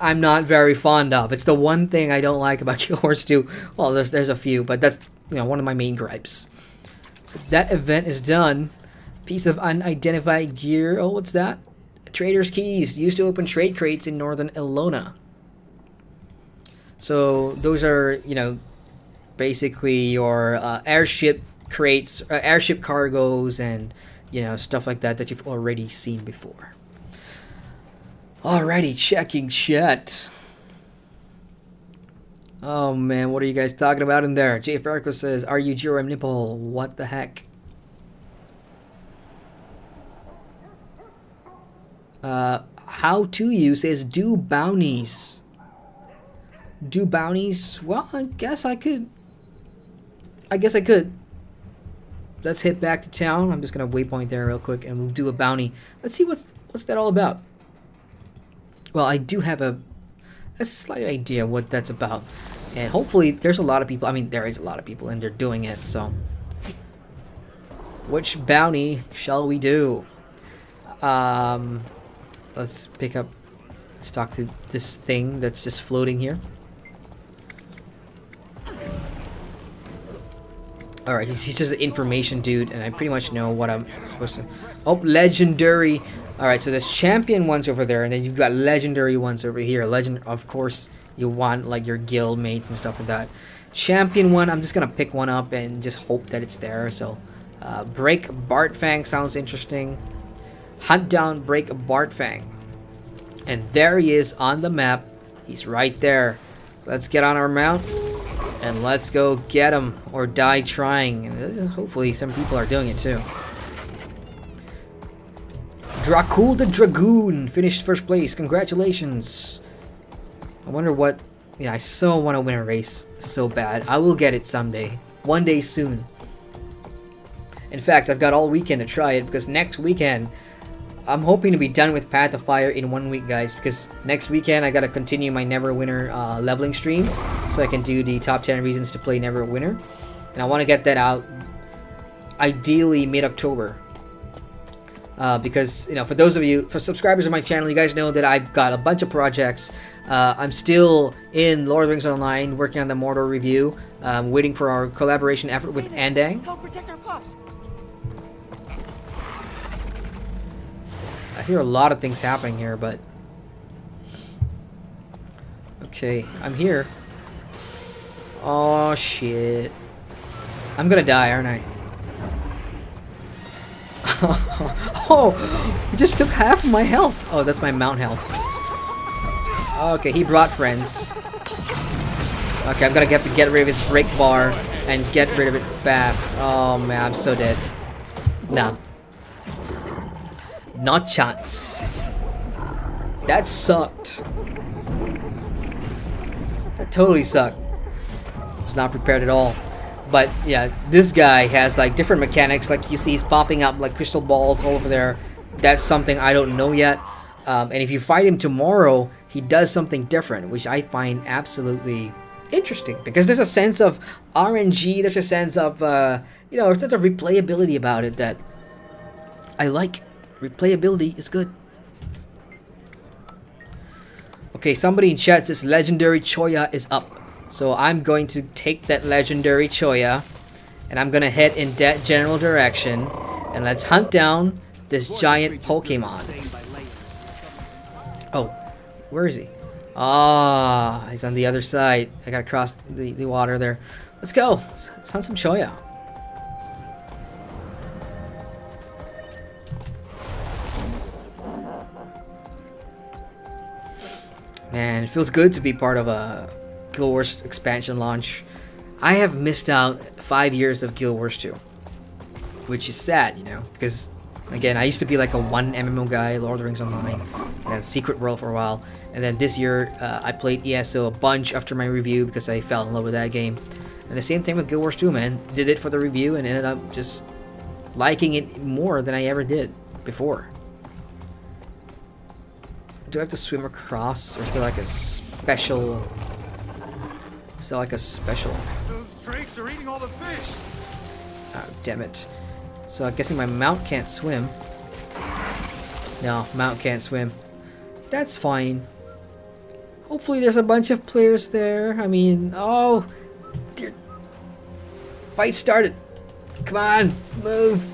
I'm not very fond of. It's the one thing I don't like about Guild Wars 2. Well, there's a few, but that's, you know, one of my main gripes. So that event is done. Piece of unidentified gear. Oh, what's that? Trader's keys used to open trade crates in northern Elona. So those are, you know, basically your airship crates, airship cargoes, and, you know, stuff like that that you've already seen before. Alrighty, checking chat. Oh man, what are you guys talking about in there? Jay Farco says, "Are you Jerem Nipple?" What the heck? How to you says, "Do bounties." Do bounties? Well, I guess I could. Let's head back to town. I'm just gonna waypoint there real quick, and we'll do a bounty. Let's see what's that all about. Well, I do have a slight idea what that's about, and hopefully there's a lot of people. I mean, there is a lot of people, and they're doing it. So, which bounty shall we do? Let's pick up. Let's talk to this thing that's just floating here. Alright, he's just an information dude, and I pretty much know what I'm supposed to... Oh, legendary! Alright, so there's champion ones over there, and then you've got legendary ones over here. Legend, of course, you want, like, your guild mates and stuff like that. Champion one, I'm just gonna pick one up and just hope that it's there, so... Break Bartfang sounds interesting. Hunt down Break Bartfang. And there he is on the map. He's right there. Let's get on our mount. And let's go get him, or die trying. And hopefully some people are doing it too. Dracul the Dragoon finished first place. Congratulations. I wonder what... Yeah, I so want to win a race so bad. I will get it someday. One day soon. In fact, I've got all weekend to try it, because next weekend... I'm hoping to be done with Path of Fire in 1 week, guys, because next weekend I gotta continue my Neverwinter leveling stream, so I can do the top 10 reasons to play Neverwinter, and I want to get that out ideally mid-October, because, you know, for those of you, for subscribers of my channel, you guys know that I've got a bunch of projects. I'm still in Lord of the Rings Online, working on the Mordor review, waiting for our collaboration effort with Andang. Help protect our pups. I hear a lot of things happening here, but... Okay, I'm here. Oh, shit. I'm gonna die, aren't I? Oh! He just took half of my health! Oh, that's my mount health. Okay, he brought friends. Okay, I'm gonna have to get rid of his break bar and get rid of it fast. Oh, man, I'm so dead. Nah. Not chance. That sucked. That totally sucked. Was not prepared at all. But yeah, this guy has like different mechanics. Like you see, he's popping up like crystal balls all over there. That's something I don't know yet. And if you fight him tomorrow, he does something different, which I find absolutely interesting, because there's a sense of RNG. There's a sense of you know, a sense of replayability about it that I like. Replayability is good. Okay, somebody in chat says legendary Choya is up. So I'm going to take that legendary Choya, and I'm gonna head in that general direction, and let's hunt down this giant Pokemon. Oh, where is he? Ah, he's on the other side. I gotta cross the water there. Let's go. Let's hunt some Choya. Man, it feels good to be part of a Guild Wars expansion launch. I have missed out 5 years of Guild Wars 2, which is sad, you know, because, again, I used to be like a one MMO guy, Lord of the Rings Online, and then Secret World for a while, and then this year I played ESO a bunch after my review because I fell in love with that game. And the same thing with Guild Wars 2, man. Did it for the review and ended up just liking it more than I ever did before. Do I have to swim across, or is there like a special... Is there like a special... Those drakes are eating all the fish! Oh, damn it. So I'm guessing my mount can't swim. No, mount can't swim. That's fine. Hopefully there's a bunch of players there. I mean, oh, dear. Fight started. Come on, move.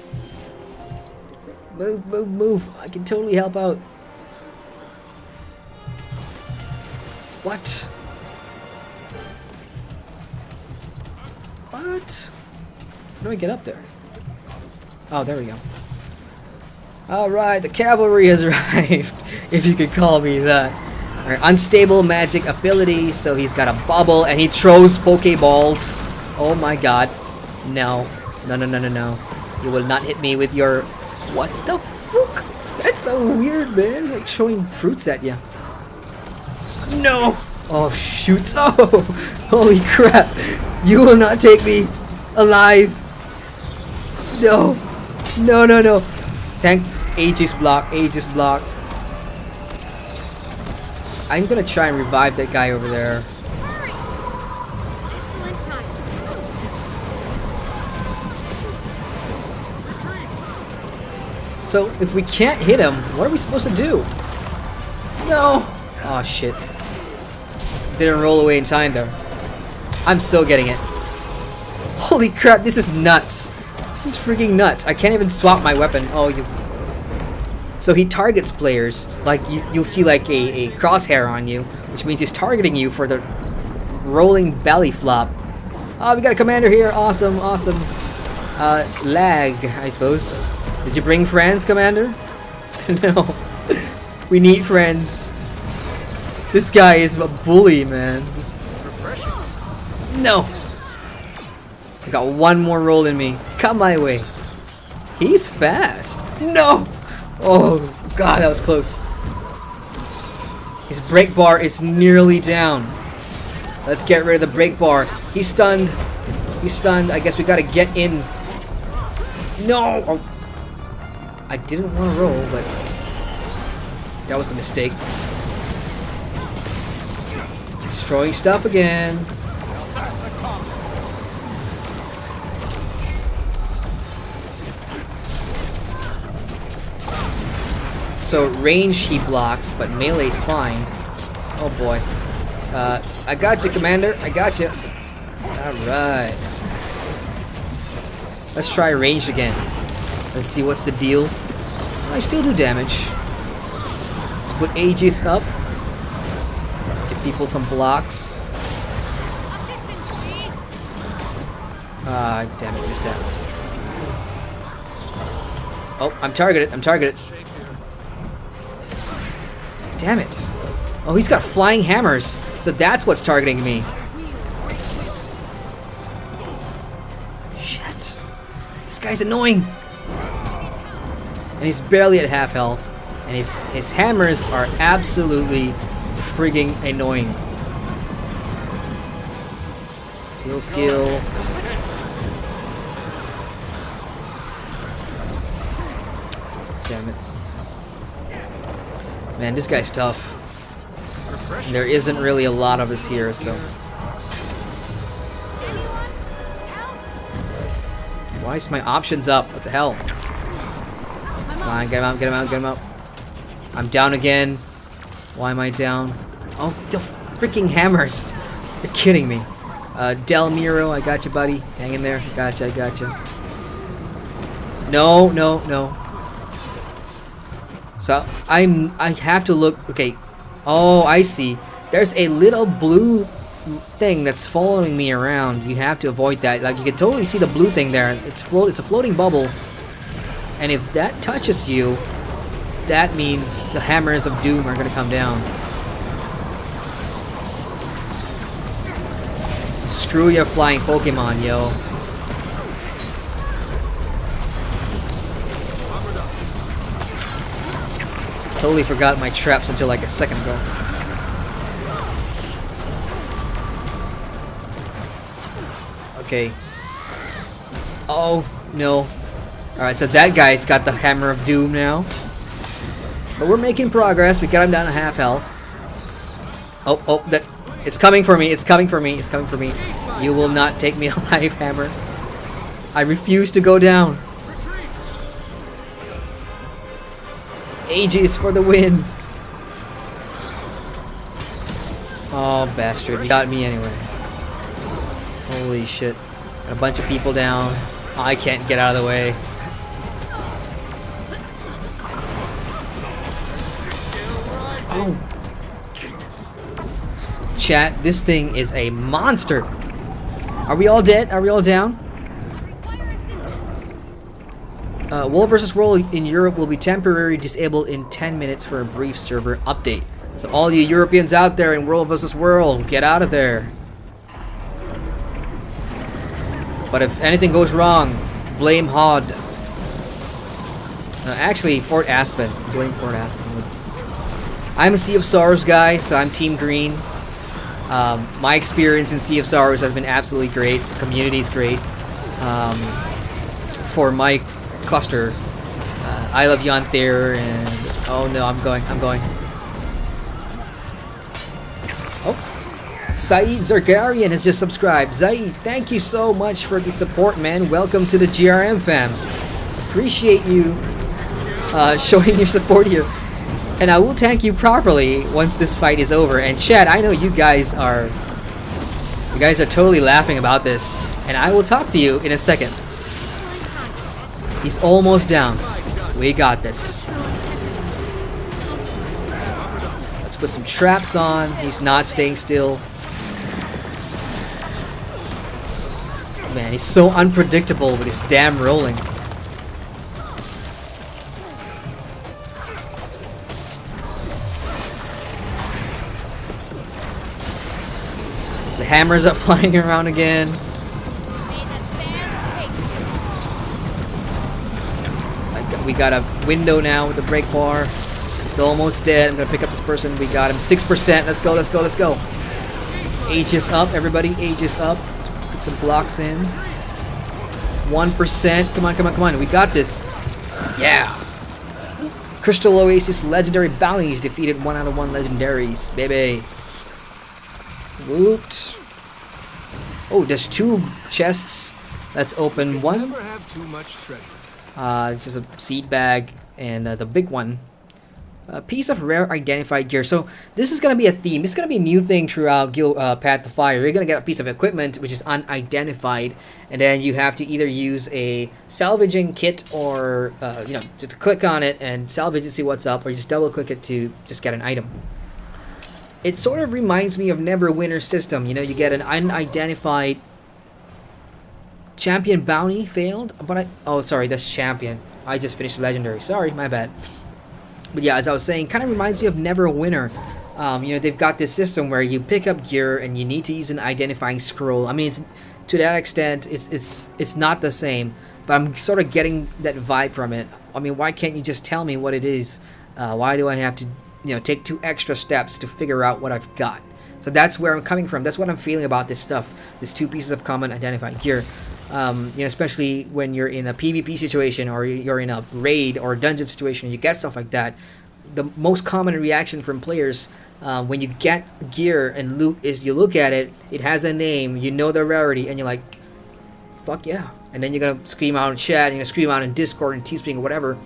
Move, move, move. I can totally help out. What? What? How do I get up there? Oh, there we go. Alright, the cavalry has arrived, if you could call me that. Alright, unstable magic ability, so he's got a bubble and he throws Pokeballs. Oh my god. No. No, no, no, no, no. You will not hit me with your... What the fuck? That's so weird, man. Like throwing fruits at you. No! Oh, shoot. Oh! Holy crap. You will not take me alive. No. No, no, no. Thank Aegis block. Aegis block. I'm gonna try and revive that guy over there. Excellent time. So, if we can't hit him, what are we supposed to do? No! Oh, shit. Didn't roll away in time, though. I'm still getting it. Holy crap, this is nuts. This is freaking nuts. I can't even swap my weapon. Oh, you... So he targets players. Like, you'll see like a crosshair on you, which means he's targeting you for the rolling belly flop. Oh, we got a commander here. Awesome, awesome. Lag, I suppose. Did you bring friends, Commander? No. We need friends. This guy is a bully, man. No. I got one more roll in me. Come my way. He's fast. No. Oh, God, that was close. His break bar is nearly down. Let's get rid of the break bar. He's stunned. He's stunned. I guess we gotta get in. No. Oh. I didn't want to roll, but that was a mistake. Destroying stuff again. So range he blocks, but melee's fine. Oh boy. I got you, Commander. I got you. Alright. Let's try range again. Let's see what's the deal. I still do damage. Let's put Aegis up. Give people some blocks. Ah, damn it, where's that? Oh, I'm targeted. I'm targeted. Damn it. Oh, he's got flying hammers. So that's what's targeting me. Shit. This guy's annoying. And he's barely at half health. And his hammers are absolutely frigging annoying. Heal skill. Damn it. Man, this guy's tough. And there isn't really a lot of us here, so. Why is my options up? What the hell? Come on, get him out, get him out, get him out. I'm down again. Why am I down? Oh, the freaking hammers. You're kidding me. Del Miro, I got you, buddy. Hang in there. Gotcha, I gotcha. No, no, no. So I have to look. Okay. Oh, I see. There's a little blue thing that's following me around. You have to avoid that. Like, you can totally see the blue thing there. It's a floating bubble. And if that touches you, that means the hammers of doom are gonna come down. Screw your flying Pokemon, yo. Totally forgot my traps until like a second ago. Okay. Oh, no. Alright, so that guy's got the Hammer of Doom now. But we're making progress. We got him down to half health. Oh, oh, that... It's coming for me. It's coming for me. It's coming for me. You will not take me alive, Hammer. I refuse to go down. Aegis for the win. Oh, bastard. You got me anyway. Holy shit. Got a bunch of people down. I can't get out of the way. Oh, goodness. Chat, this thing is a monster. Are we all dead? Are we all down? World vs. World in Europe will be temporarily disabled in 10 minutes for a brief server update. So all you Europeans out there in World vs. World, get out of there. But if anything goes wrong, blame HOD. Actually, Fort Aspen. Blame Fort Aspen. I'm a Sea of Sorrows guy, so I'm Team Green. My experience in Sea of Sorrows has been absolutely great. The community's great. For my cluster, I love Yonthir, and oh no, I'm going. Oh, Saeed Zargarian has just subscribed. Zaid, thank you so much for the support, man. Welcome to the GRM fam. Appreciate you showing your support here. And I will thank you properly once this fight is over. And Chad, I know you guys are totally laughing about this, and I will talk to you in a second. He's almost down. We got this. Let's put some traps on. He's not staying still. Man, he's so unpredictable with his damn rolling. The hammers are flying around again. We got a window now with the brake bar. He's almost dead. I'm gonna pick up this person. We got him 6%. Let's go, let's go, let's go. Aegis up, everybody. Aegis up. Let's put some blocks in. 1%. Come on, come on, come on. We got this. Yeah. Crystal Oasis legendary bounties defeated 1 out of 1 legendaries, baby. Whooped. Oh, there's 2 chests. Let's open one. Never have too much treasure. It's just a seed bag and the big one. A piece of rare identified gear. So this is going to be a theme. This is going to be a new thing throughout Path to Fire. You're going to get a piece of equipment which is unidentified, and then you have to either use a salvaging kit or just click on it and salvage and see what's up, or just double click it to just get an item. It sort of reminds me of Neverwinter system. You know, you get an unidentified champion bounty failed, but oh, sorry, that's champion. I just finished legendary. Sorry, my bad. But yeah, as I was saying, kind of reminds me of Neverwinter. They've got this system where you pick up gear and you need to use an identifying scroll. I mean, to that extent, it's not the same, but I'm sort of getting that vibe from it. I mean, why can't you just tell me what it is? Why do I have to, take 2 extra steps to figure out what I've got? So that's where I'm coming from. That's what I'm feeling about this stuff. These 2 pieces of common identifying gear. Especially when you're in a PvP situation or you're in a raid or dungeon situation, you get stuff like that. The most common reaction from players when you get gear and loot is you look at it, it has a name, you know the rarity, and you're like, fuck yeah. And then you're going to scream out in chat, you're going to scream out in Discord and Teamspeak or whatever.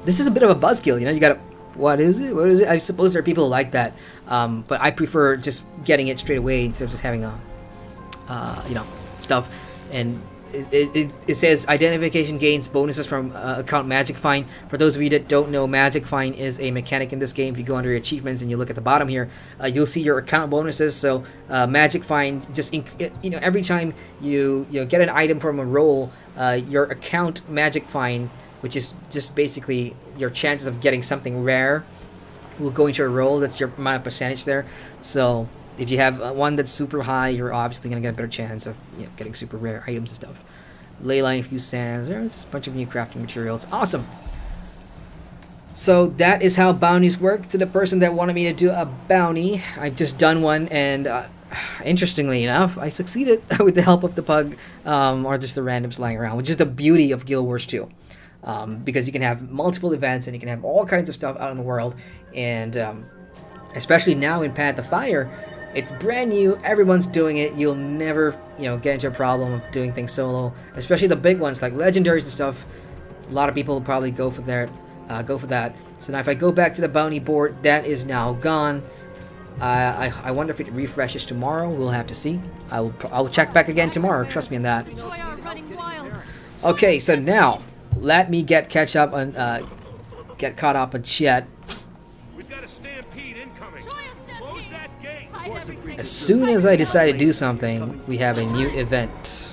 This is a bit of a buzzkill, you got to, what is it? What is it? I suppose there are people who like that, but I prefer just getting it straight away instead of just having stuff. And it says identification gains bonuses from account Magic Find. For those of you that don't know, Magic Find is a mechanic in this game. If you go under your achievements and you look at the bottom here, you'll see your account bonuses. So Magic Find, just every time you get an item from a roll, your account Magic Find, which is just basically your chances of getting something rare, will go into a roll. That's your amount of percentage there. So if you have one that's super high, you're obviously going to get a better chance of getting super rare items and stuff. Leyline, fused sands, there's just a bunch of new crafting materials. Awesome! So that is how bounties work. To the person that wanted me to do a bounty, I've just done one, and interestingly enough, I succeeded with the help of the pug, or just the randoms lying around, which is the beauty of Guild Wars 2. Because you can have multiple events and you can have all kinds of stuff out in the world, and especially now in Path to Fire, it's brand new, everyone's doing it. You'll never, get into a problem of doing things solo, especially the big ones like legendaries and stuff. A lot of people will probably go for that. So now if I go back to the bounty board, that is now gone. I wonder if it refreshes tomorrow. We'll have to see. I'll check back again tomorrow. Trust me on that. Okay, so now let me get caught up on chat. As soon as I decide to do something, we have a new event.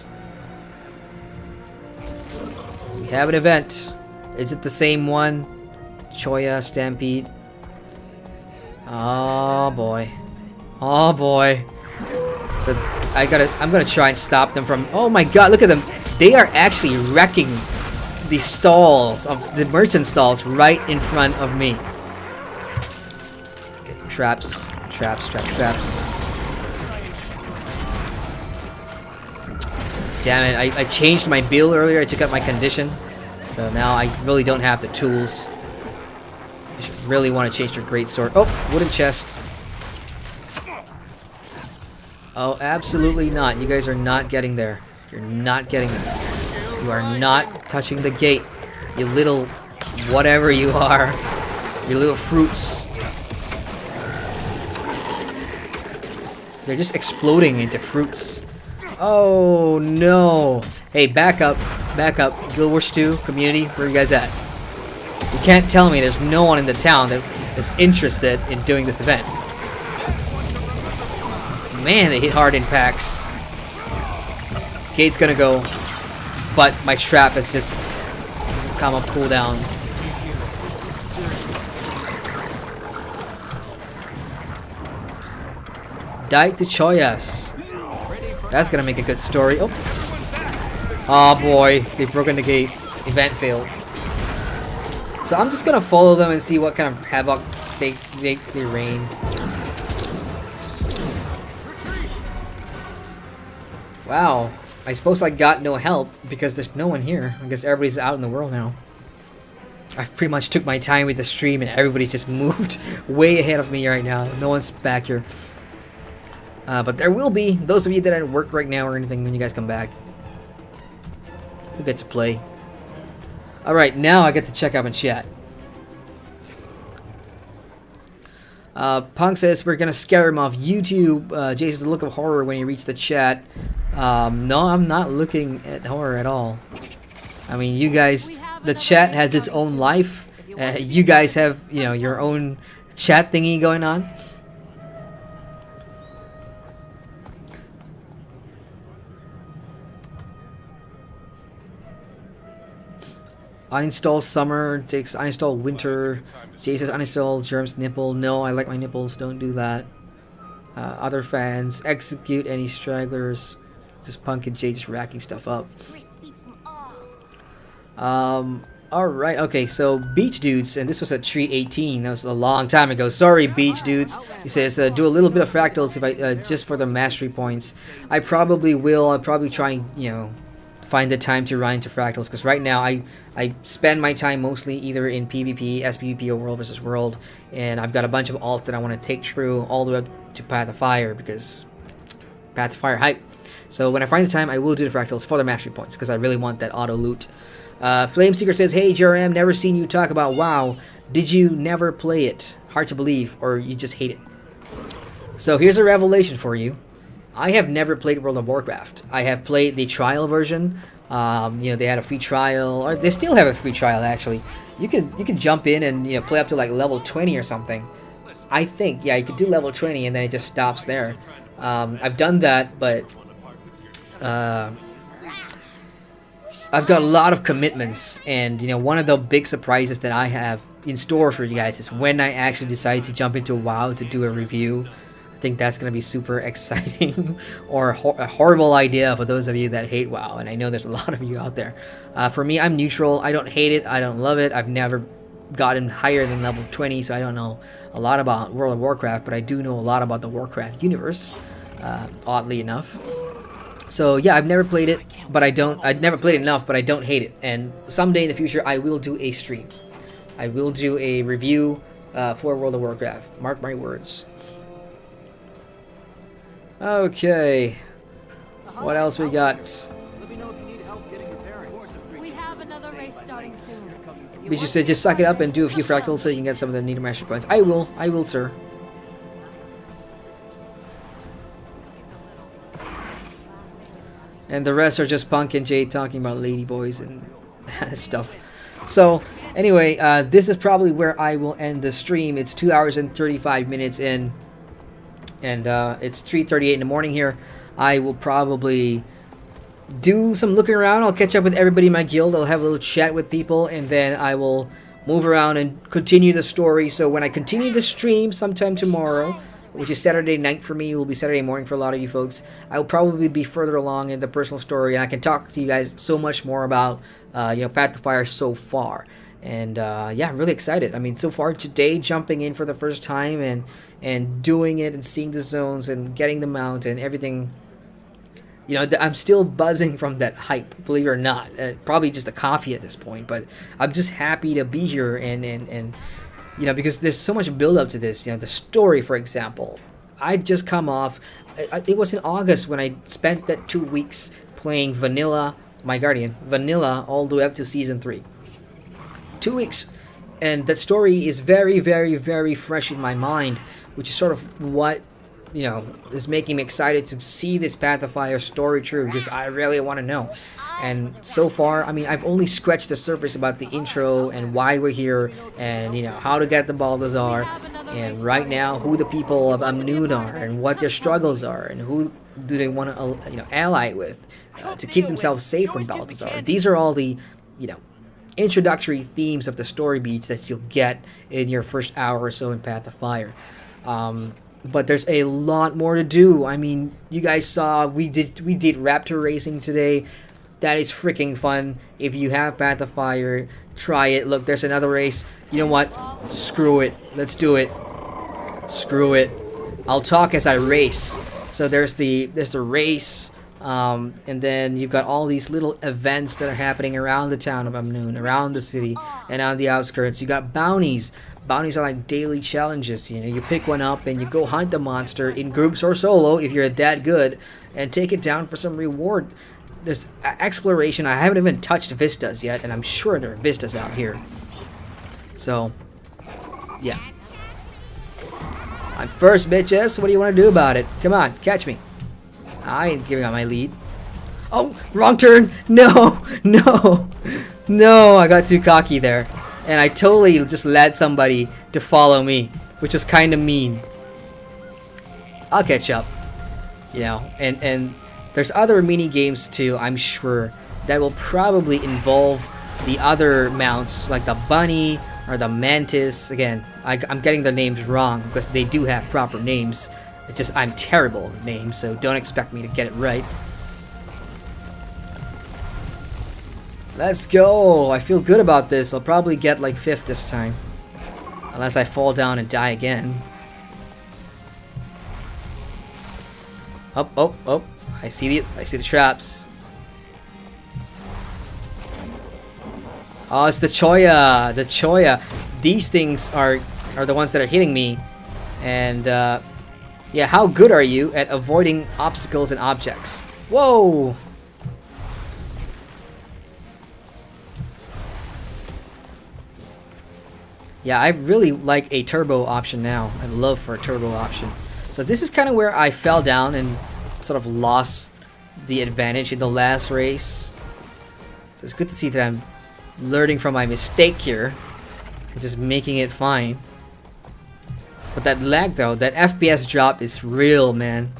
We have an event. Is it the same one? Choya Stampede. Oh boy. Oh boy. So I'm gonna try and stop them from. Oh my god, look at them. They are actually wrecking the stalls of the merchant stalls right in front of me. Okay, traps. Damn it, I changed my build earlier. I took out my condition. So now I really don't have the tools. I should really want to change their great sword. Oh, wooden chest. Oh, absolutely not. You guys are not getting there. You're not getting there. You are not touching the gate. You little whatever you are. You little fruits. They're just exploding into fruits. Oh no. Hey, back up. Back up. Guild Wars 2 community, where are you guys at? You can't tell me there's no one in the town that is interested in doing this event. Man, they hit hard in packs. Gate's gonna go, but my trap has just come up cooldown. Die to Choyas. That's gonna make a good story. Oh. Oh boy, they've broken the gate. Event failed. So I'm just gonna follow them and see what kind of havoc they rain. Wow, I suppose I got no help because there's no one here. I guess everybody's out in the world now. I pretty much took my time with the stream and everybody's just moved way ahead of me right now. No one's back here. But there will be those of you that are at work right now or anything when you guys come back. You'll get to play. Alright, now I get to check up and chat. Punk says we're gonna scare him off YouTube. Jason's the look of horror when you reach the chat. No, I'm not looking at horror at all. I mean, you guys, the chat has its own life. You guys have, you know, your own chat thingy going on. Uninstall summer, takes uninstall winter. Jay says uninstall germs nipple. No, I like my nipples, don't do that. Other fans, execute any stragglers. Just Punk and Jay just racking stuff up. Alright, okay, so Beach Dudes, and this was at 318, that was a long time ago. Sorry, Beach Dudes. He says, do a little bit of fractals if I just for the mastery points. I probably will. I'll probably try and, you know, find the time to run into fractals, because right now I spend my time mostly either in PvP, SPVP, or World vs. World, and I've got a bunch of alts that I want to take through all the way up to Path of Fire, because Path of Fire hype. So when I find the time, I will do the fractals for the mastery points, because I really want that auto loot. Flame Seeker says, hey JRM, never seen you talk about WoW. Did you never play it? Hard to believe, or you just hate it. So here's a revelation for you. I have never played World of Warcraft. I have played the trial version. You know, they had a free trial, or they still have a free trial actually. You can jump in and, you know, play up to like level 20 or something. I think, yeah, you could do level 20 and then it just stops there. I've done that, but I've got a lot of commitments, and you know, one of the big surprises that I have in store for you guys is when I actually decide to jump into WoW to do a review. I think that's going to be super exciting, or a horrible idea for those of you that hate WoW, and I know there's a lot of you out there. For me, I'm neutral. I don't hate it. I don't love it. I've never gotten higher than level 20, so I don't know a lot about World of Warcraft, but I do know a lot about the Warcraft universe, oddly enough. So yeah, I've never played it, but I've never played it enough, but I don't hate it. And someday in the future, I will do a stream. I will do a review for World of Warcraft. Mark my words. Okay. What else we got? We have another race starting soon. We should say just suck it up and do a few fractals so you can get some of the needed mastery points. I will, sir. and the rest are just Punk and Jade talking about ladyboys and stuff. So anyway, this is probably where I will end the stream. It's 2 hours and 35 minutes in, and it's 3:38 in the morning here. I will probably do some looking around. I'll catch up with everybody in my guild. I'll have a little chat with people, and then I will move around and continue the story. So when I continue the stream sometime tomorrow, which is Saturday night for me, it will be Saturday morning for a lot of you folks, I will probably be further along in the personal story, and I can talk to you guys so much more about Path to Fire so far. And yeah, I'm really excited. I mean, so far today, jumping in for the first time and doing it and seeing the zones and getting them out and everything. I'm still buzzing from that hype, believe it or not. Probably just a coffee at this point, but I'm just happy to be here and because there's so much build up to this. The story, for example. I've just come off. It was in August when I spent that 2 weeks playing Vanilla, My Guardian, Vanilla, all the way up to Season 3. 2 weeks. And that story is very, very, very fresh in my mind, which is sort of what is making me excited to see this Path of Fire story through, because I really want to know. And so far, I mean, I've only scratched the surface about the intro and why we're here, and how to get the Balthazar, and right now who the people of Amnoon are and what their struggles are and who do they want to ally with to keep themselves safe from Balthazar. These are all the introductory themes of the story beats that you'll get in your first hour or so in Path of Fire. But there's a lot more to do. I mean, you guys saw we did Raptor racing today. That is freaking fun. If you have Path of Fire, try it. Look, there's another race. You know what? Screw it. Let's do it. Screw it. I'll talk as I race. So there's the race, and then you've got all these little events that are happening around the town of Amnoon, around the city, and on the outskirts. You got bounties. Bounties are like daily challenges. You pick one up and you go hunt the monster in groups or solo if you're that good, and take it down for some reward. There's exploration. I haven't even touched vistas yet, and I'm sure there are vistas out here. So, yeah. I'm first, bitches. What do you want to do about it? Come on, catch me. I ain't giving up my lead. Oh, wrong turn. No, no, no. I got too cocky there. And I totally just led somebody to follow me, which was kind of mean. I'll catch up. And there's other mini games too, I'm sure, that will probably involve the other mounts, like the bunny or the mantis. Again, I'm getting the names wrong because they do have proper names. It's just I'm terrible with names, so don't expect me to get it right. Let's go. I feel good about this. I'll probably get like 5th this time, unless I fall down and die again. Oh, oh, oh. I see the traps. Oh, it's the Choya. The Choya. These things are the ones that are hitting me. And yeah, how good are you at avoiding obstacles and objects? Whoa. Yeah, I really like a turbo option now. I love for a turbo option. So this is kind of where I fell down and sort of lost the advantage in the last race. So it's good to see that I'm learning from my mistake here and just making it fine. But that lag though, that FPS drop is real, man.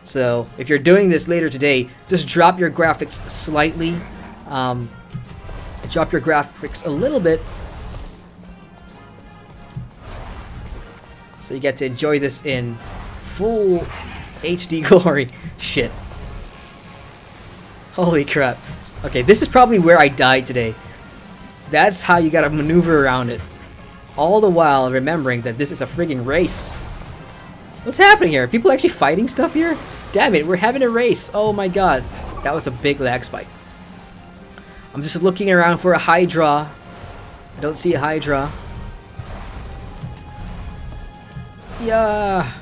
So if you're doing this later today, just drop your graphics slightly. Drop your graphics a little bit, so you get to enjoy this in full HD glory. Shit. Holy crap. Okay, this is probably where I died today. That's how you gotta maneuver around it. All the while remembering that this is a frigging race. What's happening here? Are people actually fighting stuff here? Damn it, we're having a race. Oh my god. That was a big lag spike. I'm just looking around for a Hydra. I don't see a Hydra. Yeah.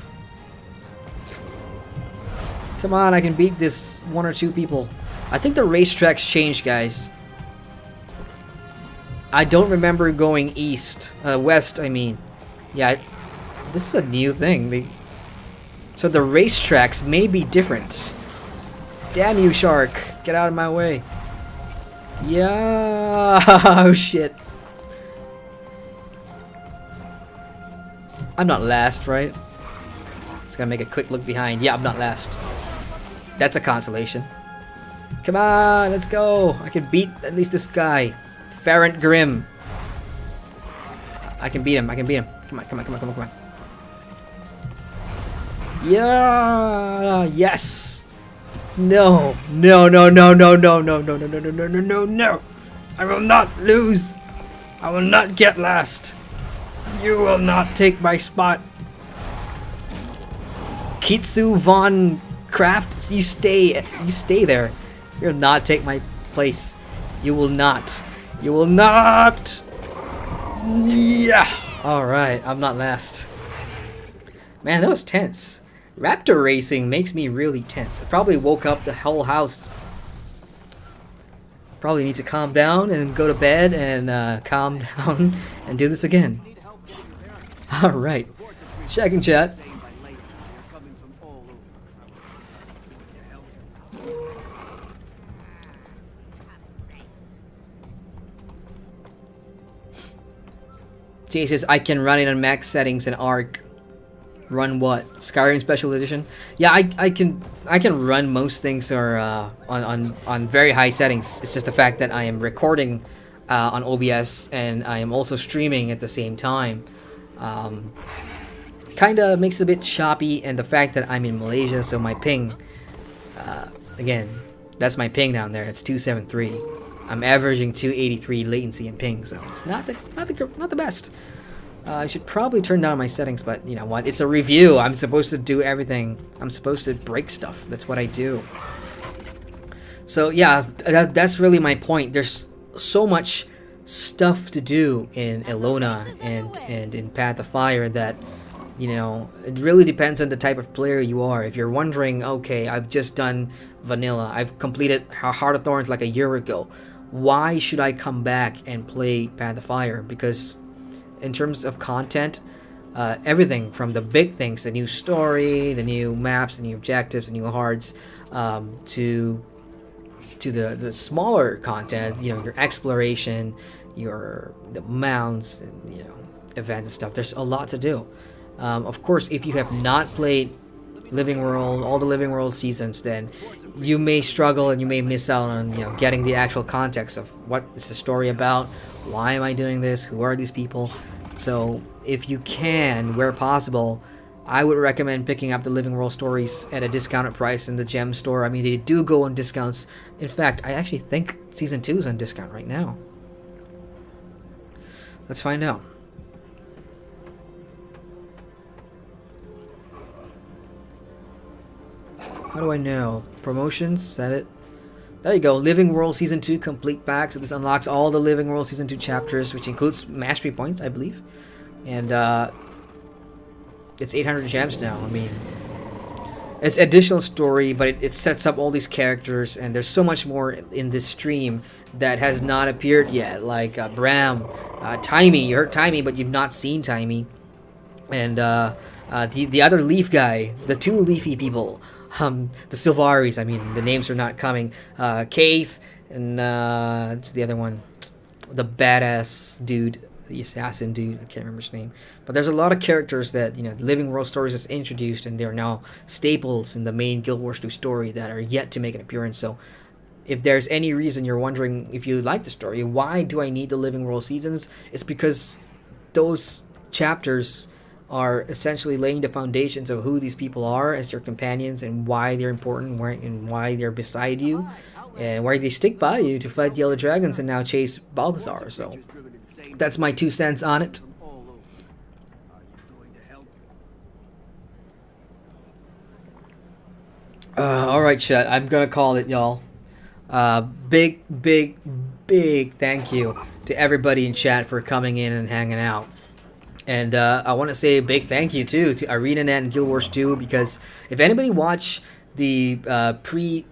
Come on, I can beat this 1 or 2 people. I think the racetracks changed, guys. I don't remember going west, I mean. Yeah, this is a new thing. So the racetracks may be different. Damn you, shark. Get out of my way. Yeah. Oh, shit. I'm not last, right? Just gonna make a quick look behind. Yeah, I'm not last. That's a consolation. Come on, let's go. I can beat at least this guy. Farrant Grim. I can beat him. I can beat him. Come on, come on, come on, come on, come on. Yeah. Yes. No. No, no, no, no, no, no, no, no, no, no, no, no, no, no. I will not lose. I will not get last. You will not take my spot. Kitsu von Kraft, you stay there. You'll not take my place. You will not. You will not. Yeah. All right, I'm not last. Man, that was tense. Raptor racing makes me really tense. I probably woke up the whole house. Probably need to calm down and go to bed and calm down and do this again. All right, checking chat. Jay says I can run it on max settings and Arc. Run what? Skyrim Special Edition? Yeah, I can run most things or on very high settings. It's just the fact that I am recording on OBS and I am also streaming at the same time. Kind of makes it a bit choppy, and the fact that I'm in Malaysia, so my ping, again, that's my ping down there. It's 273. I'm averaging 283 latency and ping, so it's not the best. I should probably turn down my settings, but you know what? It's a review. I'm supposed to do everything. I'm supposed to break stuff. That's what I do. So yeah, that's really my point. There's so much stuff to do in Elona and in Path of Fire that, you know, it really depends on the type of player you are. If you're wondering, okay, I've just done vanilla. I've completed Heart of Thorns like a year ago. Why should I come back and play Path of Fire? Because in terms of content, everything from the big things, the new story, the new maps, the new objectives, the new hearts, to the smaller content, you know, your exploration, the mounts, and, you know, events and stuff. There's a lot to do. Of course, if you have not played Living World, all the Living World seasons, then you may struggle and you may miss out on, you know, getting the actual context of what is the story about, why am I doing this, who are these people. So if you can, where possible, I would recommend picking up the Living World stories at a discounted price in the gem store. I mean, they do go on discounts. In fact, I actually think season 2 is on discount right now. Let's find out. How do I know? Promotions? Is that it? There you go. Living World Season 2 complete pack. So this unlocks all the Living World Season 2 chapters, which includes mastery points, I believe. And it's 800 gems now. I mean, it's additional story, but it sets up all these characters, and there's so much more in this stream that has not appeared yet. Like Bram, Timey. You heard Timey, but you've not seen Timey. And the other leaf guy, the two leafy people. The Sylvaris, I mean, the names are not coming. Keith, and it's the other one. The badass dude, the assassin dude, I can't remember his name. But there's a lot of characters that, you know, Living World Stories has introduced, and they're now staples in the main Guild Wars 2 story that are yet to make an appearance. So if there's any reason you're wondering if you like the story, why do I need the Living World seasons? It's because those chapters are essentially laying the foundations of who these people are as your companions and why they're important and why they're beside you and why they stick by you to fight the Yellow Dragons and now chase Balthazar. So that's my 2 cents on it. Alright, chat, I'm gonna call it, y'all. Big thank you to everybody in chat for coming in and hanging out. And I want to say a big thank you too to ArenaNet and Guild Wars 2, because if anybody watched the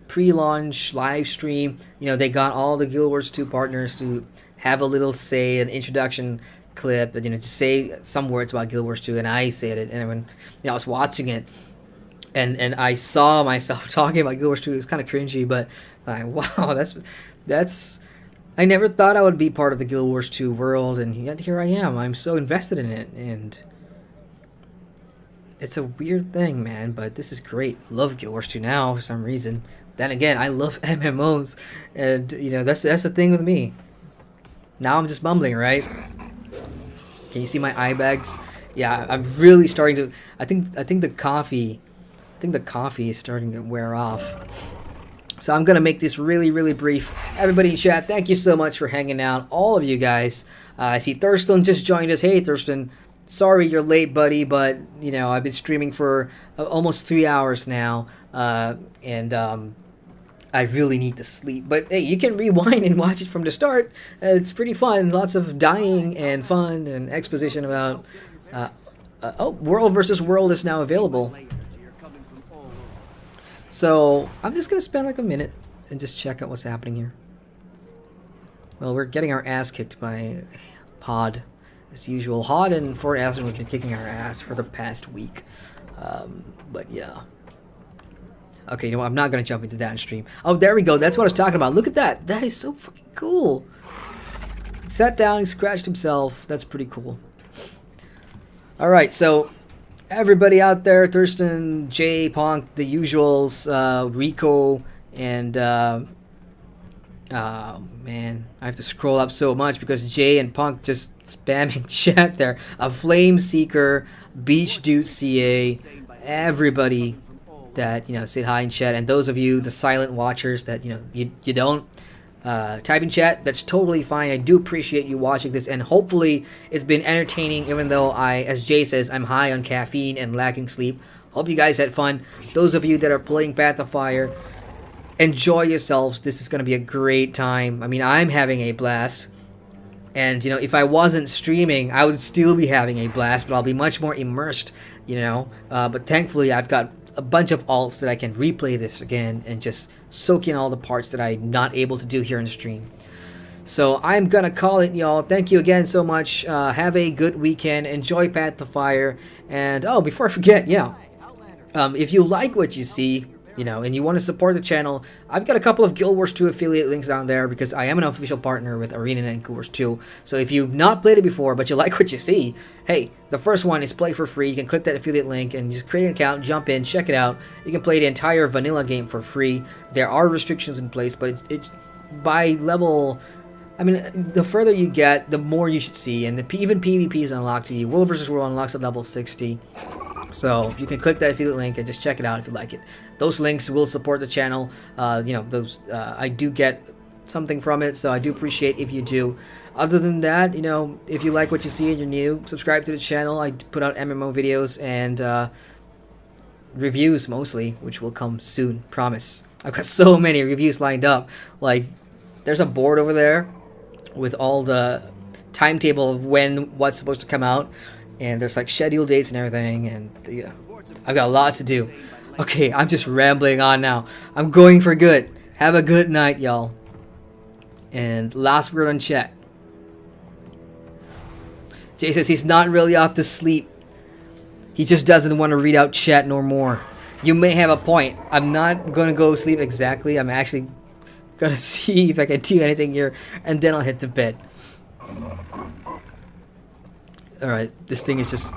pre-launch live stream, you know, they got all the Guild Wars 2 partners to have a little say, an introduction clip, you know, to say some words about Guild Wars 2, and I said it, and when, you know, I was watching it, and I saw myself talking about Guild Wars 2. It was kind of cringy, but like, wow, that's. I never thought I would be part of the Guild Wars 2 world, and yet here I am. I'm so invested in it, and it's a weird thing, man, but this is great. Love Guild Wars 2 now for some reason. Then again, I love MMOs, and you know that's the thing with me. Now I'm just mumbling, right? Can you see my eye bags? Yeah, I'm really starting to. I think the coffee is starting to wear off. So I'm gonna make this really brief. Everybody in chat, thank you so much for hanging out. All of you guys. I see Thurston just joined us. Hey, Thurston. Sorry you're late, buddy, but you know I've been streaming for almost 3 hours now, and I really need to sleep. But hey, you can rewind and watch it from the start. It's pretty fun. Lots of dying and fun and exposition about. World versus World is now available. So I'm just gonna spend like a minute and just check out what's happening here. Well, we're getting our ass kicked by Pod, as usual. Hod and Fort Aston have been kicking our ass for the past week. But yeah. Okay, you know what? I'm not gonna jump into that in stream. Oh, there we go. That's what I was talking about. Look at that. That is so fucking cool. He sat down, he scratched himself. That's pretty cool. All right, so. Everybody out there, Thurston, Jay, Punk, the usuals, Rico, and oh man, I have to scroll up so much because Jay and Punk just spamming chat there. A Flame Seeker, Beach Dude CA, everybody that said hi in chat, and those of you, the silent watchers that you don't type in chat, that's totally fine. I do appreciate you watching this, and hopefully it's been entertaining, even though as Jay says, I'm high on caffeine and lacking sleep. Hope you guys had fun. Those of you that are playing Path of Fire, enjoy yourselves. This is going to be a great time. I mean, I'm having a blast, and if I wasn't streaming, I would still be having a blast, but I'll be much more immersed, but thankfully I've got a bunch of alts that I can replay this again and just soak in all the parts that I'm not able to do here in the stream. So I'm gonna call it, y'all. Thank you again so much. Have a good weekend. Enjoy Path of Fire. And before I forget, if you like what you see, and you want to support the channel, I've got a couple of Guild Wars 2 affiliate links down there because I am an official partner with Arena and Guild Wars 2. So if you've not played it before but you like what you see, hey, the first one is play for free. You can click that affiliate link and just create an account, jump in, check it out. You can play the entire vanilla game for free. There are restrictions in place, but it's by level. I mean, the further you get, the more you should see, and even PvP is unlocked to you. World vs. World unlocks at level 60. So you can click that affiliate link and just check it out if you like it. Those links will support the channel. I do get something from it, so I do appreciate if you do. Other than that, if you like what you see and you're new, subscribe to the channel. I put out MMO videos and reviews mostly, which will come soon, promise. I've got so many reviews lined up. Like, there's a board over there with all the timetable of what's supposed to come out. And there's like schedule dates and everything, and I've got lots to do. Okay, I'm just rambling on now. I'm going for good. Have a good night, y'all. And last word on chat. Jay says he's not really off to sleep. He just doesn't want to read out chat no more. You may have a point. I'm not going to go sleep exactly. I'm actually going to see if I can do anything here, and then I'll head to bed. Alright, this thing is just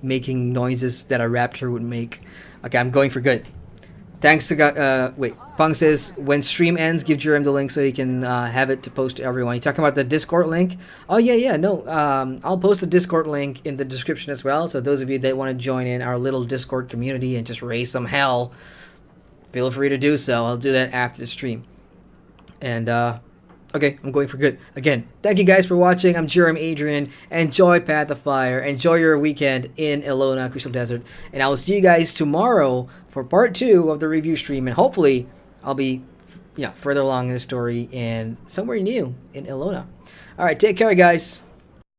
making noises that a raptor would make. Okay, I'm going for good. Thanks to Punk says, when stream ends, give Jerem the link so he can have it to post to everyone. You talking about the Discord link? Oh, yeah, no. I'll post the Discord link in the description as well. So those of you that want to join in our little Discord community and just raise some hell, feel free to do so. I'll do that after the stream. And, okay, I'm going for good. Again, thank you guys for watching. I'm Jerem Adrian. Enjoy Path of Fire. Enjoy your weekend in Ilona, Crystal Desert. And I will see you guys tomorrow for part 2 of the review stream. And hopefully, I'll be further along in the story and somewhere new in Ilona. Alright, take care, guys.